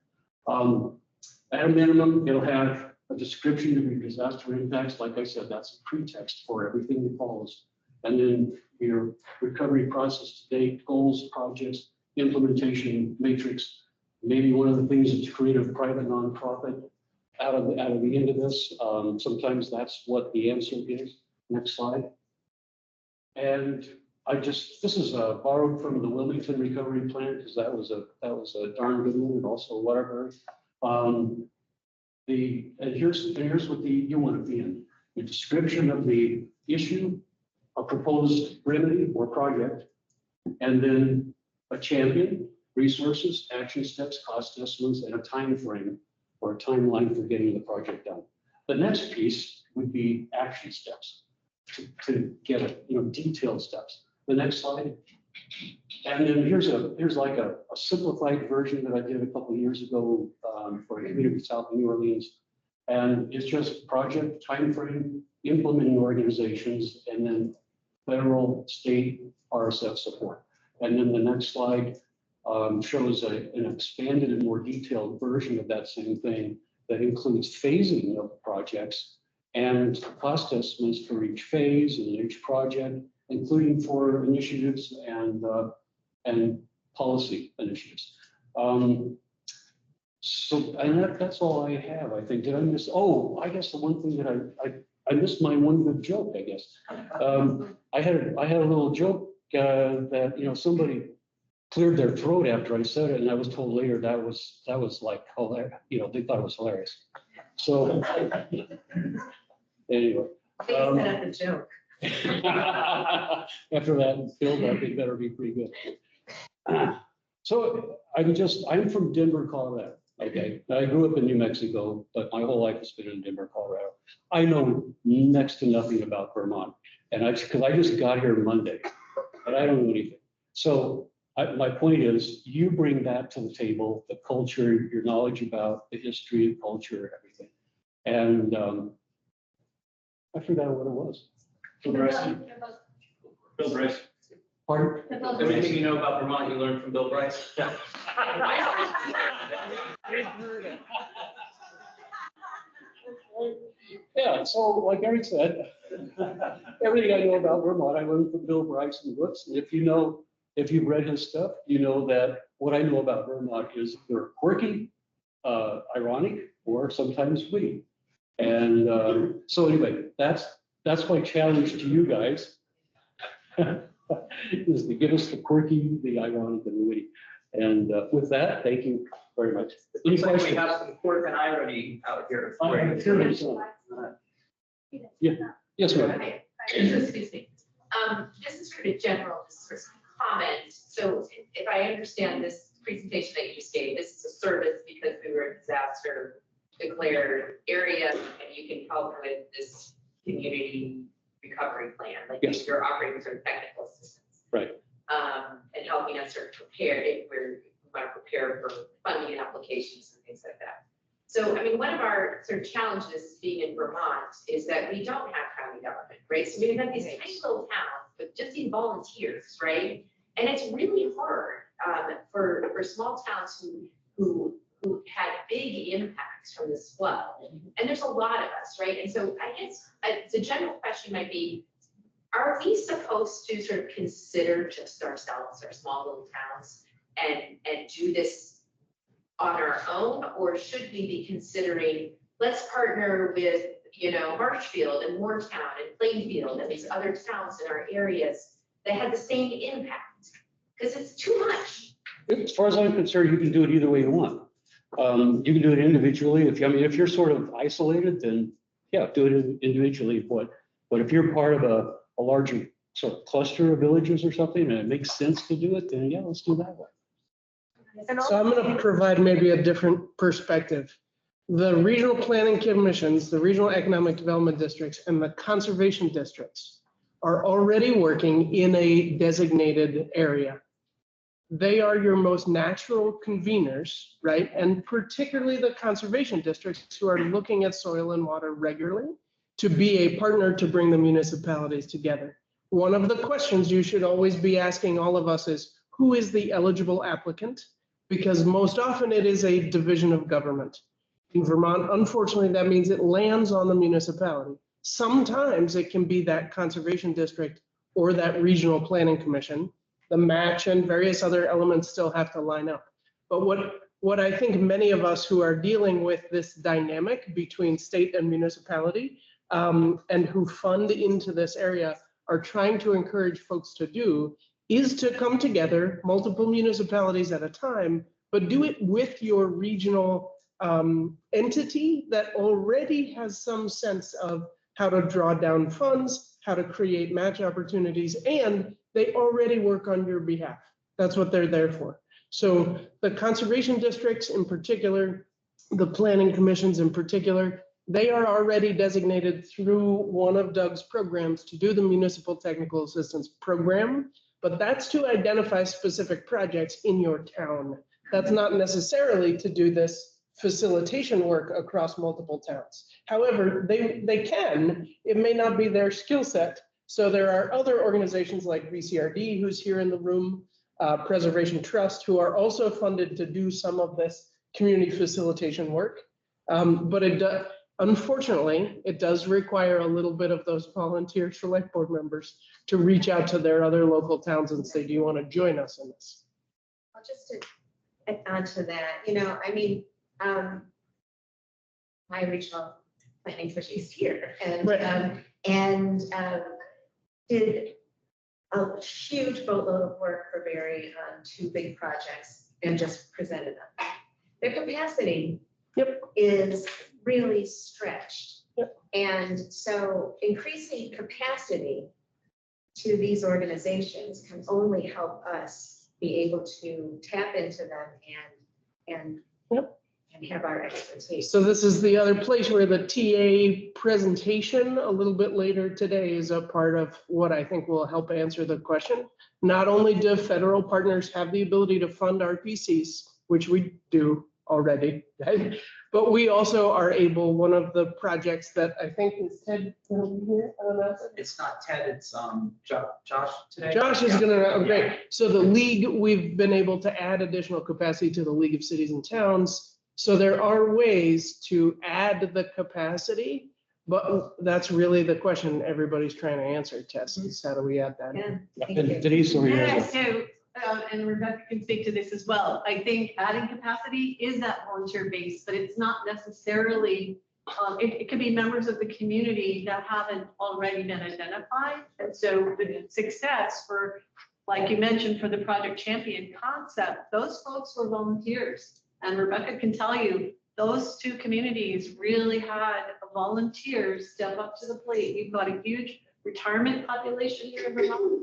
At a minimum, it'll have a description of your disaster impacts. Like I said, that's a pretext for everything that follows. And then your recovery process to date, goals, projects, implementation matrix. Maybe one of the things is to create a private nonprofit out of the end of this. Sometimes that's what the answer is. Next slide. And this is borrowed from the Wilmington Recovery Plan, because that was a darn good one, and also Waterbury. And here's what you want to be in: the description of the issue, a proposed remedy or project, and then a champion, resources, action steps, cost estimates, and a time frame or a timeline for getting the project done. The next piece would be action steps to get it, detailed steps. The next slide. And then here's like a simplified version that I did a couple of years ago for a community south of New Orleans. And it's just project, time frame, implementing organizations, and then federal, state, RSF support. And then the next slide shows an expanded and more detailed version of that same thing that includes phasing of projects and cost estimates for each phase and each project, including for initiatives and policy initiatives. So, and that's all I have, I think. Did I miss? Oh, I guess the one thing that I missed my one good joke, I guess. I had a little joke that, somebody cleared their throat after I said it, and I was told later that was like hilarious. They thought it was hilarious. So anyway. Please set up a joke. After that build-up, it better be pretty good. So I'm from Denver, Colorado. Okay, I grew up in New Mexico, but my whole life has been in Denver, Colorado. I know next to nothing about Vermont, and because I just got here Monday, but I don't know anything. So my point is, you bring that to the table, the culture, your knowledge about the history, culture, everything. And I forgot what it was. Bill Bryce. Bill Bryce. Pardon? Everything you know about Vermont, you learned from Bill Bryce. Yeah, so like Eric said, everything I know about Vermont, I learned from Bill Bryce and books. And if you've read his stuff, you know that what I know about Vermont is they're quirky, ironic, or sometimes witty. And so anyway, that's my challenge to you guys, is to give us the quirky, the ironic, and the witty. And with that, thank you very much. Any Looks like we questions? have some quirk and irony out here. I'm curious. Yeah. Yes, ma'am. Okay, excuse me. This is sort of general, just sort of comment. So if I understand this presentation that you just gave, this is a service because we were a disaster declared area, and you can help with this community recovery plan. Like Yes. you're offering sort of technical assistance. Right. And helping us sort of prepare if we want to prepare for funding applications and things like that. So, I mean, one of our sort of challenges being in Vermont is that we don't have county government, right? So we've got these tiny little towns with just these volunteers, right? And it's really hard for small towns who had big impacts from this flood. And there's a lot of us, right? And so I guess the general question might be, are we supposed to sort of consider just ourselves, our small little towns, and do this on our own? Or should we be considering, let's partner with, Marshfield and Moortown and Plainfield and these other towns in our areas that had the same impact? Because it's too much. As far as I'm concerned, you can do it either way you want. You can do it individually. If you're sort of isolated, then yeah, do it individually. But if you're part of a larger sort of cluster of villages or something, and it makes sense to do it, then yeah, let's do that way. So I'm going to provide maybe a different perspective. The regional planning commissions, the regional economic development districts, and the conservation districts are already working in a designated area. They are your most natural conveners, right? And particularly the conservation districts who are looking at soil and water regularly to be a partner to bring the municipalities together. One of the questions you should always be asking all of us is, who is the eligible applicant? Because most often it is a division of government. In Vermont, unfortunately, that means it lands on the municipality. Sometimes it can be that conservation district or that regional planning commission. The match and various other elements still have to line up. But what I think many of us who are dealing with this dynamic between state and municipality and who fund into this area are trying to encourage folks to do is to come together, multiple municipalities at a time, but do it with your regional entity that already has some sense of how to draw down funds, how to create match opportunities, and they already work on your behalf. That's what they're there for. So the conservation districts in particular, the planning commissions in particular, they are already designated through one of Doug's programs to do the municipal technical assistance program, but that's to identify specific projects in your town. That's not necessarily to do this facilitation work across multiple towns. However, they can, it may not be their skill set. So there are other organizations like VCRD, who's here in the room, Preservation Trust, who are also funded to do some of this community facilitation work. But unfortunately, it does require a little bit of those volunteer select board members to reach out to their other local towns and say, do you want to join us in this? Well, just to add to that, my regional planning, especially she's here, and, Right. did a huge boatload of work for Barry on 2 big projects and just presented them. Their capacity is really stretched. And so increasing capacity to these organizations can only help us be able to tap into them and have our expertise. So this is the other place where the TA presentation a little bit later today is a part of what I think will help answer the question. Not only do federal partners have the ability to fund RPCs, which we do already, right? But we also are able, one of the projects that I think is Ted gonna be here, I don't know. It's not Ted, it's Josh today. Josh is gonna, great. So the league, we've been able to add additional capacity to the League of Cities and Towns. So there are ways to add the capacity, but that's really the question everybody's trying to answer, Tess, is how do we add that? And Denise over here. Yeah, so, and Rebecca can speak to this as well. I think adding capacity is that volunteer base, but it's not necessarily, it could be members of the community that haven't already been identified. And so the success for, like you mentioned, for the Project Champion concept, those folks were volunteers. And Rebecca can tell you, those 2 communities really had volunteers step up to the plate. You've got a huge retirement population here in Vermont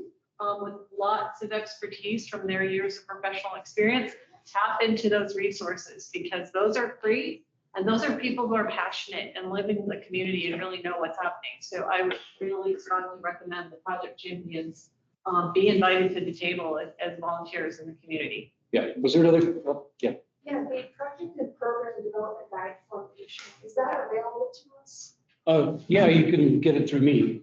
with lots of expertise from their years of professional experience. Tap into those resources because those are free and those are people who are passionate and live in the community and really know what's happening. So I would really strongly recommend the Project Champions be invited to the table as volunteers in the community. Yeah, was there another, yeah. Yeah, the project and program development guide foundation, is that available to us? Yeah, you can get it through me,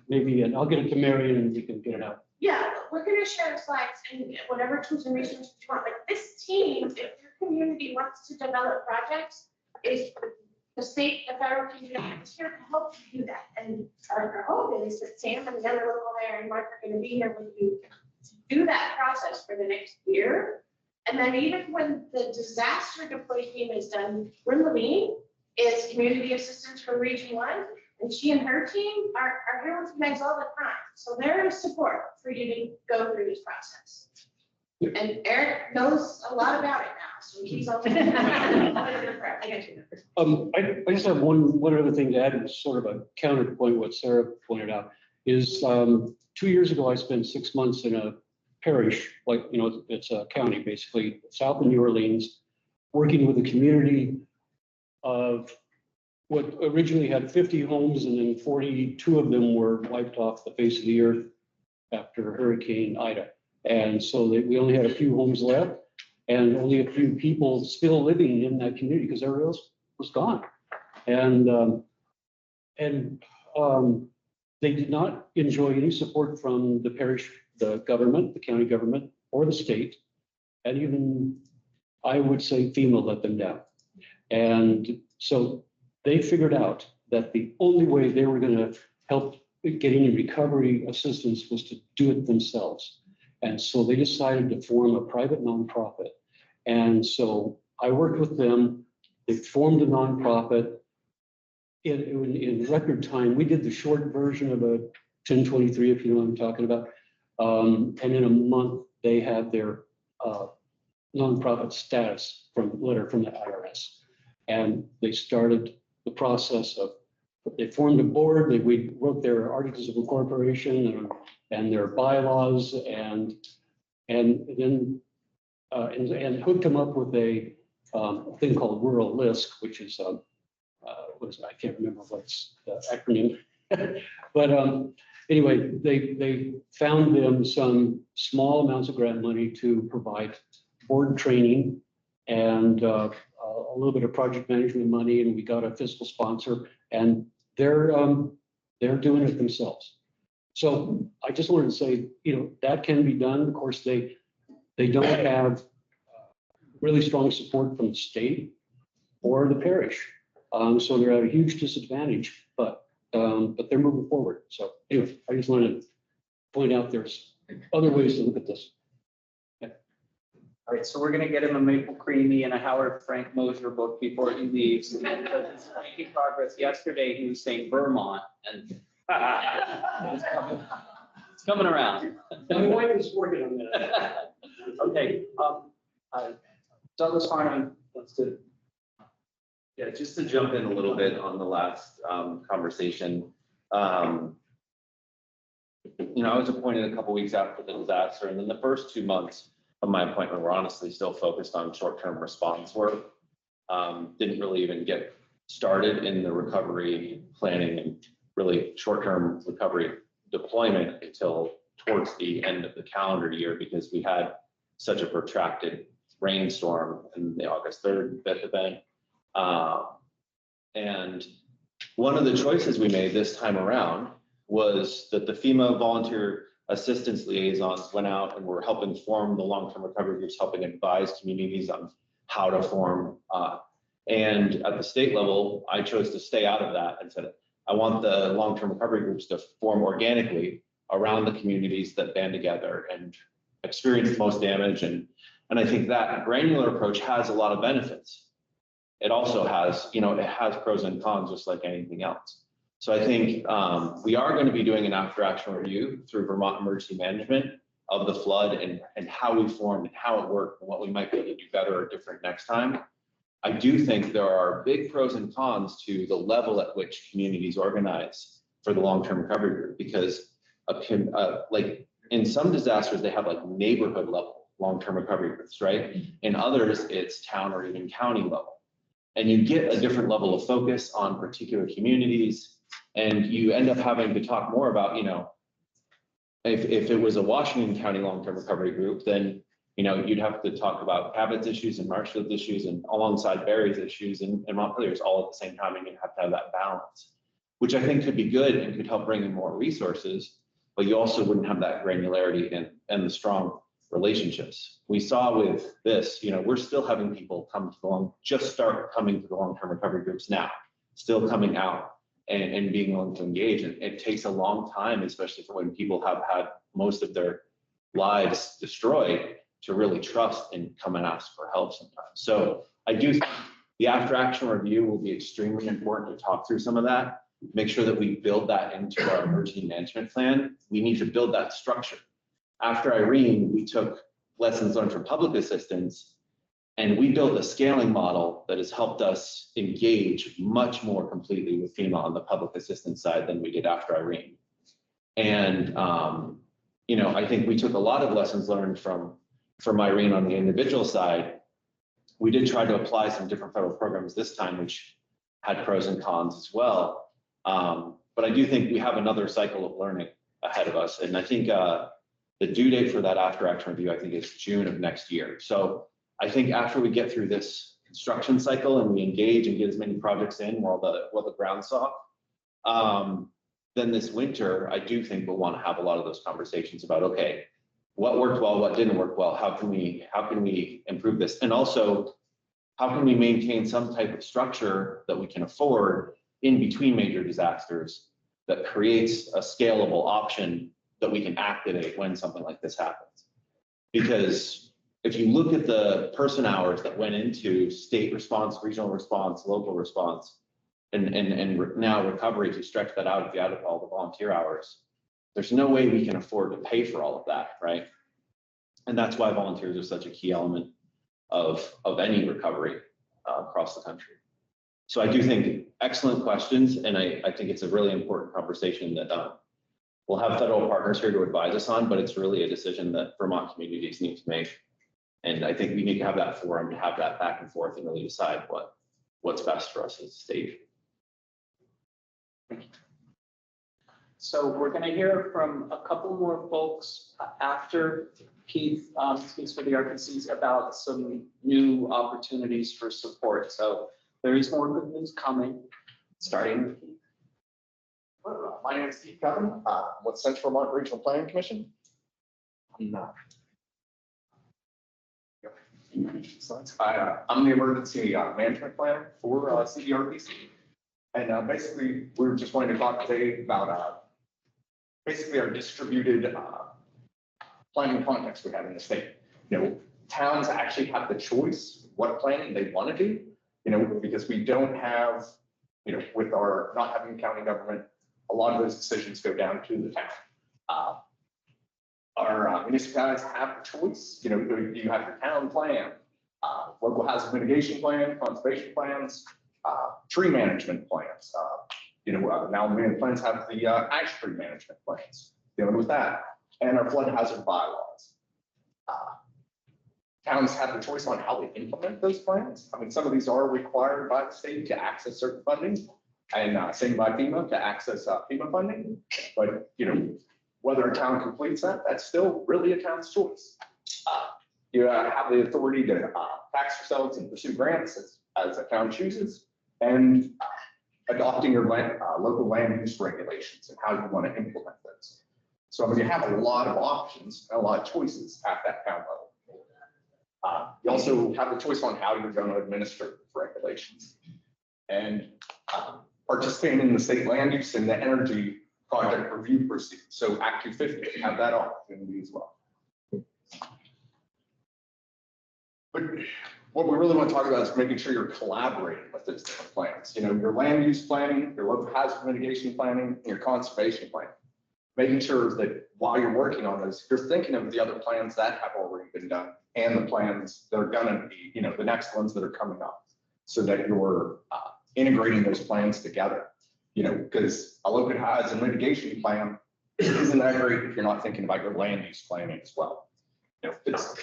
maybe, and I'll get it to Marion and you can get it out. Yeah, we're gonna share slides and whatever tools and resources you want, but this team, if your community wants to develop projects, is the state, the federal community is here to help you do that. And our hope is that Sam and the other local mayor and Mark are gonna be here with you to do that process for the next year. And then even when the disaster deploy team is done, Rimley is community assistance for Region 1, and she and her team are here with you guys all the time. So they're a support for you to go through this process. And Eric knows a lot about it now, so he's all. I got you. I just have one other thing to add, and sort of a counterpoint what Sarah pointed out, is 2 years ago, I spent 6 months in a parish, like, you know, it's a county basically, south of New Orleans, working with a community of what originally had 50 homes and then 42 of them were wiped off the face of the earth after Hurricane Ida. And so we only had a few homes left and only a few people still living in that community because everyone else was gone. And they did not enjoy any support from the parish, the government, the county government, or the state. And even, I would say, FEMA let them down. And so they figured out that the only way they were going to help get any recovery assistance was to do it themselves. And so they decided to form a private nonprofit. And so I worked with them. They formed a nonprofit. In record time, we did the short version of a 1023, if you know what I'm talking about. And in a month, they had their nonprofit status letter from the IRS. And they started the process of, they formed a board, we wrote their articles of incorporation and their bylaws and then hooked them up with a thing called Rural LISC, which is I can't remember what's the acronym. But anyway, they found them some small amounts of grant money to provide board training and a little bit of project management money, and we got a fiscal sponsor, and they're doing it themselves. So I just wanted to say, you know, that can be done. Of course, they don't have really strong support from the state or the parish. So they're at a huge disadvantage, but they're moving forward. So anyway, I just wanted to point out there's other ways to look at this. All right, so we're gonna get him a maple creamy and a Howard Frank Mosher book before he leaves. He's making progress. Yesterday, he was saying Vermont and it's coming around. My wife is working on that. Okay, Douglas Harnum wants to. Yeah, just to jump in a little bit on the last conversation. I was appointed a couple weeks after the disaster, and then the first 2 months of my appointment were honestly still focused on short-term response work. Didn't really even get started in the recovery planning and really short-term recovery deployment until towards the end of the calendar year, because we had such a protracted rainstorm in the August 3rd event. And one of the choices we made this time around was that the FEMA volunteer assistance liaisons went out and were helping form the long-term recovery groups, helping advise communities on how to form. And at the state level, I chose to stay out of that and said, I want the long-term recovery groups to form organically around the communities that band together and experience the most damage. And I think that granular approach has a lot of benefits. It also has, it has pros and cons just like anything else. So I think we are going to be doing an after action review through Vermont Emergency Management of the flood and how we formed and how it worked and what we might be able to do better or different next time. I do think there are big pros and cons to the level at which communities organize for the long-term recovery group, because like in some disasters, they have like neighborhood level long-term recovery groups, right? In others, it's town or even county level. And you get a different level of focus on particular communities, and you end up having to talk more about, if it was a Washington County long-term recovery group, then, you'd have to talk about Cabot's issues and Marshfield's issues and alongside Barry's issues and Montpelier's all at the same time, and you have to have that balance, which I think could be good and could help bring in more resources, but you also wouldn't have that granularity and the strong relationships. We saw with this, we're still having people come to just start coming to the long-term recovery groups now, still coming out and being willing to engage. And it takes a long time, especially for when people have had most of their lives destroyed, to really trust and come and ask for help sometimes. So I do think the after action review will be extremely important to talk through some of that, make sure that we build that into our emergency management plan. We need to build that structure. After Irene, we took lessons learned from public assistance, and we built a scaling model that has helped us engage much more completely with FEMA on the public assistance side than we did after Irene. And, I think we took a lot of lessons learned from Irene on the individual side. We did try to apply some different federal programs this time, which had pros and cons as well. But I do think we have another cycle of learning ahead of us. And I think, the due date for that after action review, I think, is June of next year. So I think after we get through this construction cycle and we engage and get as many projects in while the ground's soft, then this winter, I do think we'll want to have a lot of those conversations about, okay, what worked well, what didn't work well, how can we improve this? And also, how can we maintain some type of structure that we can afford in between major disasters that creates a scalable option that we can activate when something like this happens? Because if you look at the person hours that went into state response, regional response, local response, and now recovery, to stretch that out, if you add up all the volunteer hours, there's no way we can afford to pay for all of that, right? And that's why volunteers are such a key element of any recovery across the country. So I do think excellent questions, and I think it's a really important conversation that we'll have federal partners here to advise us on, but it's really a decision that Vermont communities need to make. And I think we need to have that forum to have that back and forth and really decide what's best for us as a state. So we're going to hear from a couple more folks after Keith speaks for the RPCs about some new opportunities for support. So there is more good news coming, starting with Keith. My name is Steve Cotton, with Central Vermont Regional Planning Commission. I'm the emergency management planner for CDRPC. And basically, we're just going to talk today about basically our distributed planning context we have in the state. towns actually have the choice what planning they want to do, because we don't have, with our not having county government, a lot of those decisions go down to the town. Our municipalities have the choice, you have your town plan, local hazard mitigation plan, conservation plans, tree management plans. Now many plans have the ash tree management plans, dealing with that, and our flood hazard bylaws. Towns have the choice on how they implement those plans. I mean, some of these are required by the state to access certain funding, and same by FEMA to access FEMA funding. But whether a town completes that, that's still really a town's choice. You have the authority to tax yourselves and pursue grants as a town chooses, and adopting your local land use regulations and how you want to implement those. So I mean, you have a lot of options and a lot of choices at that town level. You also have the choice on how you're going to administer regulations, and participating in the state land use and the energy project review proceedings. So Act 250, you have that opportunity as well. But what we really want to talk about is making sure you're collaborating with those different plans. Your land use planning, your local hazard mitigation planning, and your conservation planning. Making sure that while you're working on those, you're thinking of the other plans that have already been done and the plans that are gonna be, the next ones that are coming up, so that you're integrating those plans together. Because a local hazard mitigation plan isn't that great if you're not thinking about your land use planning as well. It's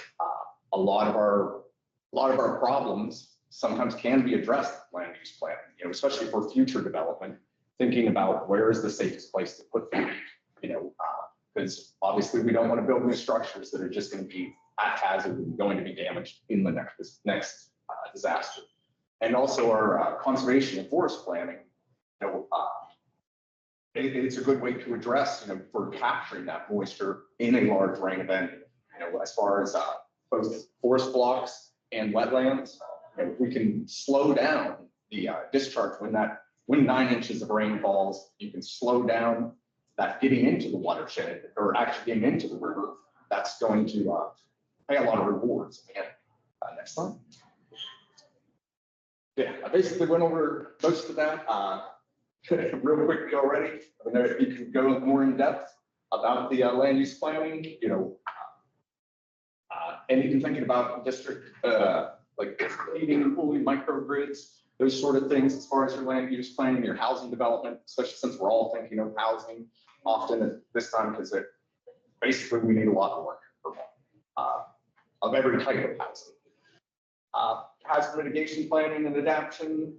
a lot of our problems sometimes can be addressed with land use planning, especially for future development, thinking about where is the safest place to put them, because obviously we don't want to build new structures that are just going to be at hazard and going to be damaged in the next disaster. And also our conservation and forest planning, it's a good way to address, for capturing that moisture in a large rain event, as far as both forest blocks and wetlands. We can slow down the discharge when 9 inches of rain falls. You can slow down that getting into the watershed or actually getting into the river. That's going to pay a lot of rewards. And next slide. Yeah, I basically went over most of that real quickly already. I know if you can go more in depth about the land use planning, and even thinking about district like heating and cooling microgrids, those sort of things as far as your land use planning, your housing development, especially since we're all thinking of housing often at this time, because basically we need a lot more of every type of housing. Hazard mitigation planning and adaptation,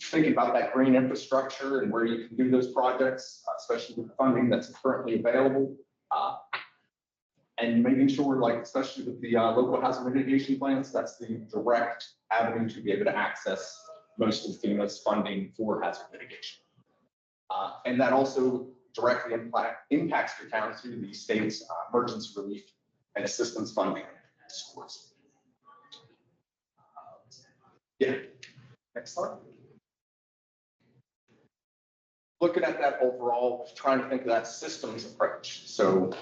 thinking about that green infrastructure and where you can do those projects, especially with the funding that's currently available. And making sure, like, especially with the local hazard mitigation plans, that's the direct avenue to be able to access most of FEMA's funding for hazard mitigation. And that also directly impacts your town through the state's emergency relief and assistance funding source. Yeah, next slide. Looking at that overall, trying to think of that systems approach. So,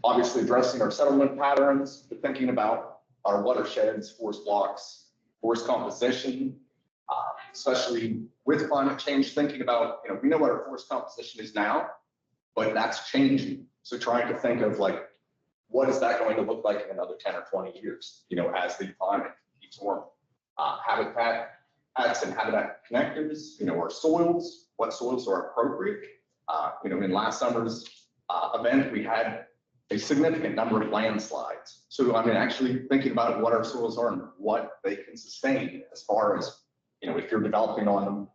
obviously addressing our settlement patterns, but thinking about our watersheds, forest blocks, forest composition, especially with climate change, thinking about, we know what our forest composition is now, but that's changing. So trying to think of like, what is that going to look like in another 10 or 20 years, as the climate keeps warming. Habitat and habitat connectors, our soils, what soils are appropriate. In last summer's event, we had a significant number of landslides. So, actually thinking about what our soils are and what they can sustain as far as, if you're developing on them,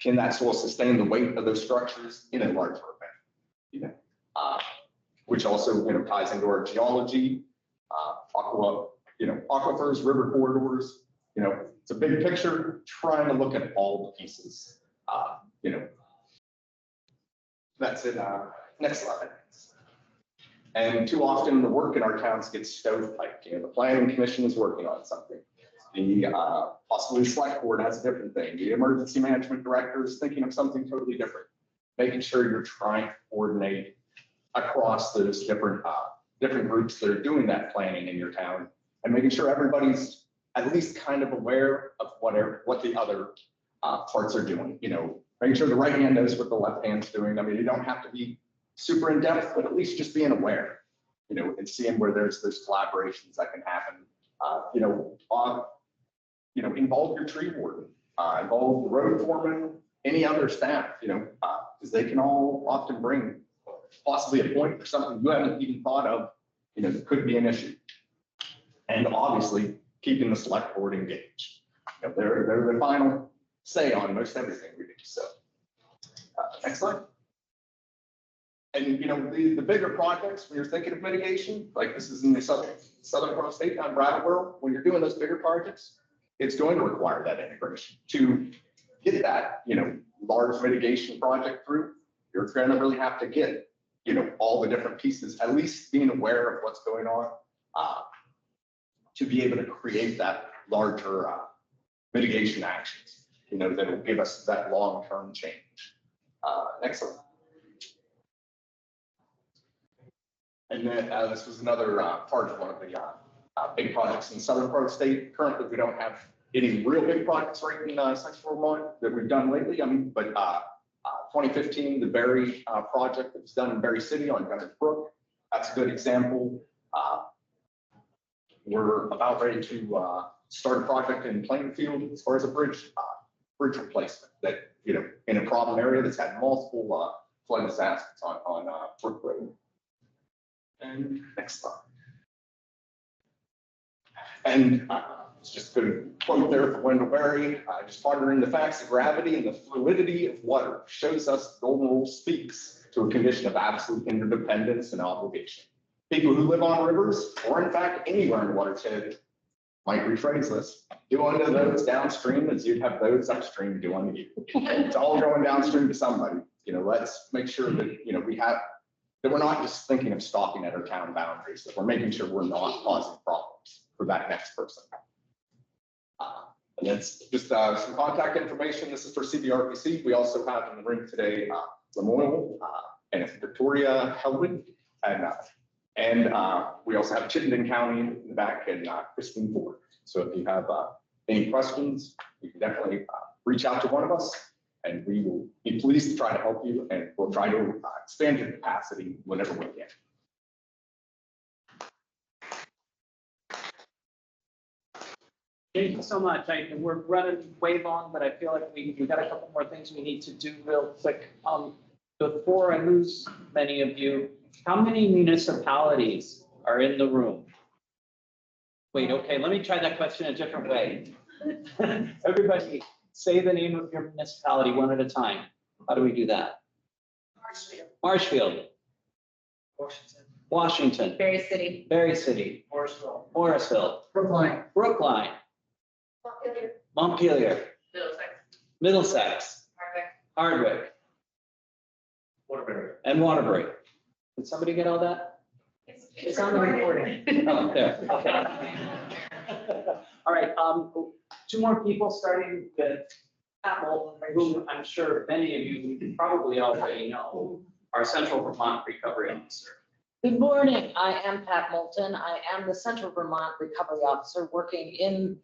can that soil sustain the weight of those structures in a larger event? Which also, ties into our geology, aquifers, river corridors. It's a big picture, trying to look at all the pieces. That's it. Next slide. And too often the work in our towns gets stovepiped. The planning commission is working on something. The possibly select board has a different thing. The emergency management director is thinking of something totally different. Making sure you're trying to coordinate across those different groups that are doing that planning in your town, and making sure everybody's at least kind of aware of what the other parts are doing, making sure the right hand knows what the left hand's doing. I mean, you don't have to be super in depth, but at least just being aware, and seeing where there's collaborations that can happen. Involve your tree warden, involve the road foreman, any other staff, because they can all often bring possibly a point or something you haven't even thought of, that could be an issue. And obviously, keeping the select board engaged. They're the final say on most everything we do. So, next slide. And the bigger projects, when you're thinking of mitigation, like this is in the southern part of the state down Brattleboro, when you're doing those bigger projects, it's going to require that integration to get that large mitigation project through. You're going to really have to get all the different pieces, at least being aware of what's going on, to be able to create that larger mitigation actions, that will give us that long-term change. Next slide. And then this was another part of one of the big projects in the southern part of the state. Currently, we don't have any real big projects right in Central Vermont that we've done lately. But 2015, the Berry project that was done in Berry City on Gunner's Brook, that's a good example. We're about ready to start a project in Plainfield as far as a bridge replacement that, in a problem area that's had multiple flood disasters on Brook Road. And next slide. And it's just a good quote there from Wendell Berry, just pondering the facts of gravity and the fluidity of water shows us the golden rule speaks to a condition of absolute interdependence and obligation. People who live on rivers, or in fact anywhere in the watershed, might rephrase this, do unto those downstream as you'd have those upstream do unto you. It's all going downstream to somebody. Let's make sure that, we have, that we're not just thinking of stopping at our town boundaries, that we're making sure we're not causing problems for that next person. And that's just some contact information. This is for CBRPC. We also have in the room today Lemoyle and Victoria Helwig, and we also have Chittenden County in the back and Christine Ford. So if you have any questions, you can definitely reach out to one of us, and we will be pleased to try to help you, and we'll try to expand your capacity whenever we can. Thank you so much. We're running way long, but I feel like we've got a couple more things we need to do real quick. Before I lose many of you, how many municipalities are in the room? Wait, okay, let me try that question a different way. Everybody, say the name of your municipality one at a time. How do we do that? Marshfield. Marshfield. Washington. Washington. Berry City. Berry City. Morrisville. Morrisville. Brookline. Brookline. Montpelier. Montpelier. Middlesex. Middlesex. Hardwick. Hardwick. Waterbury. And Waterbury. Did somebody get all that? It's on the recording. Oh, there, okay. All right, two more people, starting with Pat Moulton, whom I'm sure many of you probably already know, our Central Vermont Recovery Officer. Good morning. I am Pat Moulton. I am the Central Vermont Recovery Officer working in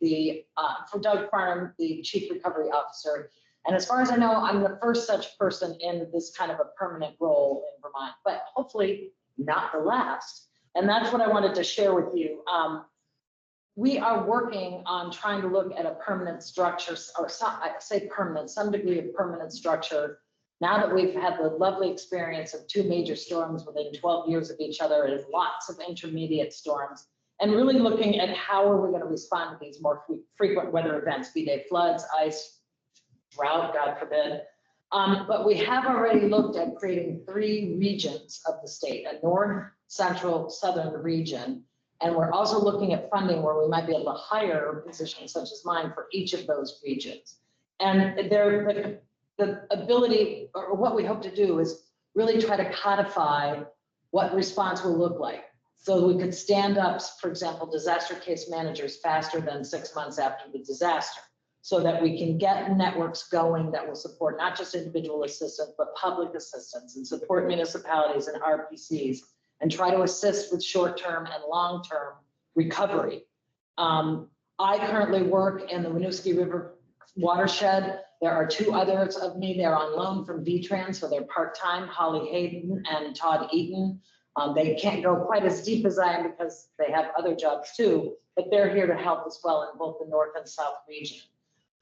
for Doug Farnham, the Chief Recovery Officer. And as far as I know, I'm the first such person in this kind of a permanent role in Vermont, but hopefully not the last. And that's what I wanted to share with you. We are working on trying to look at a permanent structure, or I say permanent, some degree of permanent structure. Now that we've had the lovely experience of 2 major storms within 12 years of each other, and lots of intermediate storms, and really looking at how are we going to respond to these more frequent weather events, be they floods, ice, drought, God forbid. But we have already looked at creating 3 regions of the state, a north, central, southern region. And we're also looking at funding where we might be able to hire positions such as mine for each of those regions. And the ability, or what we hope to do, is really try to codify what response will look like. So we could stand up, for example, disaster case managers faster than 6 months after the disaster, so that we can get networks going that will support not just individual assistance, but public assistance, and support municipalities and RPCs, and try to assist with short-term and long-term recovery. I currently work in the Winooski River watershed. There are two others of me. They're on loan from V-Trans, so they're part-time, Holly Hayden and Todd Eaton. They can't go quite as deep as I am because they have other jobs too, but they're here to help as well in both the north and south region.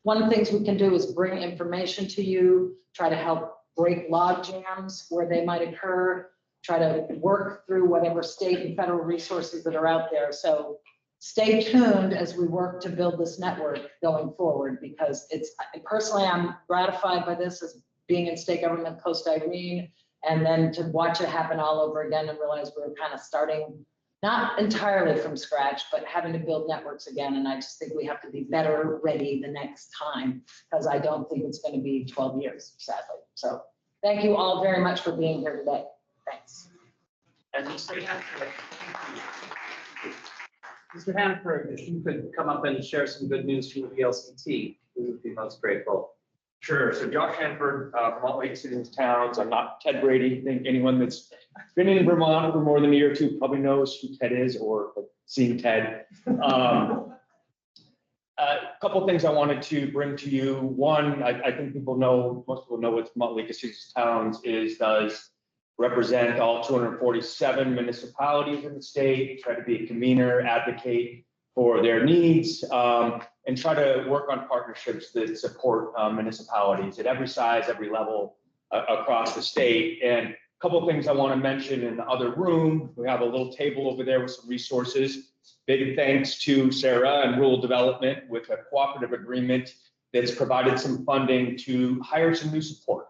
One of the things we can do is bring information to you, try to help break log jams where they might occur, try to work through whatever state and federal resources that are out there. So stay tuned as we work to build this network going forward, because personally, I'm gratified by this as being in state government post Irene, and then to watch it happen all over again and realize we were kind of starting, not entirely from scratch, but having to build networks again. And I just think we have to be better ready the next time, because I don't think it's going to be 12 years, sadly. So thank you all very much for being here today. Thanks. And Mr. Hanford, if you could come up and share some good news from the VLCT, we would be most grateful. Sure. So Josh Hanford, Vermont Lake Cities Towns. I'm not Ted Brady. I think anyone that's been in Vermont for more than a year or two probably knows who Ted is, or seen Ted. A couple of things I wanted to bring to you. One, I think most people know what Vermont Lake Cities Towns does represent all 247 municipalities in the state, try to be a convener, advocate for their needs, and try to work on partnerships that support municipalities at every size, every level across the state. And a couple of things I want to mention in the other room. We have a little table over there with some resources. Big thanks to Sarah and Rural Development with a cooperative agreement that's provided some funding to hire some new support.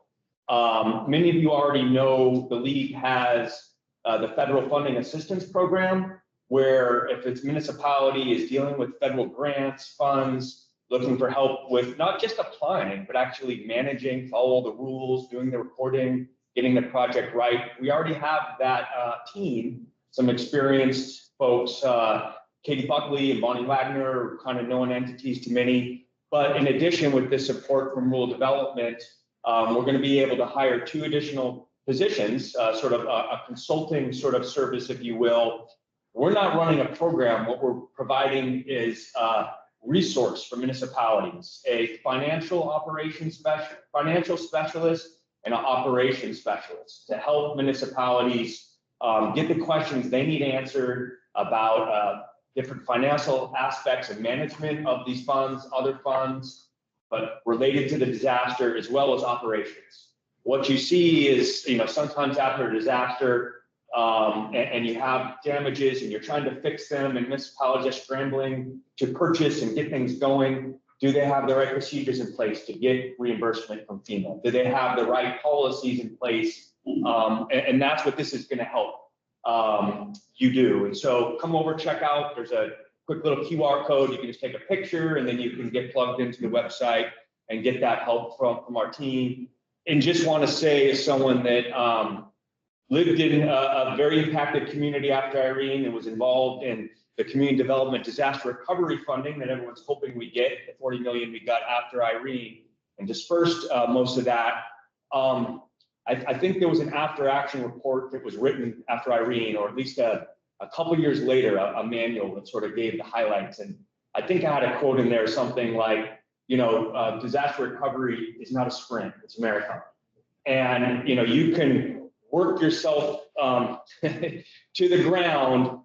Many of you already know the league has the federal funding assistance program, where if its municipality is dealing with federal grants, funds, looking for help with not just applying, but actually managing, follow the rules, doing the reporting, getting the project right. We already have that team, some experienced folks, Katie Buckley and Bonnie Wagner, kind of known entities to many. But in addition, with this support from Rural Development, we're going to be able to hire 2 additional positions, sort of a consulting sort of service, if you will. We're not running a program. What we're providing is a resource for municipalities, a financial specialist, and an operations specialist to help municipalities get the questions they need answered about different financial aspects of management of these funds, other funds, but related to the disaster as well as operations. What you see is, sometimes after a disaster, and you have damages and you're trying to fix them, and municipalities are scrambling to purchase and get things going. Do they have the right procedures in place to get reimbursement from FEMA? Do they have the right policies in place? And that's what this is going to help you do. And so come over, check out. There's a quick little QR code. You can just take a picture and then you can get plugged into the website and get that help from our team. And just want to say, as someone that lived in a very impacted community after Irene and was involved in the community development disaster recovery funding that everyone's hoping we get, the 40 million we got after Irene, and dispersed most of that. I think there was an after action report that was written after Irene, or at least a couple years later, a manual that sort of gave the highlights. And I think I had a quote in there, something like, disaster recovery is not a sprint, it's a marathon. And, you can work yourself to the ground,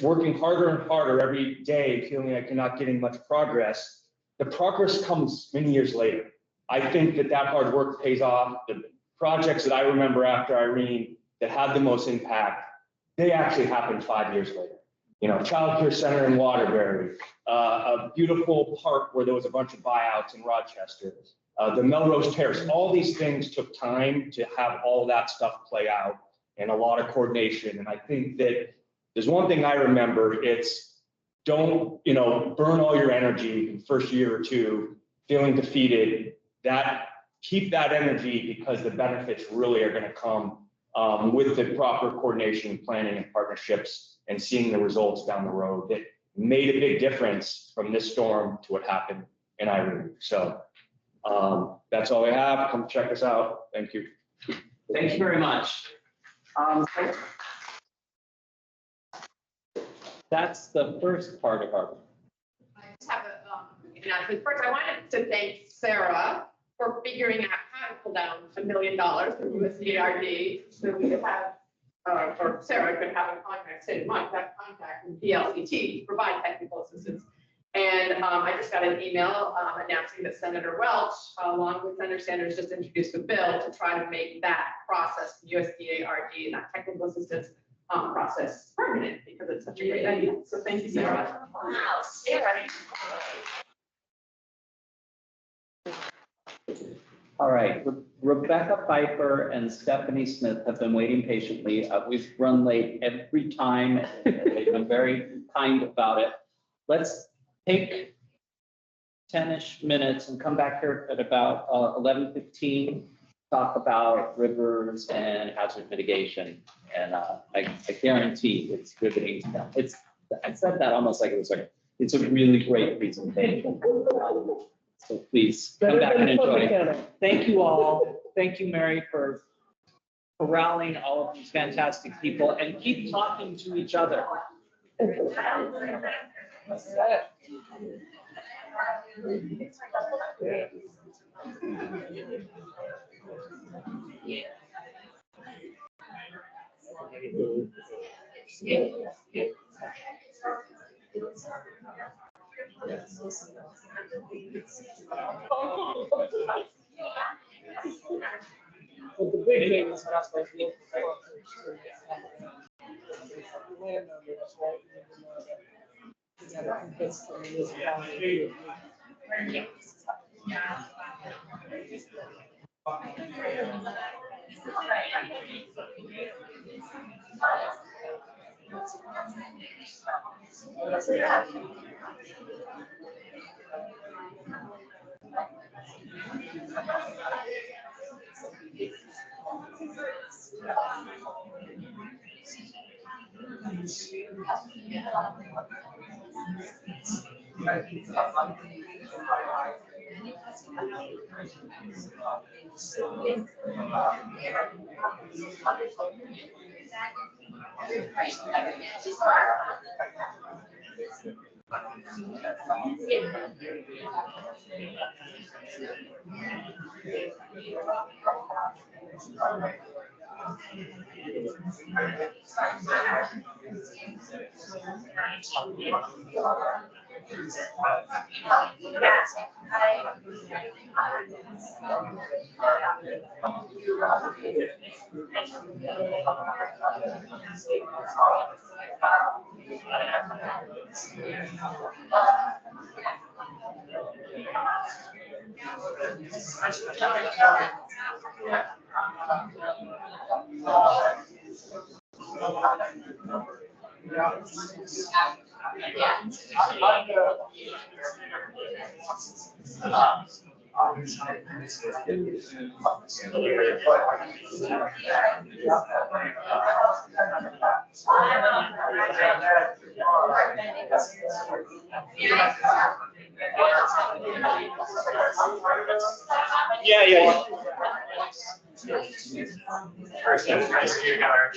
working harder and harder every day, feeling like you're not getting much progress. The progress comes many years later. I think that hard work pays off. The projects that I remember after Irene that had the most impact, they actually happened 5 years later. Child care center in Waterbury, a beautiful park where there was a bunch of buyouts in Rochester, the Melrose Terrace. All these things took time to have all that stuff play out, and a lot of coordination. And I think that there's one thing I remember, it's don't, burn all your energy in the first year or two, feeling defeated. Keep that energy, because the benefits really are going to come with the proper coordination, planning, and partnerships, and seeing the results down the road that made a big difference from this storm to what happened in Irene. So that's all I have. Come check us out. Thank you. Thank you very much. That's the first part of our announcement. First, I wanted to thank Sarah for figuring out how to pull down $1 million from USDRD. So we could have, or Sarah could have a contact, say, Mike, that contact from PLCT to provide technical assistance. And I just got an email announcing that Senator Welch, along with Senator Sanders, just introduced a bill to try to make that process, USDA-RD, and that technical assistance process permanent, because it's such a great idea. So thank you, Sarah. Wow, Sarah. All right, Rebecca Pfeiffer and Stephanie Smith have been waiting patiently. We've run late every time. They've been very kind about it. Let's take 10-ish minutes and come back here at about 11:15, talk about rivers and hazard mitigation. And I guarantee it's riveting. I said that almost like it was like, it's a really great presentation. So please come back and enjoy. Thank you all. Thank you, Mary, for rallying all of these fantastic people, and keep talking to each other. But the big thing is not like local landowners, right? You gotta convince the municipality. Yeah. First, it's nice to hear our.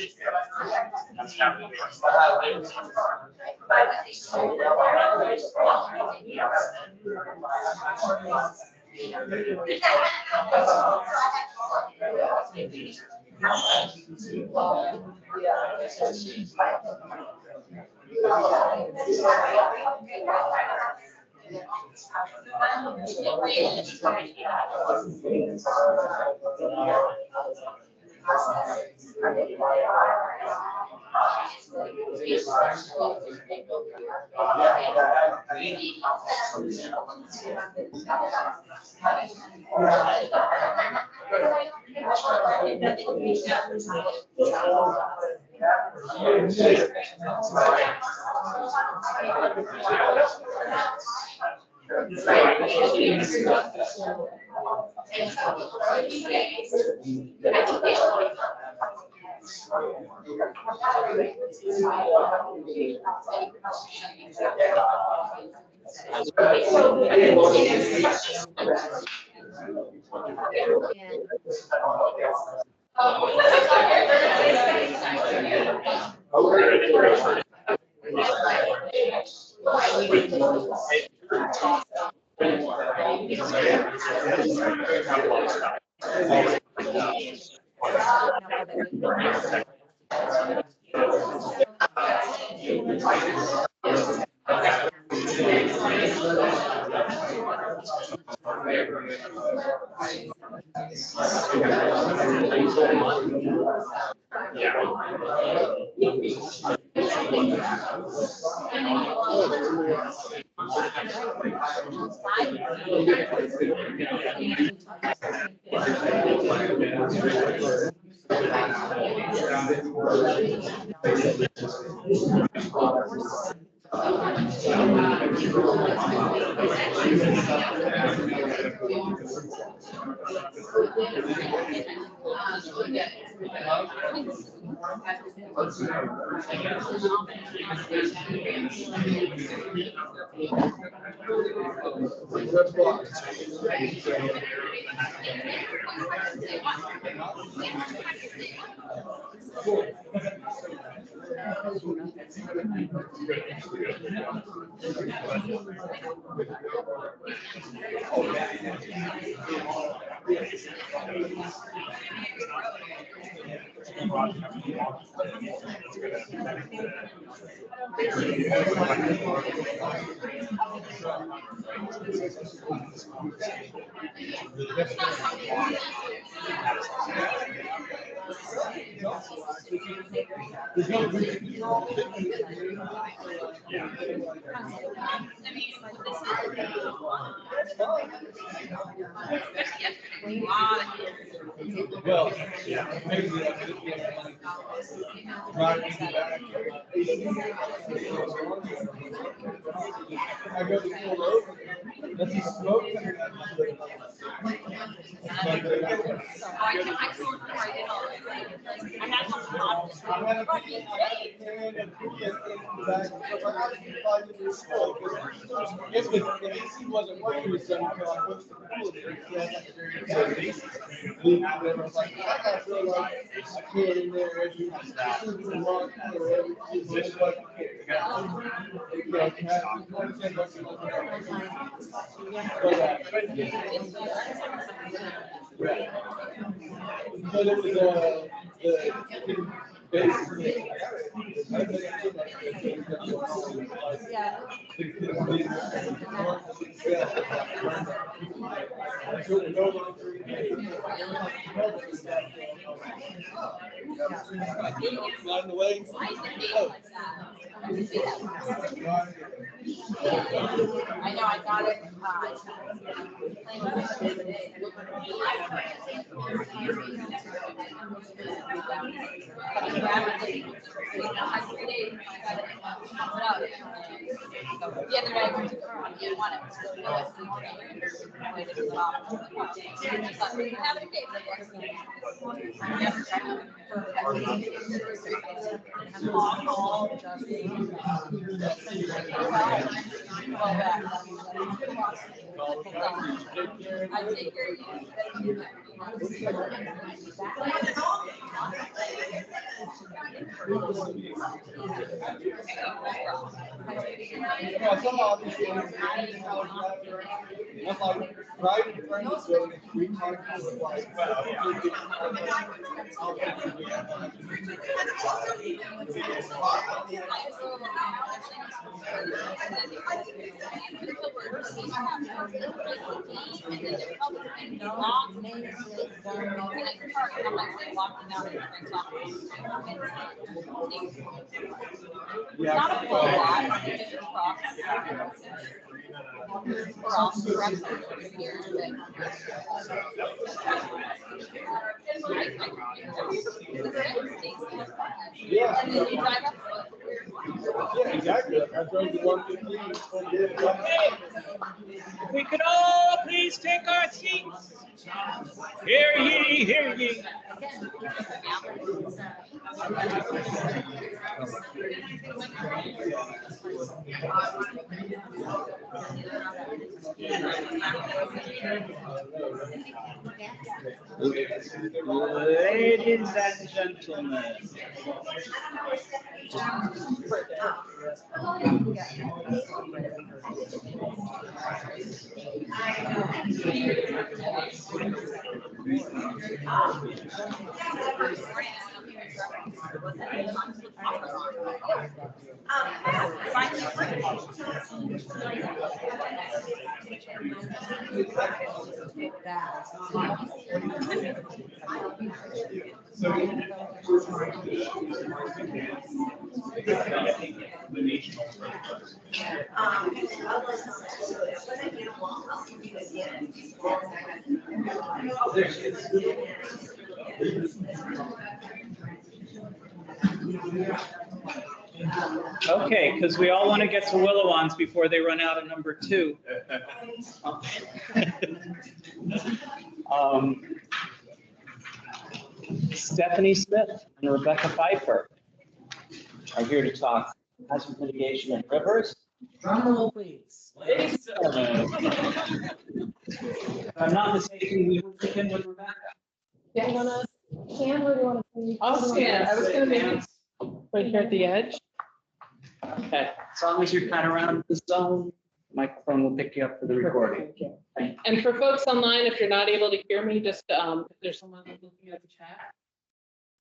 Well, yeah. I go to pull over. Does he smoke? If the AC wasn't working, we said, until I pushed the cool there. I was like, I feel like I can't in there every month or every 2 months. But it was basically. Not in the way. I know, I got it. The other day, I went to Pearl, you want it. I take care of you. Not a full lot, just across. We're all scrubbed here, Yeah. and then you drive up. Yeah, exactly. I drove the 115. We could all please take our seats. Hear ye, hear ye. Ladies and gentlemen. Okay, because we all want to get to Willowons before they run out of number 2. Stephanie Smith and Rebecca Pfeiffer are here to talk hazard mitigation in rivers. Drum roll, please. Ladies and gentlemen. If I'm not mistaken, we will begin with Rebecca. Yeah, you wanna stand or do you wanna? I'll stand. I was gonna maybe right here at the edge. Okay, as long as you're kind of around the zone, microphone will pick you up for the recording. Thank you. And for folks online, if you're not able to hear me, just, if there's someone looking at the chat.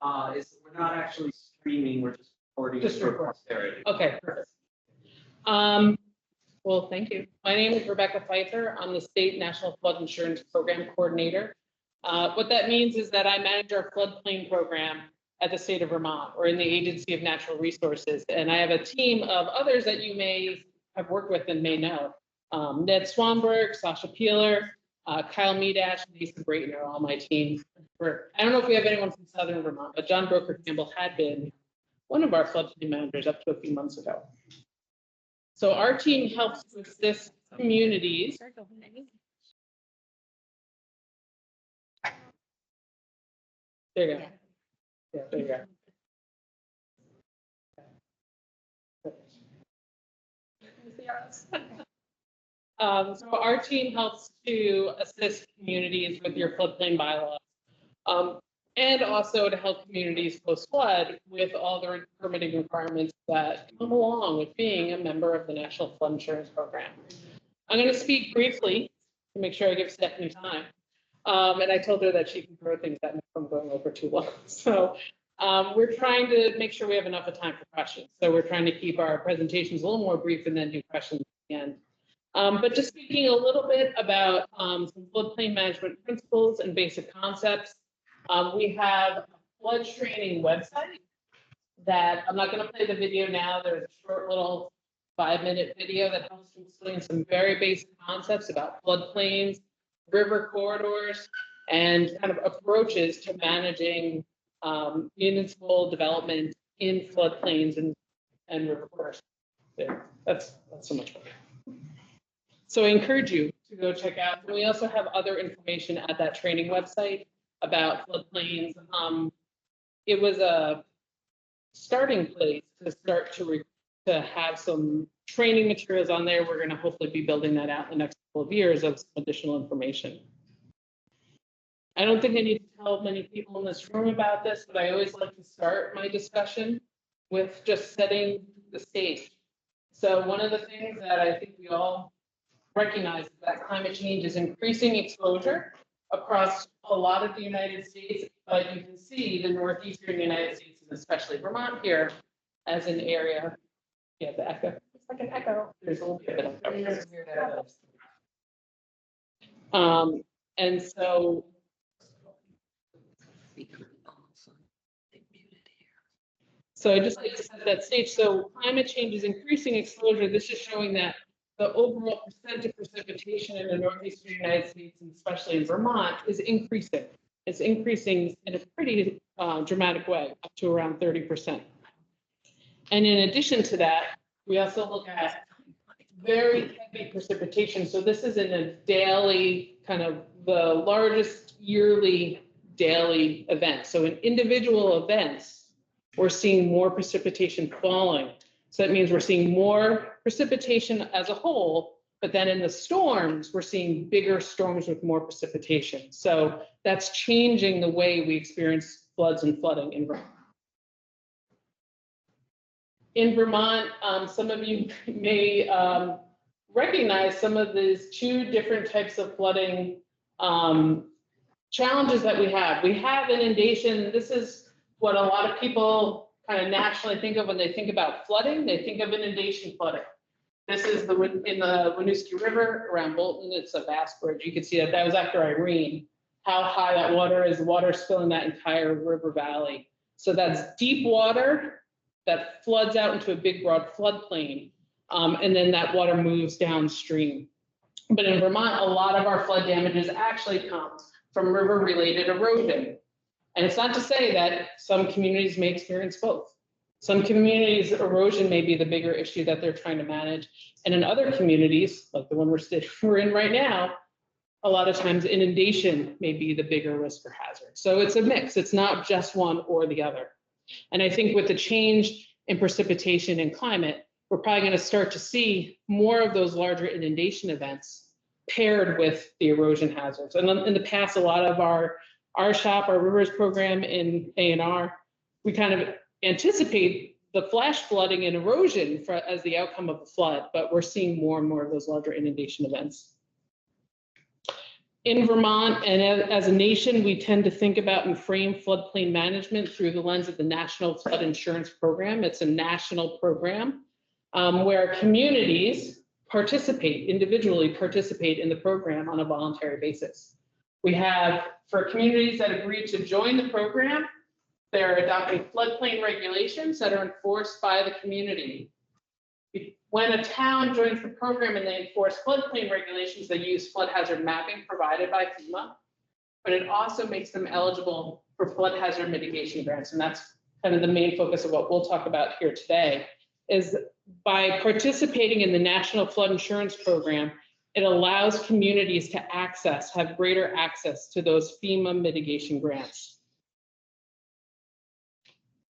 We're not actually streaming, we're just recording. Just for record. posterity. Okay, perfect. Well, thank you. My name is Rebecca Pfeiffer. I'm the State National Flood Insurance Program Coordinator. What that means is that I manage our floodplain program at the state of Vermont or in the Agency of Natural Resources. And I have a team of others that you may have worked with and may know. Ned Swanberg, Sasha Peeler, Kyle Medash, and Nathan Brayton are all my team. I don't know if we have anyone from Southern Vermont, but John Broker Campbell had been one of our floodplain managers up to a few months ago. So our team helps to assist communities. There you go. Yeah, there you go. So our team helps to assist communities with your floodplain bylaws. And also to help communities post-flood with all the permitting requirements that come along with being a member of the National Flood Insurance Program. I'm going to speak briefly to make sure I give Stephanie time. And I told her that she can throw things at me from going over too long. So we're trying to make sure we have enough time for questions. So we're trying to keep our presentations a little more brief and then do questions at the end. But just speaking a little bit about some floodplain management principles and basic concepts. We have a flood training website that I'm not going to play the video now. There's a short little 5-minute video that helps to explain some very basic concepts about floodplains, river corridors, and kind of approaches to managing municipal development in floodplains and river corridors. There, that's so much fun. So I encourage you to go check out. And we also have other information at that training website about floodplains. It was a starting place to start to have some training materials on there. We're going to hopefully be building that out in the next couple of years of some additional information. I don't think I need to tell many people in this room about this, but I always like to start my discussion with just setting the stage. So one of the things that I think we all recognize is that climate change is increasing exposure across a lot of the United States, but you can see the northeastern United States, and especially Vermont here, as an area. Yeah, the echo. It's like an echo. There's a little bit of echo. And so. So I just like to set that stage. So climate change is increasing exposure. This is showing that the overall percent of precipitation in the northeastern United States, and especially in Vermont, is increasing. It's increasing in a pretty dramatic way, up to around 30%. And in addition to that, we also look at very heavy precipitation. So this is in a daily, kind of the largest yearly daily event. So in individual events, we're seeing more precipitation falling. So that means we're seeing more precipitation as a whole, but then in the storms, we're seeing bigger storms with more precipitation. So that's changing the way we experience floods and flooding in Vermont. In Vermont, some of you may recognize some of these two different types of flooding challenges that we have inundation. This is what a lot of people kind of naturally think of when they think about flooding. They think of inundation flooding. This is in the Winooski River around Bolton. It's a vast bridge. You can see that was after Irene, how high that water is. The water's filling that entire river valley. So that's deep water that floods out into a big broad floodplain. And then that water moves downstream. But in Vermont, a lot of our flood damages actually come from river-related erosion. And it's not to say that some communities may experience both. Some communities, erosion may be the bigger issue that they're trying to manage. And in other communities, like the one we're in right now, a lot of times inundation may be the bigger risk or hazard. So it's a mix. It's not just one or the other. And I think with the change in precipitation and climate, we're probably going to start to see more of those larger inundation events paired with the erosion hazards. And in the past, a lot of our rivers program in A&R, we kind of anticipate the flash flooding and erosion as the outcome of the flood, but we're seeing more and more of those larger inundation events. In Vermont and as a nation, we tend to think about and frame floodplain management through the lens of the National Flood Insurance Program. It's a national program where communities individually participate in the program on a voluntary basis. We have, for communities that agree to join the program, they're adopting floodplain regulations that are enforced by the community. When a town joins the program and they enforce floodplain regulations, they use flood hazard mapping provided by FEMA, but it also makes them eligible for flood hazard mitigation grants. And that's kind of the main focus of what we'll talk about here today, is by participating in the National Flood Insurance Program, it allows communities to have greater access to those FEMA mitigation grants.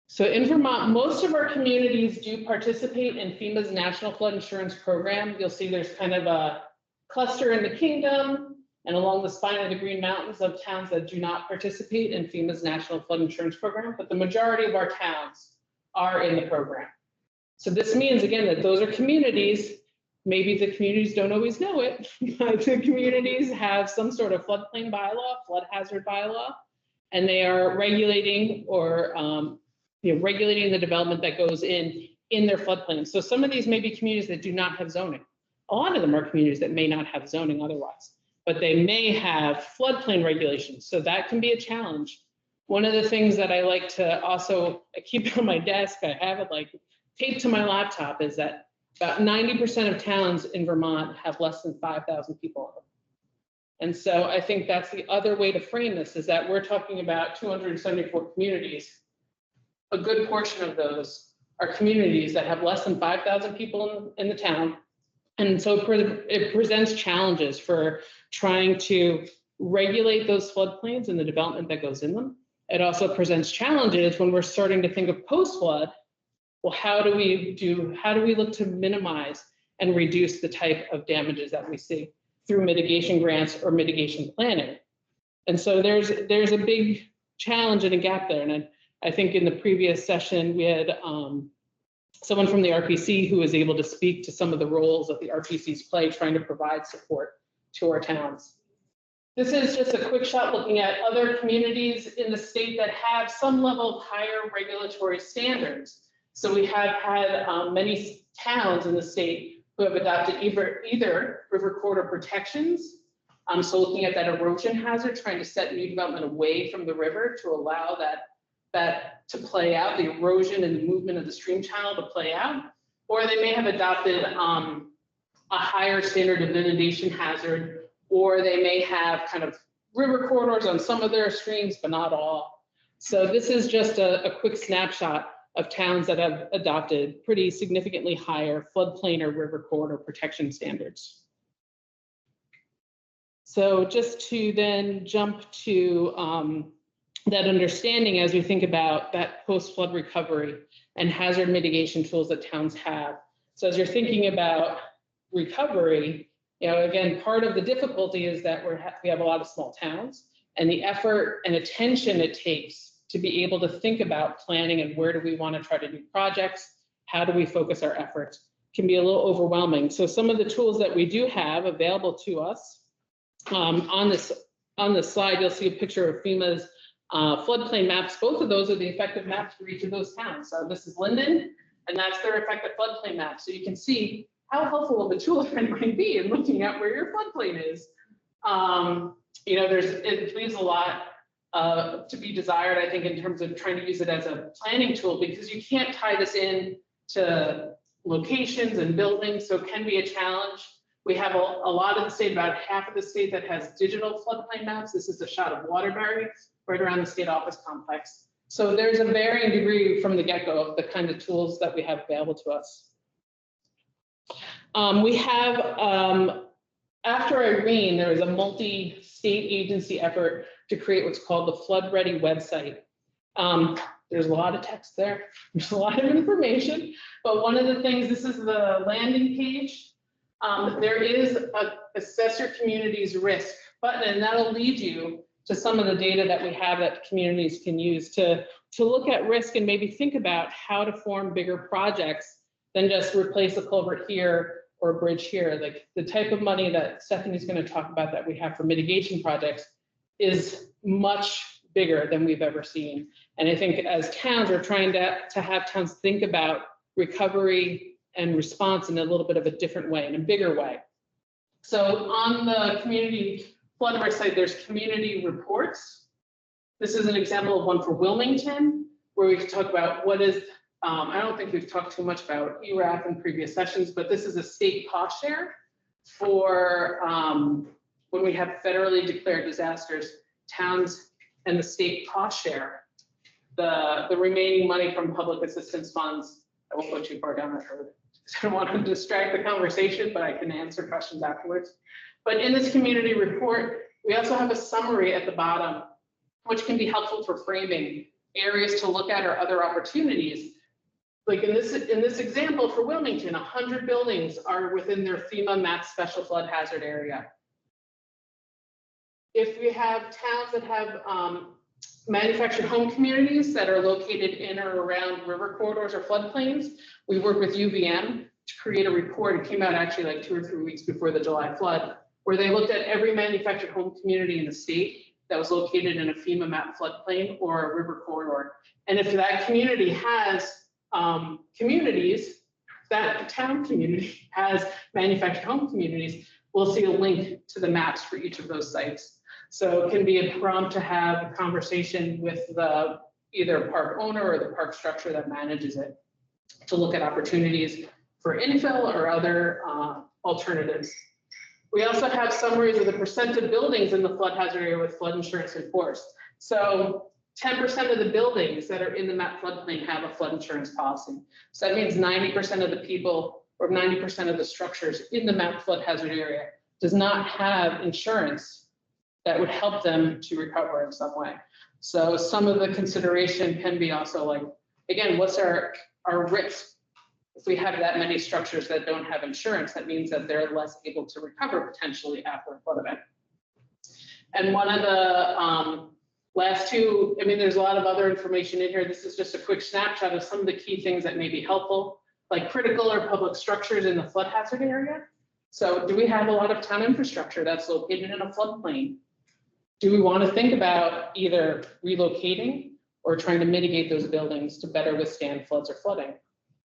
So in Vermont, most of our communities do participate in FEMA's National Flood Insurance Program. You'll see there's kind of a cluster in the kingdom and along the spine of the Green Mountains of towns that do not participate in FEMA's National Flood Insurance Program, but the majority of our towns are in the program. So this means, again, that those are communities, maybe the communities don't always know it, but the communities have some sort of floodplain bylaw, flood hazard bylaw, and they are regulating or regulating the development that goes in their floodplain. So some of these may be communities that do not have zoning. A lot of them are communities that may not have zoning otherwise, but they may have floodplain regulations. So that can be a challenge. One of the things that I like to also keep on my desk, I have it like taped to my laptop, is that about 90% of towns in Vermont have less than 5,000 people in them. And so I think that's the other way to frame this, is that we're talking about 274 communities. A good portion of those are communities that have less than 5,000 people in the town. And so it presents challenges for trying to regulate those floodplains and the development that goes in them. It also presents challenges when we're starting to think of post-flood. Well, how do we look to minimize and reduce the type of damages that we see through mitigation grants or mitigation planning? And so there's a big challenge and a gap there. And I think in the previous session, we had someone from the RPC who was able to speak to some of the roles that the RPCs play trying to provide support to our towns. This is just a quick shot looking at other communities in the state that have some level of higher regulatory standards. So we have had many towns in the state who have adopted either river corridor protections. So looking at that erosion hazard, trying to set new development away from the river to allow that to play out, the erosion and the movement of the stream channel to play out, or they may have adopted a higher standard of inundation hazard, or they may have kind of river corridors on some of their streams, but not all. So this is just a quick snapshot of towns that have adopted pretty significantly higher floodplain or river corridor protection standards. So just to then jump to that understanding as we think about that post-flood recovery and hazard mitigation tools that towns have. So as you're thinking about recovery, again, part of the difficulty is that we have a lot of small towns, and the effort and attention it takes to be able to think about planning and where do we want to try to do projects, how do we focus our efforts, can be a little overwhelming. So some of the tools that we do have available to us on this on the slide, you'll see a picture of FEMA's floodplain maps. Both of those are the effective maps for each of those towns. So this is Linden, and that's their effective floodplain map. So you can see how helpful of a tool it might be in looking at where your floodplain is. You know, it leaves a lot to be desired, I think, in terms of trying to use it as a planning tool, because you can't tie this in to locations and buildings, so it can be a challenge. We have a lot of the state, about half of the state, that has digital floodplain maps. This is a shot of Waterbury right around the state office complex. So there's a varying degree from the get-go of the kind of tools that we have available to us. We have, after Irene, there was a multi-state agency effort to create what's called the Flood Ready website. There's a lot of text there. There's a lot of information, but one of the things, this is the landing page. There is a assess your community's risk button, and that'll lead you to some of the data that we have that communities can use to look at risk and maybe think about how to form bigger projects than just replace a culvert here or a bridge here. Like the type of money that Stephanie's going to talk about that we have for mitigation projects is much bigger than we've ever seen. And I think as towns, we're trying to have towns think about recovery and response in a little bit of a different way, in a bigger way. So on the community flood risk site, there's community reports. This is an example of one for Wilmington, where we can talk about what is, I don't think we've talked too much about ERAF in previous sessions, but this is a state cost share for when we have federally declared disasters, towns and the state cost share. The remaining money from public assistance funds, I won't go too far down that road. I don't want to distract the conversation, but I can answer questions afterwards. But in this community report, we also have a summary at the bottom, which can be helpful for framing areas to look at or other opportunities. Like in this example for Wilmington, 100 buildings are within their FEMA MAP special flood hazard area. If we have towns that have manufactured home communities that are located in or around river corridors or floodplains, we work with UVM to create a report. It came out actually like 2 or 3 weeks before the July flood, where they looked at every manufactured home community in the state that was located in a FEMA MAP floodplain or a river corridor. And if that community has communities, that town community has manufactured home communities, we'll see a link to the maps for each of those sites. So it can be a prompt to have a conversation with the either park owner or the park structure that manages it to look at opportunities for infill or other alternatives. We also have summaries of the percent of buildings in the flood hazard area with flood insurance enforced. So 10% of the buildings that are in the MAP floodplain have a flood insurance policy. So that means 90% of the people or 90% of the structures in the MAP flood hazard area does not have insurance that would help them to recover in some way. So some of the consideration can be also like, again, what's our risk? If we have that many structures that don't have insurance, that means that they're less able to recover potentially after a flood event. And one of the last two, I mean, there's a lot of other information in here. This is just a quick snapshot of some of the key things that may be helpful, like critical or public structures in the flood hazard area. So do we have a lot of town infrastructure that's located in a floodplain? Do we want to think about either relocating or trying to mitigate those buildings to better withstand floods or flooding?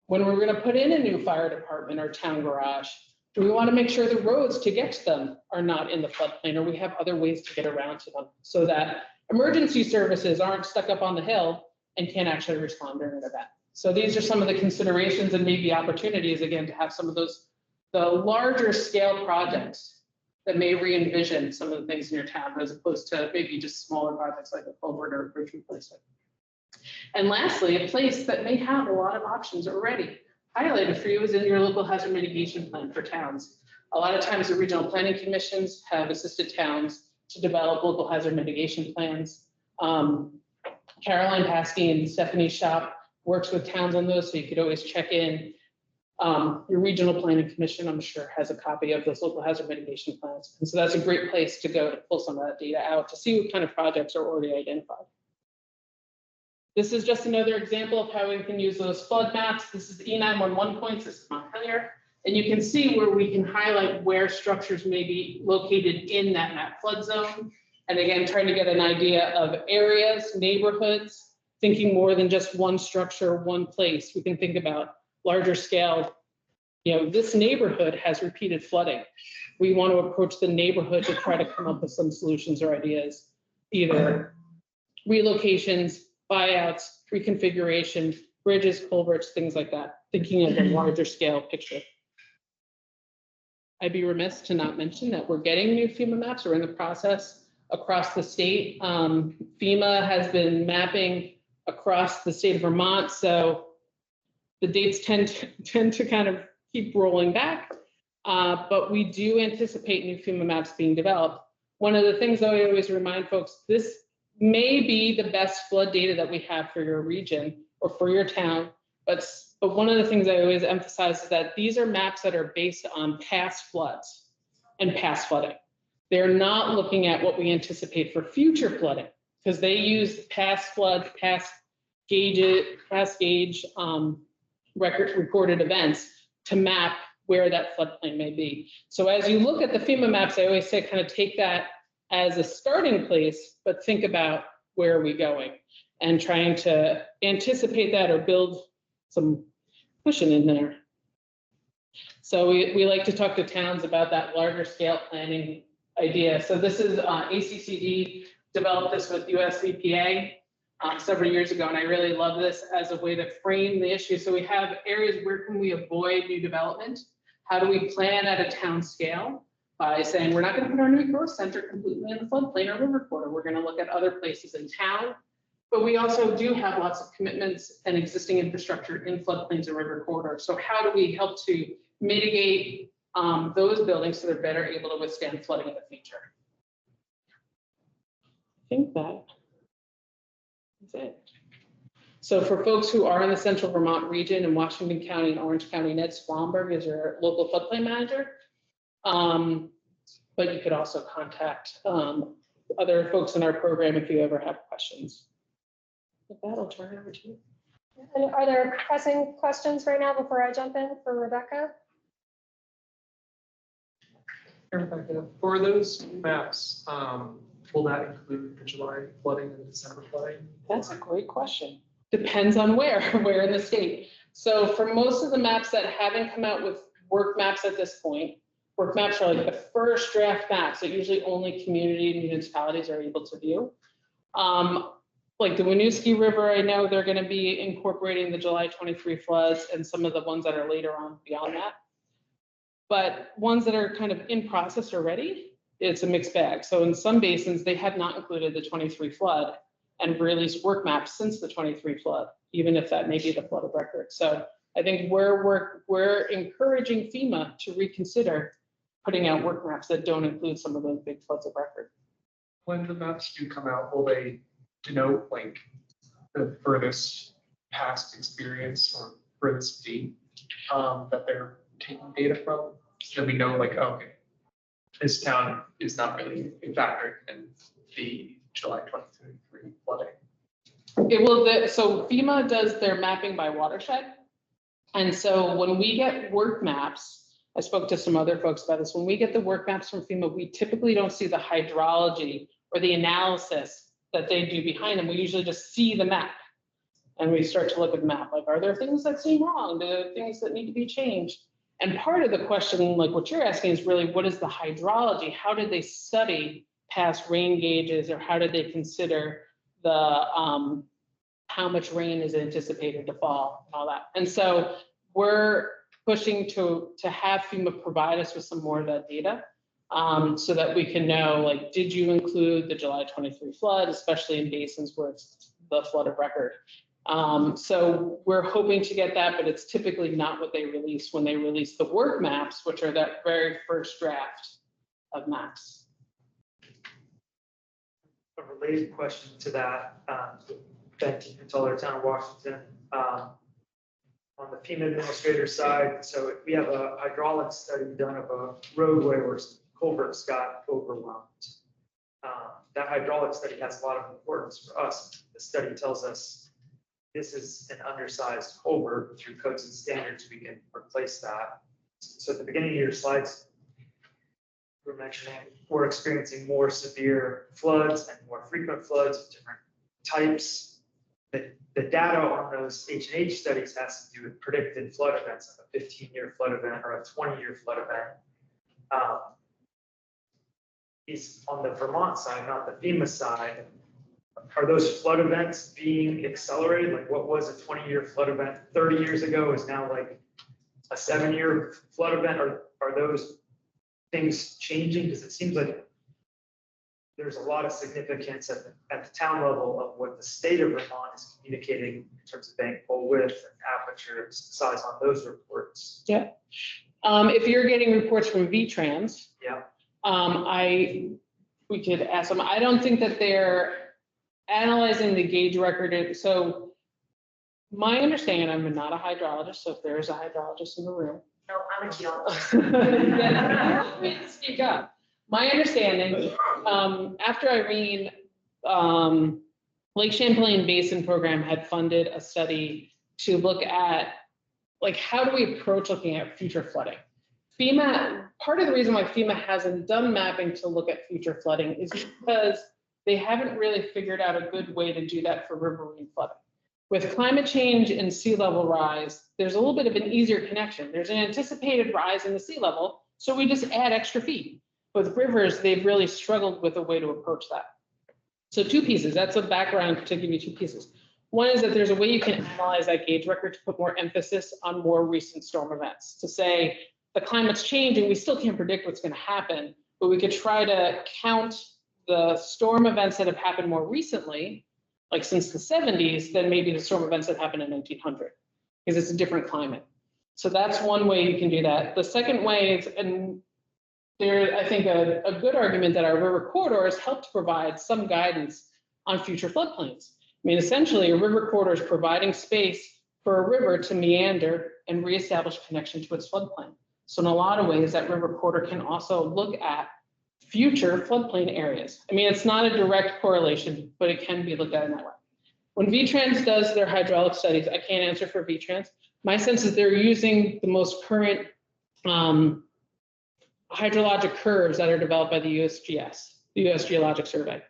When we're going to put in a new fire department or town garage, do we want to make sure the roads to get to them are not in the floodplain, or we have other ways to get around to them so that emergency services aren't stuck up on the hill and can't actually respond during an event? So these are some of the considerations and maybe opportunities, again, to have some of those, the larger scale projects that may re-envision some of the things in your town, as opposed to maybe just smaller projects like a culvert or a bridge replacement. And lastly, a place that may have a lot of options already highlighted for you is in your local hazard mitigation plan for towns. A lot of times the regional planning commissions have assisted towns to develop local hazard mitigation plans. Caroline Paskey and Stephanie's shop works with towns on those, so you could always check in. Your regional planning commission, I'm sure, has a copy of those local hazard mitigation plans. And so that's a great place to go to pull some of that data out to see what kind of projects are already identified. This is just another example of how we can use those flood maps. This is E911 points, this is Montpelier. And you can see where we can highlight where structures may be located in that map flood zone. And again, trying to get an idea of areas, neighborhoods, thinking more than just one structure, one place. We can think about larger scale. You know, this neighborhood has repeated flooding. We want to approach the neighborhood to try to come up with some solutions or ideas, either relocations, buyouts, reconfiguration, bridges, culverts, things like that, thinking of a larger scale picture. I'd be remiss to not mention that we're getting new FEMA maps. We're in the process across the state. FEMA has been mapping across the state of Vermont, so the dates tend to kind of keep rolling back, but we do anticipate new FEMA maps being developed. One of the things that I always remind folks, this may be the best flood data that we have for your region or for your town, but one of the things I always emphasize is that these are maps that are based on past floods and past flooding. They're not looking at what we anticipate for future flooding, because they use past floods, past gauge recorded events to map where that floodplain may be. So as you look at the FEMA maps, I always say kind of take that as a starting place, but think about where are we going and trying to anticipate that or build some cushion in there. So we like to talk to towns about that larger scale planning idea. So this is ACCD developed this with US EPA several years ago, and I really love this as a way to frame the issue. So we have areas where can we avoid new development? How do we plan at a town scale? By saying we're not going to put our new growth center completely in the floodplain or river corridor. We're going to look at other places in town, but we also do have lots of commitments and existing infrastructure in floodplains and river corridors. So how do we help to mitigate those buildings so they're better able to withstand flooding in the future? I think that's it. So for folks who are in the central Vermont region in Washington County and Orange County, Ned Swanberg is your local floodplain manager. But you could also contact other folks in our program if you ever have questions. With that, I'll turn it over to you. And are there pressing questions right now before I jump in for Rebecca? Rebecca, for those maps, will that include the July flooding and December flooding? That's a great question. Depends on where in the state. So for most of the maps that haven't come out with work maps at this point, work maps are like the first draft maps that usually only community and municipalities are able to view. Like the Winooski River, I know they're going to be incorporating the July 23 floods and some of the ones that are later on beyond that. But ones that are kind of in process already, it's a mixed bag. So in some basins, they have not included the 23 flood and released work maps since the 23 flood, even if that may be the flood of record. So I think we're encouraging FEMA to reconsider putting out work maps that don't include some of those big floods of record. When the maps do come out, will they denote like the furthest past experience or furthest date that they're taking data from? So we know like, okay, this town is not really factored in the July 2023 flooding. It will, so FEMA does their mapping by watershed. And so when we get work maps, I spoke to some other folks about this, when we get the work maps from FEMA, we typically don't see the hydrology or the analysis that they do behind them. We usually just see the map and we start to look at the map. Like, are there things that seem wrong? Are there things that need to be changed? And part of the question, like what you're asking, is really what is the hydrology? How did they study past rain gauges, or how did they consider the how much rain is anticipated to fall and all that? And so we're pushing to have FEMA provide us with some more of that data so that we can know, like, did you include the July 23 flood, especially in basins where it's the flood of record? So we're hoping to get that, but it's typically not what they release when they release the work maps, which are that very first draft of maps. A related question to that, thank you, Controller Town of Washington. On the FEMA administrator side, so we have a hydraulic study done of a roadway where culverts got overwhelmed. That hydraulic study has a lot of importance for us. The study tells us this is an undersized culvert. Through codes and standards, we can replace that. So at the beginning of your slides, were mentioning, we're experiencing more severe floods and more frequent floods of different types. The data on those H&H studies has to do with predicted flood events, like a 15-year flood event or a 20-year flood event. Is on the Vermont side, not the FEMA side. Are those flood events being accelerated? Like what was a 20-year flood event 30 years ago is now like a 7-year flood event? Or are those things changing? Because it seems like there's a lot of significance at the town level of what the state of Vermont is communicating in terms of bank pole width and aperture size on those reports. Yeah. If you're getting reports from VTrans, Yeah. We could ask them. I don't think that they're analyzing the gauge record. So my understanding, I'm not a hydrologist, so if there is a hydrologist in the room. No, I'm a geologist. Yeah, speak up. My understanding, after Irene, Lake Champlain Basin Program had funded a study to look at, like, how do we approach looking at future flooding? FEMA, part of the reason why FEMA hasn't done mapping to look at future flooding is because they haven't really figured out a good way to do that for riverine flooding. With climate change and sea level rise, there's a little bit of an easier connection. There's an anticipated rise in the sea level, so we just add extra feet. With rivers, they've really struggled with a way to approach that. So 2 pieces, that's a background to give you 2 pieces. One is that there's a way you can analyze that gauge record to put more emphasis on more recent storm events, to say the climate's changing, we still can't predict what's going to happen, but we could try to count the storm events that have happened more recently, like since the 70s, than maybe the storm events that happened in 1900, because it's a different climate. So that's one way you can do that. The second way is, and there, I think a good argument that our river corridors help to provide some guidance on future floodplains. I mean, essentially, a river corridor is providing space for a river to meander and reestablish connection to its floodplain. So in a lot of ways, that river corridor can also look at future floodplain areas. I mean, it's not a direct correlation, but it can be looked at in that way. When VTrans does their hydraulic studies, I can't answer for VTrans. My sense is they're using the most current hydrologic curves that are developed by the USGS, the US Geologic Survey.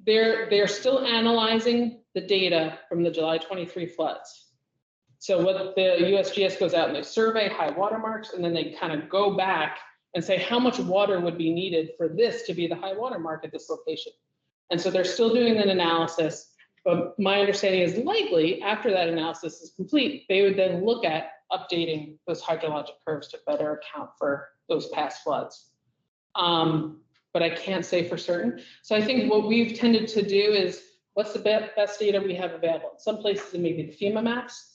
They're still analyzing the data from the July 23 floods. So what the USGS goes out and they survey high water marks, and then they kind of go back and say how much water would be needed for this to be the high water mark at this location. And so they're still doing an analysis, but my understanding is likely after that analysis is complete, they would then look at updating those hydrologic curves to better account for those past floods. But I can't say for certain. So I think what we've tended to do is what's the best data we have available? In some places it may be the FEMA maps.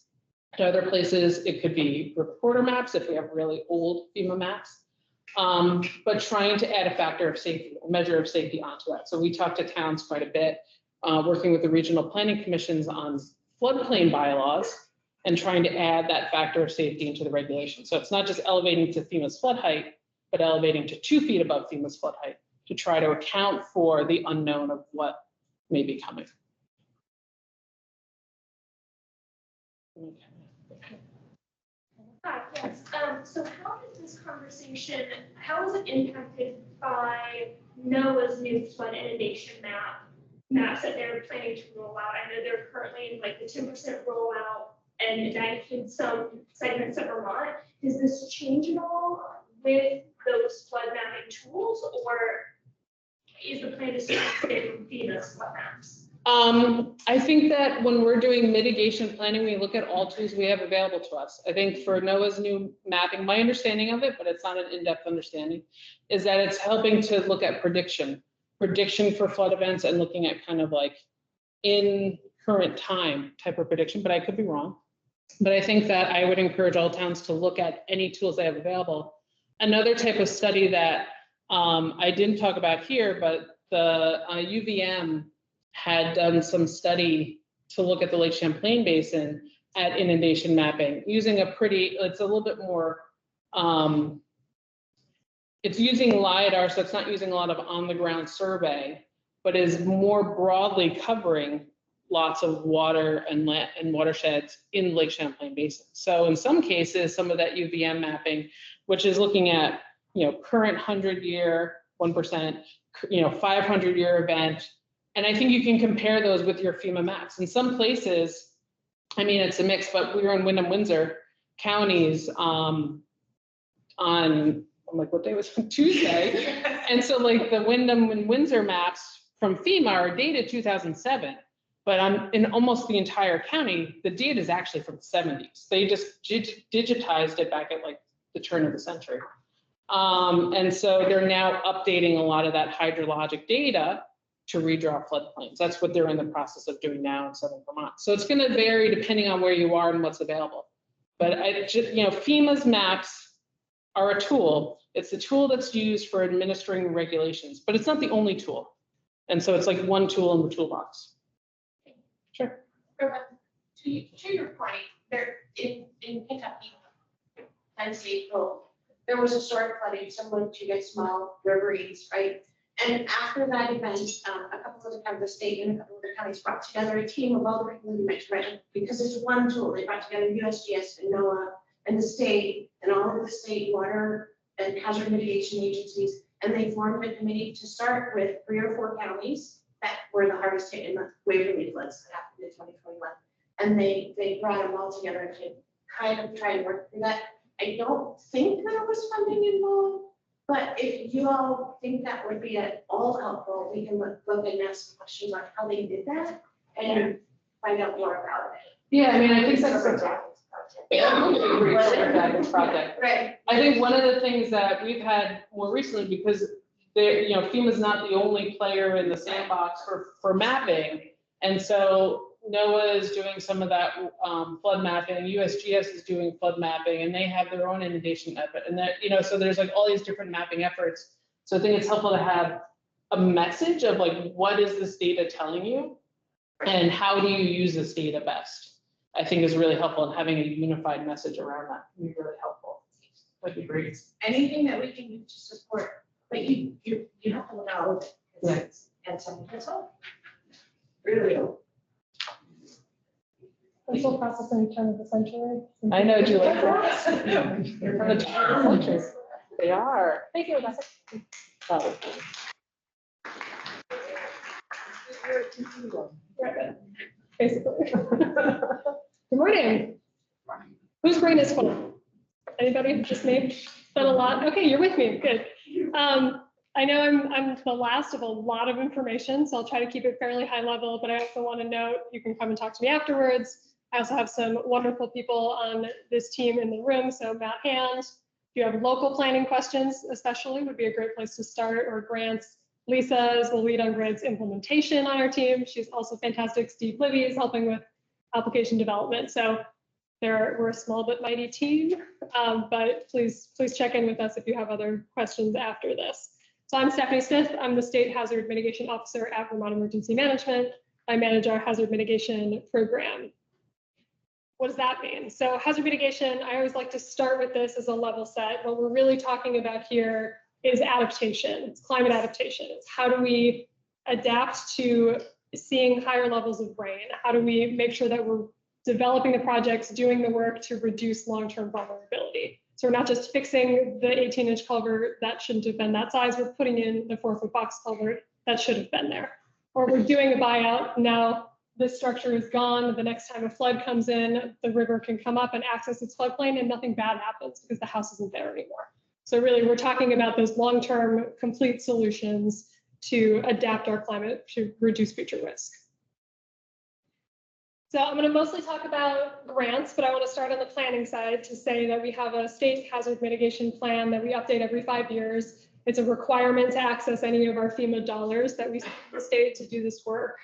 To other places, it could be reporter maps if we have really old FEMA maps. But trying to add a factor of safety, a measure of safety onto that. So we talk to towns quite a bit, working with the regional planning commissions on floodplain bylaws and trying to add that factor of safety into the regulation. So it's not just elevating to FEMA's flood height, but elevating to 2 feet above FEMA's flood height to try to account for the unknown of what may be coming. Hi, yes. So how is this conversation, how is it impacted by NOAA's new flood inundation maps that they're planning to roll out? I know they're currently in like the 10% rollout, and that includes some segments of Vermont. Does this change at all with those flood mapping tools, or is the plan to stay with FEMA's flood maps? I think that when we're doing mitigation planning, we look at all tools we have available to us. I think for NOAA's new mapping, my understanding of it, but it's not an in-depth understanding, is that it's helping to look at prediction for flood events and looking at kind of like in current time type of prediction, but I could be wrong. But I think that I would encourage all towns to look at any tools they have available. Another type of study that I didn't talk about here, but the UVM had done some study to look at the Lake Champlain Basin at inundation mapping using it's a little bit more, it's using LiDAR, so it's not using a lot of on-the-ground survey, but is more broadly covering lots of water and watersheds in Lake Champlain Basin. So in some cases, some of that UVM mapping, which is looking at current 100-year, 1%, 500-year event. And I think you can compare those with your FEMA maps. In some places, I mean, it's a mix, but we were in Wyndham, Windsor counties on, I'm like, what day was it? Tuesday. And so like the Wyndham and Windsor maps from FEMA are dated 2007, but in almost the entire county, the data is actually from the 70s. They just digitized it back at like the turn of the century. And so they're now updating a lot of that hydrologic data to redraw floodplains. That's what they're in the process of doing now in southern Vermont. So it's going to vary depending on where you are and what's available. But FEMA's maps are a tool. It's a tool that's used for administering regulations, but it's not the only tool. And so it's like one tool in the toolbox. Sure. To your point, there in Kentucky, and April, there was historic flooding similar to your small riverines, right? And after that event, a couple of the state and a couple of the counties brought together a team of all the regulatory measures, right? Because it's one tool. They brought together USGS and NOAA and the state and all of the state water and hazard mitigation agencies, and they formed a committee to start with 3 or 4 counties that were the hardest hit in the Waverly floods that happened in 2021. And they brought them all together to kind of try and work through that. I don't think there was funding involved, but if you all think that would be at all helpful, we can look and ask questions on how they did that and find out more about it. Yeah, I mean, I think that's project. Right. I think one of the things that we've had more recently, because FEMA's not the only player in the sandbox for mapping, and so NOAA is doing some of that flood mapping, USGS is doing flood mapping, and they have their own inundation effort. And that, so there's like all these different mapping efforts. So I think it's helpful to have a message of like, what is this data telling you? And how do you use this data best? I think is really helpful, and having a unified message around that would be really helpful. That'd be great. Anything that we can do to support, but you have to look at all of it. Yeah. And something that's all. Really. Social processing turn of the century. I know, do you like that? You're from the turn of the century. They are. Thank you, Rebecca. Oh. Basically. Good morning. Whose brain is full? Anybody? Just me? Been a lot. Okay, you're with me. Good. I know I'm the last of a lot of information, so I'll try to keep it fairly high level, but I also want to note you can come and talk to me afterwards. I also have some wonderful people on this team in the room. So Matt Hand, if you have local planning questions, especially would be a great place to start, or grants. Lisa is the lead on grants implementation on our team. She's also fantastic. Steve Libby is helping with application development. So we're a small but mighty team, but please check in with us if you have other questions after this. So I'm Stephanie Smith. I'm the State Hazard Mitigation Officer at Vermont Emergency Management. I manage our hazard mitigation program. What does that mean? So hazard mitigation, I always like to start with this as a level set. What we're really talking about here is adaptation. It's climate adaptation. It's how do we adapt to seeing higher levels of rain? How do we make sure that we're developing the projects, doing the work to reduce long-term vulnerability? So we're not just fixing the 18-inch culvert that shouldn't have been that size. We're putting in the 4-foot box culvert that should have been there. Or we're doing a buyout. Now this structure is gone. The next time a flood comes in, the river can come up and access its floodplain and nothing bad happens because the house isn't there anymore. So really, we're talking about those long-term complete solutions to adapt our climate to reduce future risk. So I'm going to mostly talk about grants, but I want to start on the planning side to say that we have a state hazard mitigation plan that we update every 5 years. It's a requirement to access any of our FEMA dollars that we send to the state to do this work.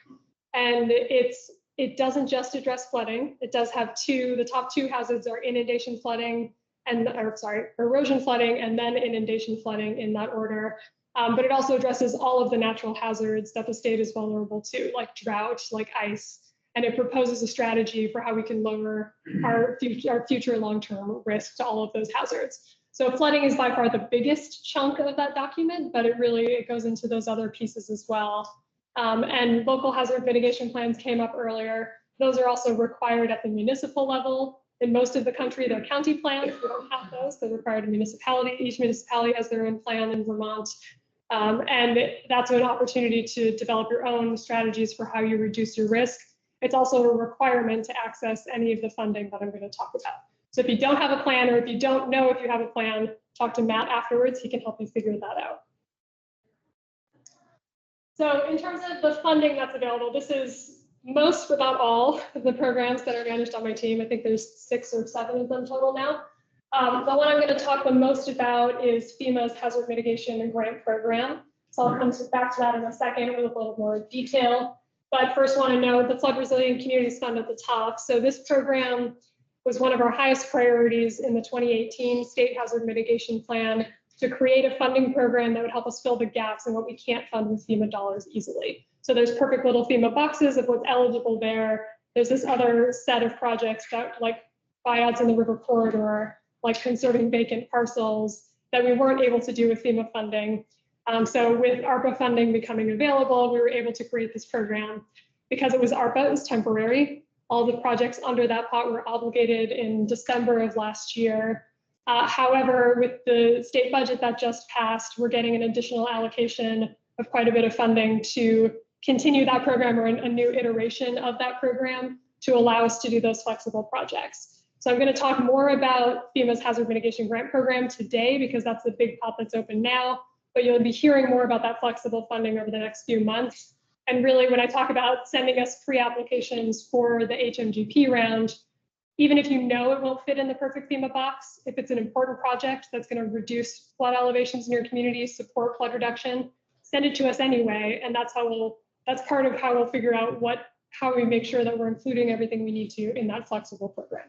And it doesn't just address flooding. It does have the top two hazards are inundation flooding erosion flooding, and then inundation flooding in that order. But it also addresses all of the natural hazards that the state is vulnerable to, like drought, like ice. And it proposes a strategy for how we can lower our future long-term risk to all of those hazards. So flooding is by far the biggest chunk of that document, but it goes into those other pieces as well. And local hazard mitigation plans came up earlier. Those are also required at the municipal level. In most of the country, they're county plans. We don't have those. They're required in municipality. Each municipality has their own plan in Vermont. And that's an opportunity to develop your own strategies for how you reduce your risk. It's also a requirement to access any of the funding that I'm going to talk about. So if you don't have a plan, or if you don't know if you have a plan, talk to Matt afterwards. He can help you figure that out. So in terms of the funding that's available, this is most, but not all, of the programs that are managed on my team. I think there's 6 or 7 of them total now. The one I'm going to talk the most about is FEMA's Hazard Mitigation and Grant Program. So I'll come back to that in a second with a little more detail. But first, want to note the Flood Resilient Communities Fund at the top. So this program was one of our highest priorities in the 2018 State Hazard Mitigation Plan, to create a funding program that would help us fill the gaps in what we can't fund with FEMA dollars easily. So there's perfect little FEMA boxes of what's eligible there. There's this other set of projects that, like buyouts in the river corridor, like conserving vacant parcels, that we weren't able to do with FEMA funding. So with ARPA funding becoming available, we were able to create this program. Because it was ARPA, it was temporary. All the projects under that pot were obligated in December of last year. However, with the state budget that just passed, we're getting an additional allocation of quite a bit of funding to continue that program, or a new iteration of that program, to allow us to do those flexible projects. So I'm going to talk more about FEMA's Hazard Mitigation Grant Program today, because that's the big pot that's open now, but you'll be hearing more about that flexible funding over the next few months. And really, when I talk about sending us pre-applications for the HMGP round, even if you know it won't fit in the perfect FEMA box, if it's an important project that's going to reduce flood elevations in your community, support flood reduction, send it to us anyway. And that's part of how we'll figure out how we make sure that we're including everything we need to in that flexible program.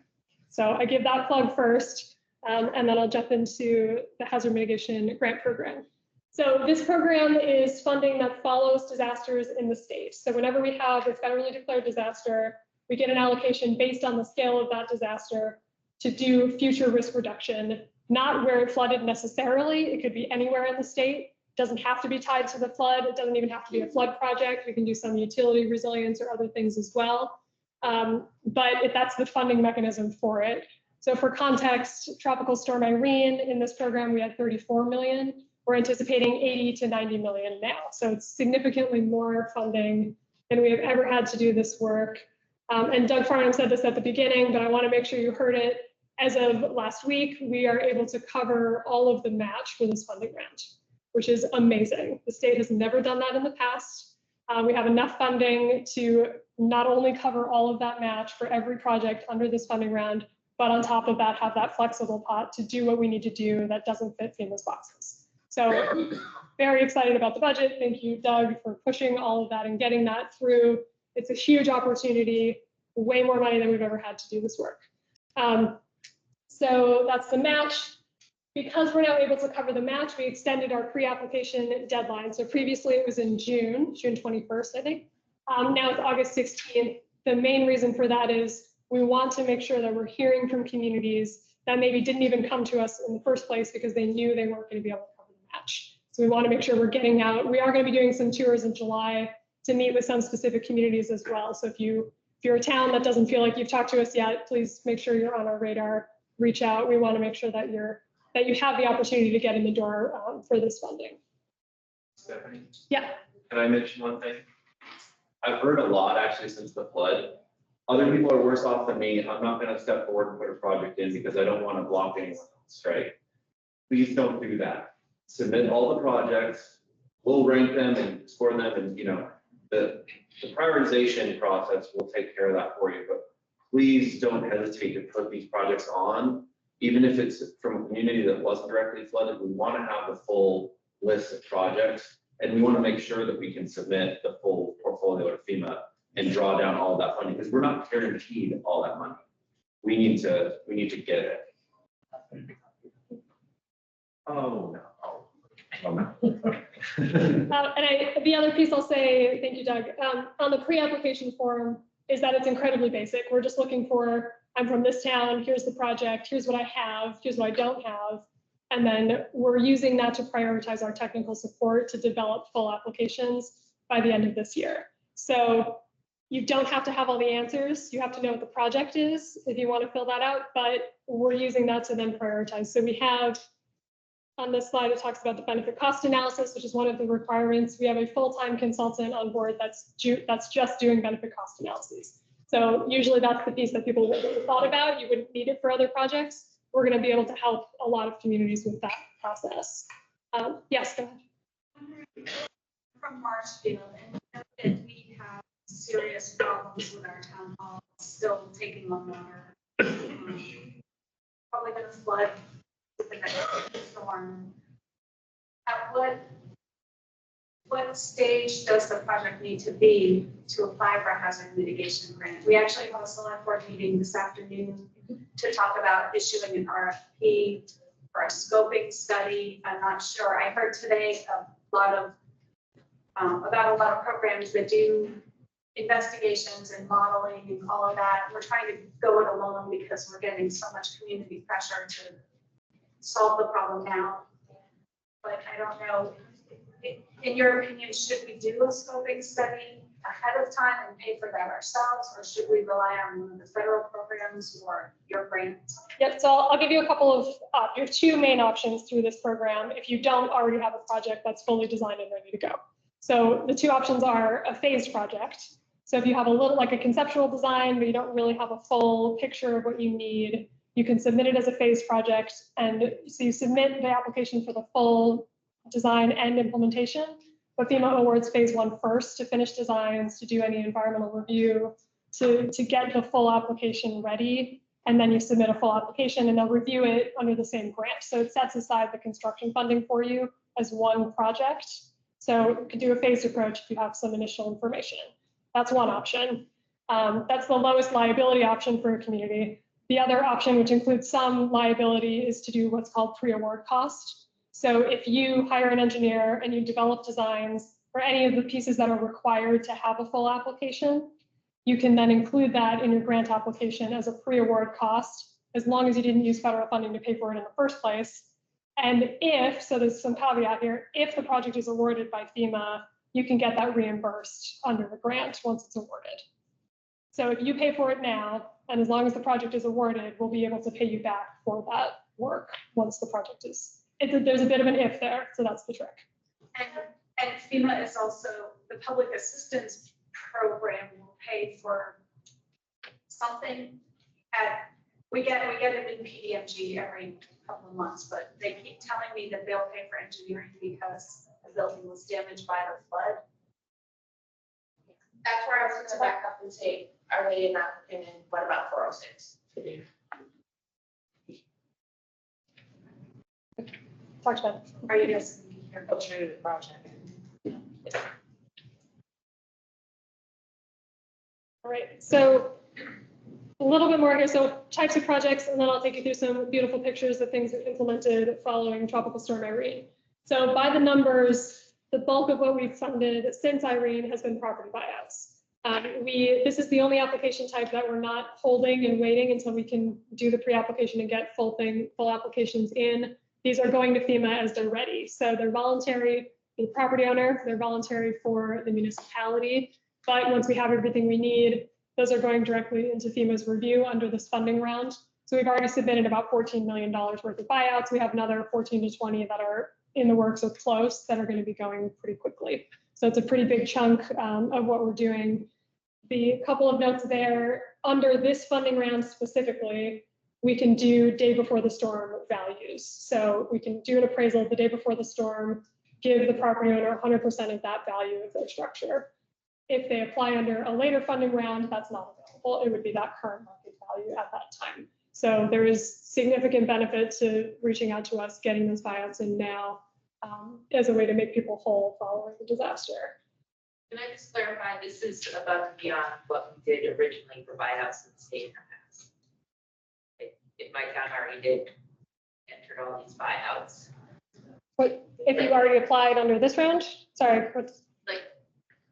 So I give that plug first, and then I'll jump into the Hazard Mitigation Grant Program. So this program is funding that follows disasters in the state. So whenever we have a federally declared disaster, we get an allocation based on the scale of that disaster to do future risk reduction, not where it flooded necessarily. It could be anywhere in the state. It doesn't have to be tied to the flood. It doesn't even have to be a flood project. We can do some utility resilience or other things as well. But that's the funding mechanism for it. So for context, Tropical Storm Irene, in this program, we had 34 million. We're anticipating 80 to 90 million now. So it's significantly more funding than we have ever had to do this work. And Doug Farnham said this at the beginning, but I want to make sure you heard it. As of last week, we are able to cover all of the match for this funding round, which is amazing. The state has never done that in the past. We have enough funding to not only cover all of that match for every project under this funding round, but on top of that, have that flexible pot to do what we need to do that doesn't fit FEMA's boxes. So very excited about the budget. Thank you, Doug, for pushing all of that and getting that through. It's a huge opportunity, way more money than we've ever had to do this work. So that's the match. Because we're now able to cover the match, we extended our pre-application deadline. So previously it was in June 21st, I think. Now it's August 16th. The main reason for that is we want to make sure that we're hearing from communities that maybe didn't even come to us in the first place because they knew they weren't going to be able to cover the match. So we want to make sure we're getting out. We are going to be doing some tours in July to meet with some specific communities as well. So if you're a town that doesn't feel like you've talked to us yet, please make sure you're on our radar, reach out. We want to make sure that you have the opportunity to get in the door for this funding. Stephanie? Yeah. Can I mention one thing? I've heard a lot actually since the flood. Other people are worse off than me. I'm not going to step forward and put a project in because I don't want to block anyone else, right? Please don't do that. Submit all the projects. We'll rank them and score them, and the prioritization process will take care of that for you. But please don't hesitate to put these projects on, even if it's from a community that wasn't directly flooded. We want to have the full list of projects, and we want to make sure that we can submit the full portfolio to FEMA and draw down all of that funding, because we're not guaranteed all that money. We need to get it. Oh no. Oh no. And the other piece I'll say, thank you, Doug, on the pre-application form is that it's incredibly basic. We're just looking for, I'm from this town, here's the project, here's what I have, here's what I don't have. And then we're using that to prioritize our technical support to develop full applications by the end of this year. So You don't have to have all the answers. You have to know what the project is if you want to fill that out, but we're using that to then prioritize. So we have, on this slide, it talks about the benefit cost analysis, which is one of the requirements. We have a full-time consultant on board that's just doing benefit cost analyses. So usually that's the piece that people wouldn't have thought about. You wouldn't need it for other projects. We're going to be able to help a lot of communities with that process. Yes, go ahead. From Marshfield, and that we have serious problems with our town hall still taking on water. Probably gonna flood with the next storm. At what stage does the project need to be to apply for a hazard mitigation grant? We actually have a select board meeting this afternoon to talk about issuing an RFP for a scoping study. I'm not sure. I heard today about a lot of programs that do investigations and modeling and all of that. We're trying to go it alone because we're getting so much community pressure to solve the problem now. But I don't know, in your opinion, should we do a scoping study ahead of time and pay for that ourselves, or should we rely on one of the federal programs or your grants? Yep, so I'll give you a couple of, your two main options through this program if you don't already have a project that's fully designed and ready to go. So the two options are a phased project. So if you have a little, like a conceptual design, but you don't really have a full picture of what you need, you can submit it as a phased project. And so you submit the application for the full design and implementation, but FEMA awards phase 1 first to finish designs, to do any environmental review, to get the full application ready. And then you submit a full application and they'll review it under the same grant. So it sets aside the construction funding for you as one project. So you could do a phased approach if you have some initial information. That's one option. That's the lowest liability option for a community. The other option, which includes some liability, is to do what's called pre-award cost. So if you hire an engineer and you develop designs for any of the pieces that are required to have a full application, you can then include that in your grant application as a pre-award cost, as long as you didn't use federal funding to pay for it in the first place. And if, so there's some caveat here, if the project is awarded by FEMA, you can get that reimbursed under the grant once it's awarded. So if you pay for it now, and as long as the project is awarded, we'll be able to pay you back for that work once the project is, there's a bit of an if there, so that's the trick. And FEMA is also, the public assistance program will pay for something we get a new PDMG every couple of months, but they keep telling me that they'll pay for engineering because the building was damaged by the flood. That's where I was gonna back up and say, are they in that opinion, what about 406? Talked about. Are you just your culture to the project? All right, so a little bit more here. So types of projects, and then I'll take you through some beautiful pictures of things that implemented following Tropical Storm Irene. So by the numbers, the bulk of what we've funded since Irene has been property buyouts. This is the only application type that we're not holding and waiting until we can do the pre-application and get full applications in. These are going to FEMA as they're ready. So they're voluntary for the property owner, they're voluntary for the municipality. But once we have everything we need, those are going directly into FEMA's review under this funding round. So we've already submitted about $14 million worth of buyouts. We have another 14 to 20 that are in the works or close that are going to be going pretty quickly. So it's a pretty big chunk of what we're doing. The couple of notes there, under this funding round specifically, we can do day before the storm values. So we can do an appraisal the day before the storm, give the property owner 100% of that value of their structure. If they apply under a later funding round, that's not available. It would be that current market value at that time. So there is significant benefit to reaching out to us, getting those buyouts in now as a way to make people whole following the disaster. Can I just clarify, this is above and beyond what we did originally for buyouts in the state has? If my town already did entered all these buyouts. What, if you already applied under this round? Sorry. Like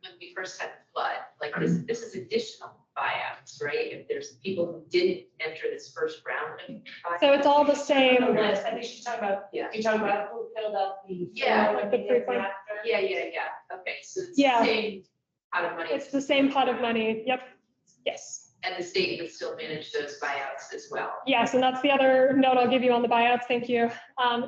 when we first had the flood, like this is additional buyouts, right? If there's people who didn't enter this first round of buyouts. So it's all the same. I think she's talking about, yeah. you're talking about who filled out the. Yeah, form the and the pre-form. after. Yeah. Okay, so it's Yeah. the same pot of money. It's the same pot of money. Yep. Yes. And the state would still manage those buyouts as well. Yes, and that's the other note I'll give you on the buyouts, thank you,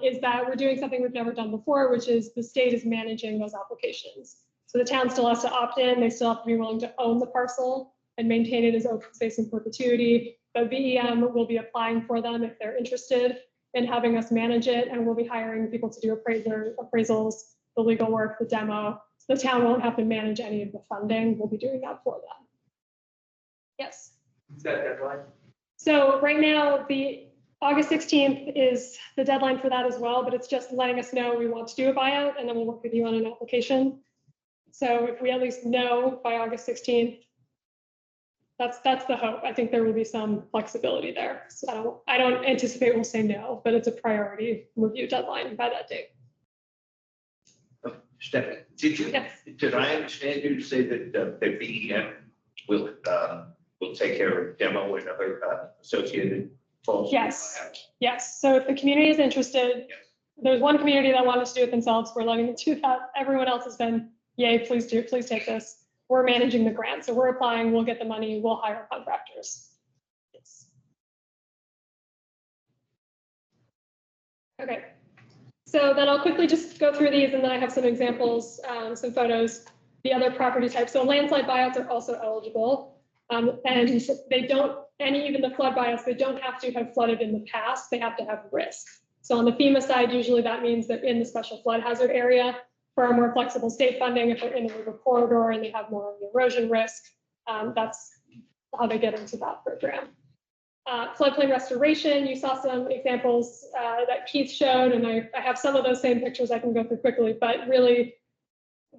is that we're doing something we've never done before, which is the state is managing those applications. So the town still has to opt in, they still have to be willing to own the parcel and maintain it as open space in perpetuity. But VEM will be applying for them if they're interested in having us manage it, and we'll be hiring people to do appraisals, the legal work, the demo. So the town won't have to manage any of the funding, we'll be doing that for them. Yes. Is that deadline? So right now, the August 16th is the deadline for that as well, but it's just letting us know we want to do a buyout, and then we'll work with you on an application. So if we at least know by August 16th, that's the hope. I think there will be some flexibility there. So I don't anticipate we'll say no, but it's a priority review deadline by that date. Stephanie, did I understand you to say that the VEM will take care of demo and other associated falls? Yes, yes. So if the community is interested, there's one community that wanted to do it themselves. We're letting them do that. Everyone else has been, yay, please do, please take this. We're managing the grant. So we're applying, we'll get the money, we'll hire contractors. Yes. Okay. So then I'll quickly just go through these, and then I have some examples, some photos, the other property types. So landslide buyouts are also eligible. And they don't, even the flood buyouts, they don't have to have flooded in the past, they have to have risk. So on the FEMA side, usually that means that in the special flood hazard area, for our more flexible state funding, if they're in the river corridor and they have more of the erosion risk, that's how they get into that program. Floodplain restoration, you saw some examples that Keith showed, and I have some of those same pictures I can go through quickly, but really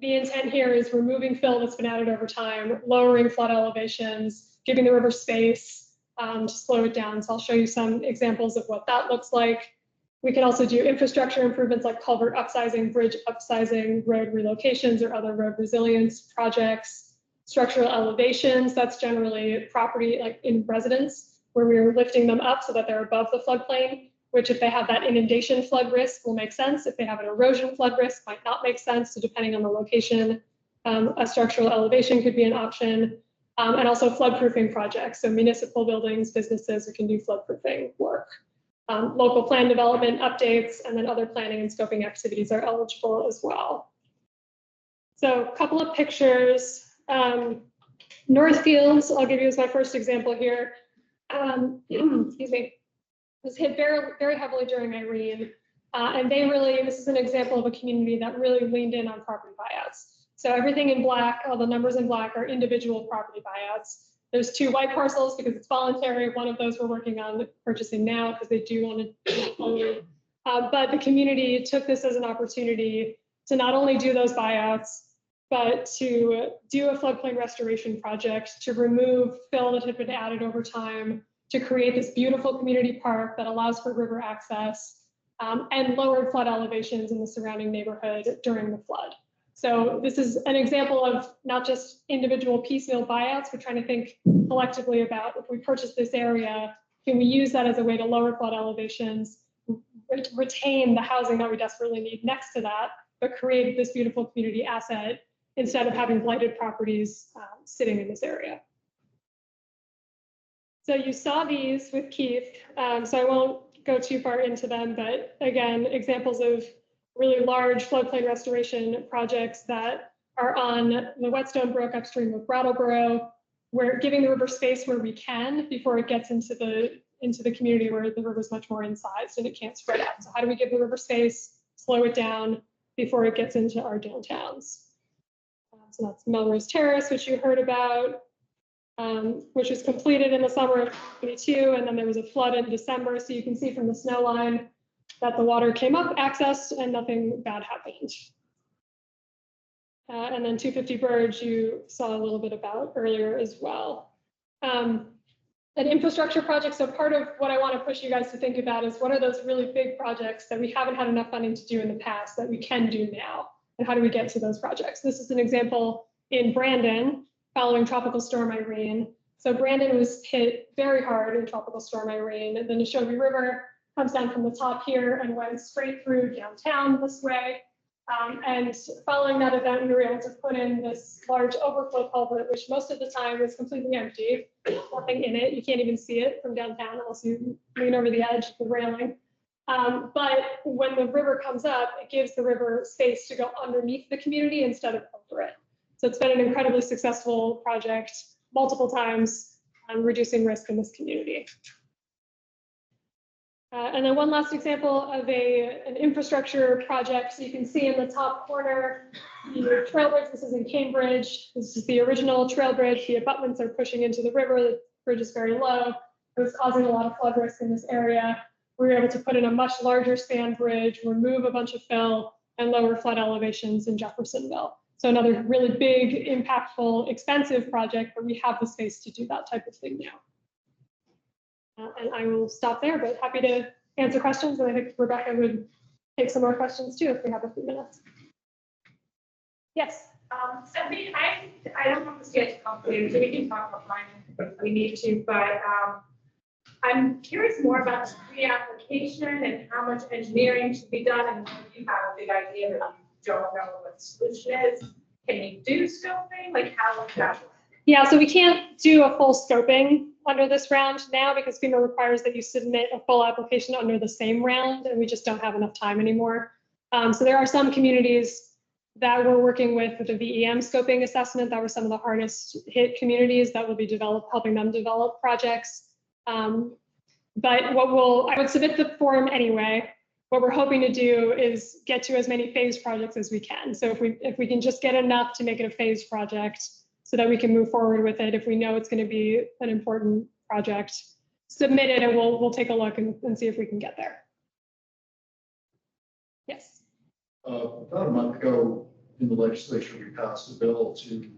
the intent here is removing fill that's been added over time, lowering flood elevations, giving the river space to slow it down. So I'll show you some examples of what that looks like. We can also do infrastructure improvements like culvert upsizing, bridge upsizing, road relocations, or other road resilience projects. Structural elevations, that's generally property like in residence, where we're lifting them up so that they're above the floodplain, which if they have that inundation flood risk will make sense. If they have an erosion flood risk, might not make sense. So depending on the location, a structural elevation could be an option. And also floodproofing projects. So municipal buildings, businesses who can do floodproofing work. Local plan development updates, and then other planning and scoping activities are eligible as well. So a couple of pictures. Northfields, I'll give you as my first example here. Excuse me, was hit very, very heavily during Irene. And they really, this is an example of a community that really leaned in on property buyouts. So everything in black, all the numbers in black are individual property buyouts. There's 2 white parcels because it's voluntary. One of those we're working on purchasing now because they do want to own. But the community took this as an opportunity to not only do those buyouts, but to do a floodplain restoration project, to remove fill that had been added over time, to create this beautiful community park that allows for river access, and lowered flood elevations in the surrounding neighborhood during the flood. So this is an example of not just individual piecemeal buyouts. We're trying to think collectively about, if we purchase this area, can we use that as a way to lower flood elevations, retain the housing that we desperately need next to that, but create this beautiful community asset instead of having blighted properties sitting in this area. So you saw these with Keith, so I won't go too far into them, but again, examples of really large floodplain restoration projects that are on the Whetstone Brook upstream of Brattleboro. We're giving the river space where we can before it gets into the community where the river is much more incised and it can't spread out. So how do we give the river space, slow it down before it gets into our downtowns? So that's Melrose Terrace, which you heard about, which was completed in the summer of 2022, and then there was a flood in December. So you can see from the snow line that the water came up, accessed, and nothing bad happened. And then 250 Burge, you saw a little bit about earlier as well. An infrastructure project, so part of what I want to push you guys to think about is what are those really big projects that we haven't had enough funding to do in the past that we can do now? And how do we get to those projects? This is an example in Brandon following Tropical Storm Irene. So Brandon was hit very hard in Tropical Storm Irene. The Neshobe River comes down from the top here and went straight through downtown this way. And following that event, we were able to put in this large overflow culvert, which most of the time is completely empty, nothing in it. You can't even see it from downtown unless you lean over the edge of the railing. But when the river comes up, it gives the river space to go underneath the community instead of over it. So it's been an incredibly successful project multiple times, reducing risk in this community. And then one last example of an infrastructure project. So you can see in the top corner, the trail bridge. This is in Cambridge. This is the original trail bridge. The abutments are pushing into the river. The bridge is very low. It was causing a lot of flood risk in this area. We were able to put in a much larger span bridge, remove a bunch of fill, and lower flood elevations in Jeffersonville. So another really big, impactful, expensive project, but we have the space to do that type of thing now. And I will stop there, but happy to answer questions. And I think Rebecca would take some more questions too if we have a few minutes. Yes. Stephanie, I don't want this to get complicated, so we can talk offline if we need to, but I'm curious more about the pre-application and how much engineering should be done, and if you have a big idea that you don't know what the solution is. Can you do scoping? Like, how would that work? Yeah, so we can't do a full scoping under this round now because FEMA requires that you submit a full application under the same round, and we just don't have enough time anymore. So there are some communities that we're working with the VEM scoping assessment that were some of the hardest hit communities that will be helping them develop projects. But I would submit the form anyway. What we're hoping to do is get to as many phased projects as we can. So if we can just get enough to make it a phased project so that we can move forward with it, if we know it's going to be an important project, submit it and we'll take a look and see if we can get there. Yes. About a month ago in the legislature, we passed a bill to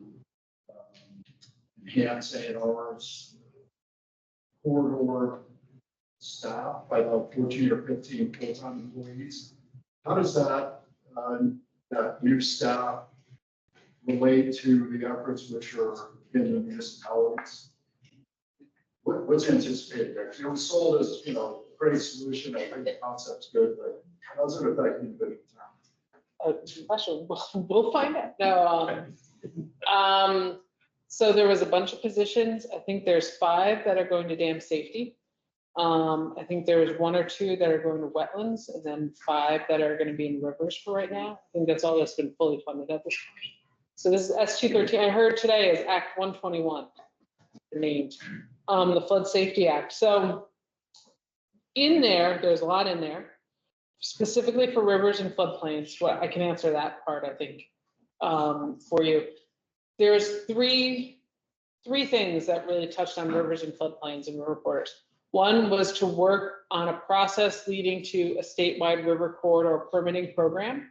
enhance A&R's corridor staff by about 14 or 15 full-time employees. How does that new staff relate to the efforts which are in the municipalities? What's anticipated there? It was sold as, a great solution. I think the concept's good, but how's it affecting the town? Question. We'll find out. No. So there was a bunch of positions. I think there's 5 that are going to dam safety. I think there's 1 or 2 that are going to wetlands, and then 5 that are going to be in rivers for right now. I think that's all that's been fully funded at this point. So this is S213. I heard today is Act 121, named the Flood Safety Act. So in there's a lot in there, specifically for rivers and floodplains. Well, I can answer that part, I think, for you. There's three things that really touched on rivers and floodplains and river corridors. One was to work on a process leading to a statewide river corridor permitting program.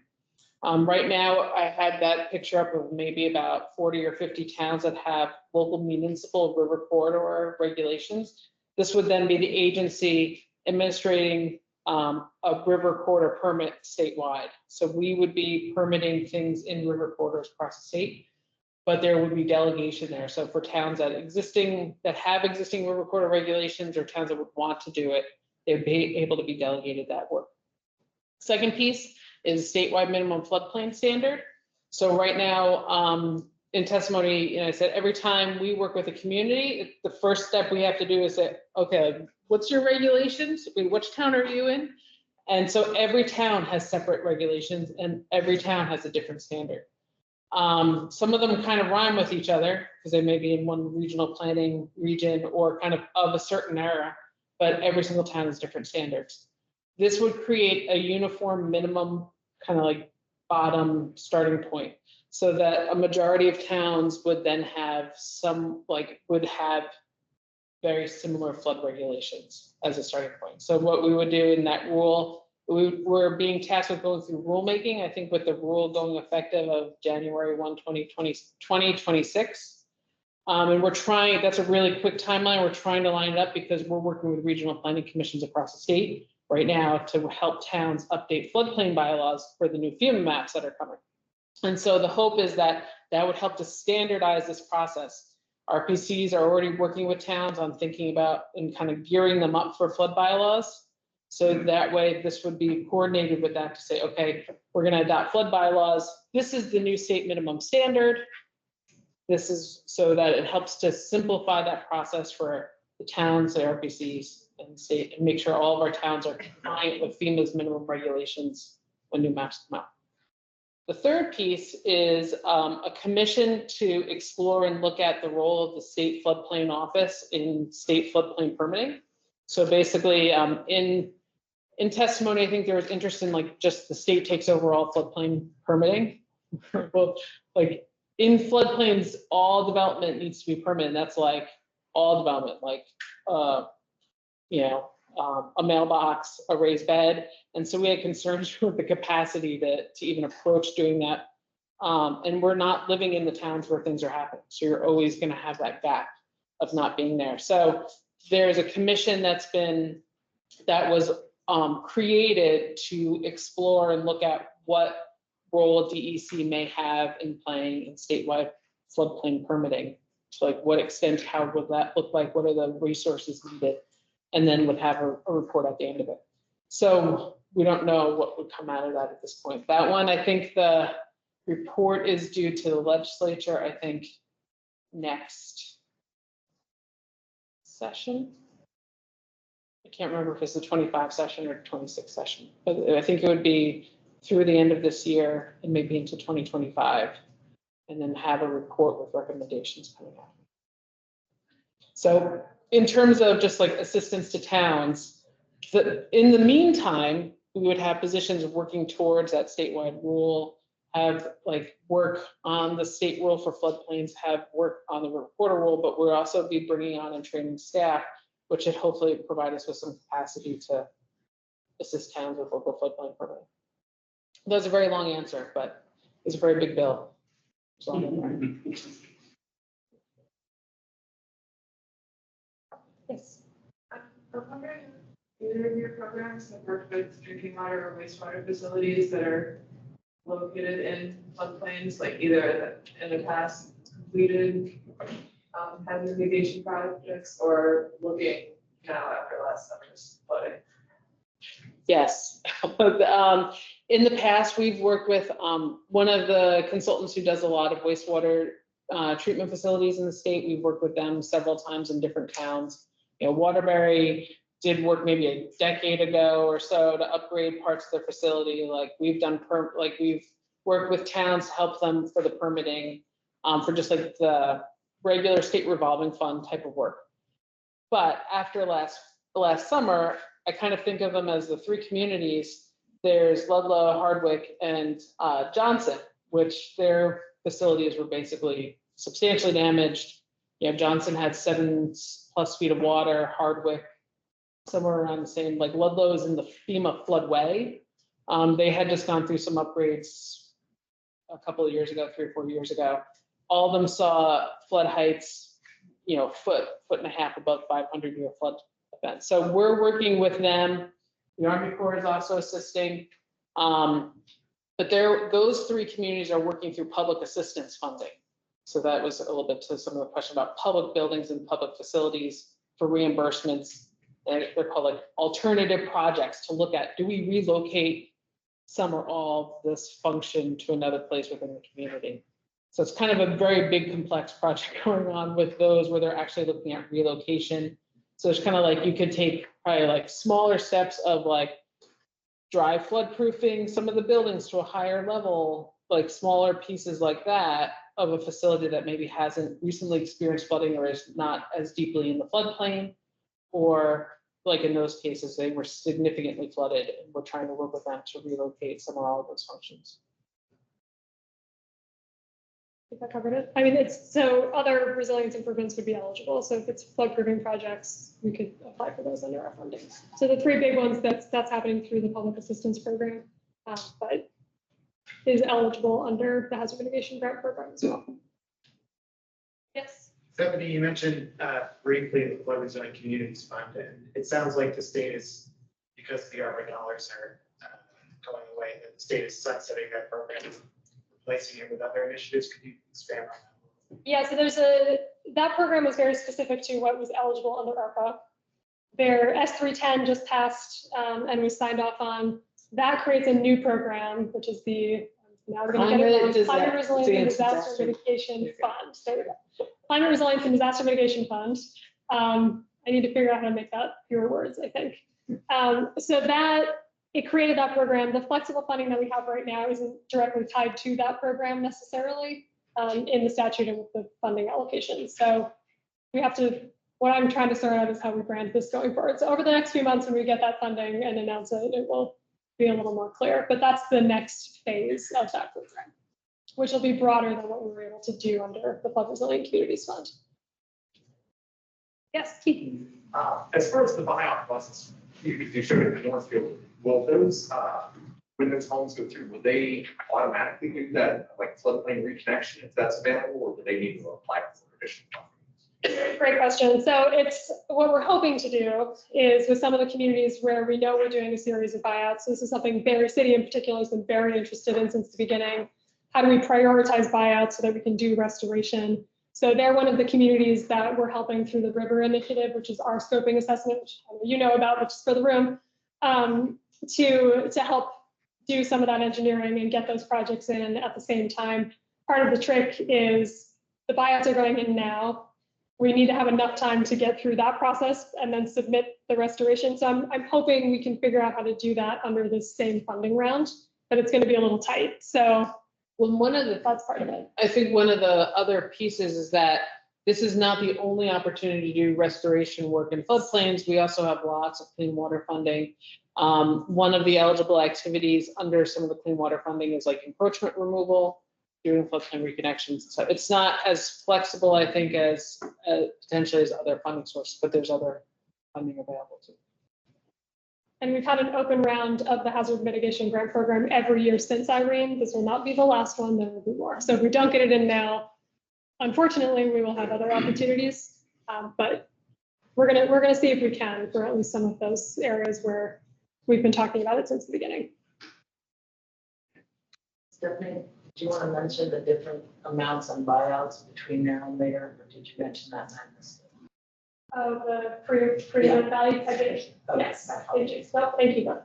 Right now, I had that picture up of maybe about 40 or 50 towns that have local municipal river corridor regulations. This would then be the agency administrating a river corridor permit statewide. So we would be permitting things in river corridors across the state, but there would be delegation there. So for towns that have existing river corridor regulations or towns that would want to do it, they'd be able to be delegated that work. Second piece is statewide minimum floodplain standard. So right now, in testimony, I said every time we work with a community, the first step we have to do is say, okay, what's your regulations? Which town are you in? And so every town has separate regulations and every town has a different standard. Some of them kind of rhyme with each other because they may be in one regional planning region or kind of a certain era, but every single town has different standards. This would create a uniform minimum kind of like bottom starting point so that a majority of towns would then have would have very similar flood regulations as a starting point. So what we would do in that rule, we're being tasked with going through rulemaking, I think with the rule going effective of January 1, 2026. And we're trying, that's a really quick timeline. We're trying to line it up because we're working with regional planning commissions across the state right now to help towns update floodplain bylaws for the new FEMA maps that are coming. And so the hope is that that would help to standardize this process. RPCs are already working with towns on thinking about and kind of gearing them up for flood bylaws. So that way, this would be coordinated with that to say, okay, we're gonna adopt flood bylaws. This is the new state minimum standard. This is so that it helps to simplify that process for the towns, the RPCs, and state, and make sure all of our towns are compliant with FEMA's minimum regulations when new maps come out. The third piece is a commission to explore and look at the role of the state floodplain office in state floodplain permitting. So basically, in testimony, I think there was interest in like just the state takes over all floodplain permitting. Well, like in floodplains, all development needs to be permitted. That's like all development, like a mailbox, a raised bed. And so we had concerns with the capacity to even approach doing that. And we're not living in the towns where things are happening. So you're always going to have that gap of not being there. So there's a commission that was created to explore and look at what role DEC may have in playing in statewide floodplain permitting. So like what extent, how would that look like? What are the resources needed? And then would have a report at the end of it. So we don't know what would come out of that at this point. That one, I think the report is due to the legislature, I think, next session. I can't remember if it's the 25 session or 26 session, but I think it would be through the end of this year and maybe into 2025, and then have a report with recommendations coming out. So in terms of just like assistance to towns, in the meantime, we would have positions working towards that statewide rule, have like work on the state rule for floodplains, have work on the reporter rule, but we'll also be bringing on and training staff, which should hopefully provide us with some capacity to assist towns with local floodplain permitting. That's a very long answer, but it's a very big bill. So Yes. I'm wondering if either of your programs have worked with drinking water or wastewater facilities that are located in floodplains, like either in the past completed hazard mitigation projects or looking now after last summer's flooding. Yes. In the past, we've worked with one of the consultants who does a lot of wastewater treatment facilities in the state. We've worked with them several times in different towns. Waterbury did work maybe a decade ago or so to upgrade parts of their facility. Like we've worked with towns to help them for the permitting for just like the regular state revolving fund type of work. But after last summer, I kind of think of them as the three communities. There's Ludlow, Hardwick, and Johnson, which their facilities were basically substantially damaged. Johnson had 7+ feet of water, Hardwick somewhere around the same, like Ludlow is in the FEMA floodway. They had just gone through some upgrades a couple of years ago, 3 or 4 years ago. All of them saw flood heights, foot and a half above 500-year flood event. So we're working with them. The Army Corps is also assisting. But those three communities are working through public assistance funding. So that was a little bit to some of the question about public buildings and public facilities for reimbursements. They're called like alternative projects to look at, do we relocate some or all of this function to another place within the community? So it's kind of a very big complex project going on with those where they're actually looking at relocation. So it's kind of like you could take probably like smaller steps of like dry flood proofing some of the buildings to a higher level, like smaller pieces like that of a facility that maybe hasn't recently experienced flooding or is not as deeply in the floodplain, or like in those cases, they were significantly flooded and we're trying to work with them to relocate some or all of those functions. I think I covered it. I mean, so other resilience improvements would be eligible. So if it's flood proofing projects, we could apply for those under our funding. So the three big ones that's happening through the public assistance program, but is eligible under the hazard mitigation grant program as well. Yes. Stephanie, you mentioned briefly the flood resilient communities fund, and it sounds like the state is, because the ARPA dollars are going away, that the state is sunsetting that program, replacing it with other initiatives. Could you expand on that? Yeah, so that program was very specific to what was eligible under ARPA. Their S310 just passed and was signed off on. That creates a new program, which is the, now we're going to get it, Climate Resilience and Disaster Mitigation Fund. There we go. Climate Resilience and Disaster Mitigation Fund. I need to figure out how to make that fewer words, I think. So that, it created that program. The flexible funding that we have right now isn't directly tied to that program necessarily in the statute and with the funding allocation. So we have to, what I'm trying to sort out is how we brand this going forward. So over the next few months, when we get that funding and announce it, it will be a little more clear. But that's the next phase of that program, which will be broader than what we were able to do under the Flood Resilient Communities Fund. Yes, Keith. As far as the buyout process, you showed it in Northfield, will those, when those homes go through, will they automatically do that, like floodplain reconnection if that's available, or do they need to apply for additional funding? Great question. So it's, what we're hoping to do is with some of the communities where we know we're doing a series of buyouts, so this is something Berry City in particular has been very interested in since the beginning. How do we prioritize buyouts so that we can do restoration? So they're one of the communities that we're helping through the River Initiative, which is our scoping assessment, which you know about, which is for the room, to help do some of that engineering and get those projects in at the same time. Part of the trick is the buyouts are going in now. We need to have enough time to get through that process and then submit the restoration. So I'm hoping we can figure out how to do that under this same funding round, but it's going to be a little tight. So well, one of the, that's part of it. I think one of the other pieces is that this is not the only opportunity to do restoration work in floodplains. We also have lots of clean water funding. One of the eligible activities under some of the clean water funding is like encroachment removal, doing floodplain reconnections. So it's not as flexible, I think, as potentially as other funding sources, but there's other funding available too. And we've had an open round of the hazard mitigation grant program every year since Irene. This will not be the last one, there will be more. So if we don't get it in now, unfortunately, we will have other opportunities. But we're gonna see if we can for at least some of those areas where we've been talking about it since the beginning. Stephanie, do you want to mention the different amounts on buyouts between now and later, or did you mention that? Of the pre-event value, I did. Yes, thank you. So, thank you.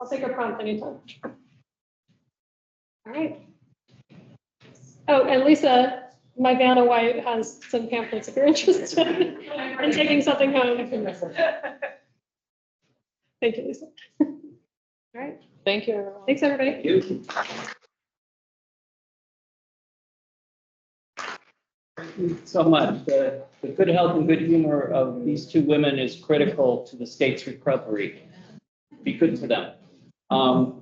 I'll take a prompt anytime. All right. Oh, and Lisa, my Vanna White has some pamphlets if you're interested in taking something home. Thank you, Lisa. All right. Thank you, everyone. Thanks, everybody. Thank you. Thank you so much. The good health and good humor of these two women is critical to the state's recovery. Be good to them. I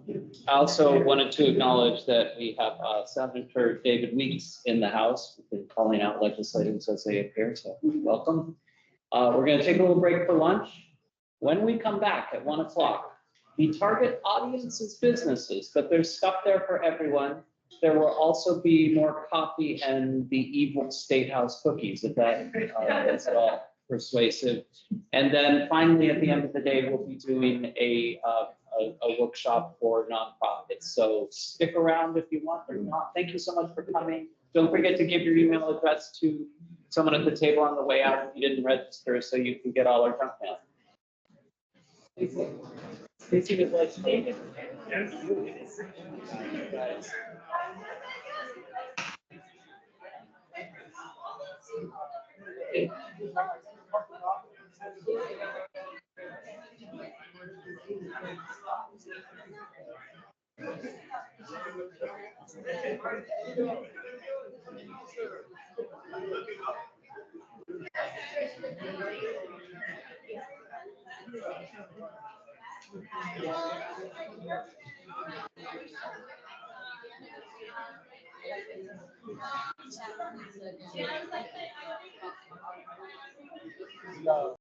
also wanted to acknowledge that we have Senator David Weeks in the House. We've been calling out legislators as they appear, so welcome. We're going to take a little break for lunch. When we come back at 1 o'clock, the target audience is businesses, but there's stuff there for everyone. There will also be more coffee and the evil State House cookies, if that is at all persuasive. And then finally, at the end of the day, we'll be doing a workshop for nonprofits. So stick around if you want or not. Thank you so much for coming. Don't forget to give your email address to someone at the table on the way out if you didn't register, so you can get all our junk mail. Stacey would like to Yes.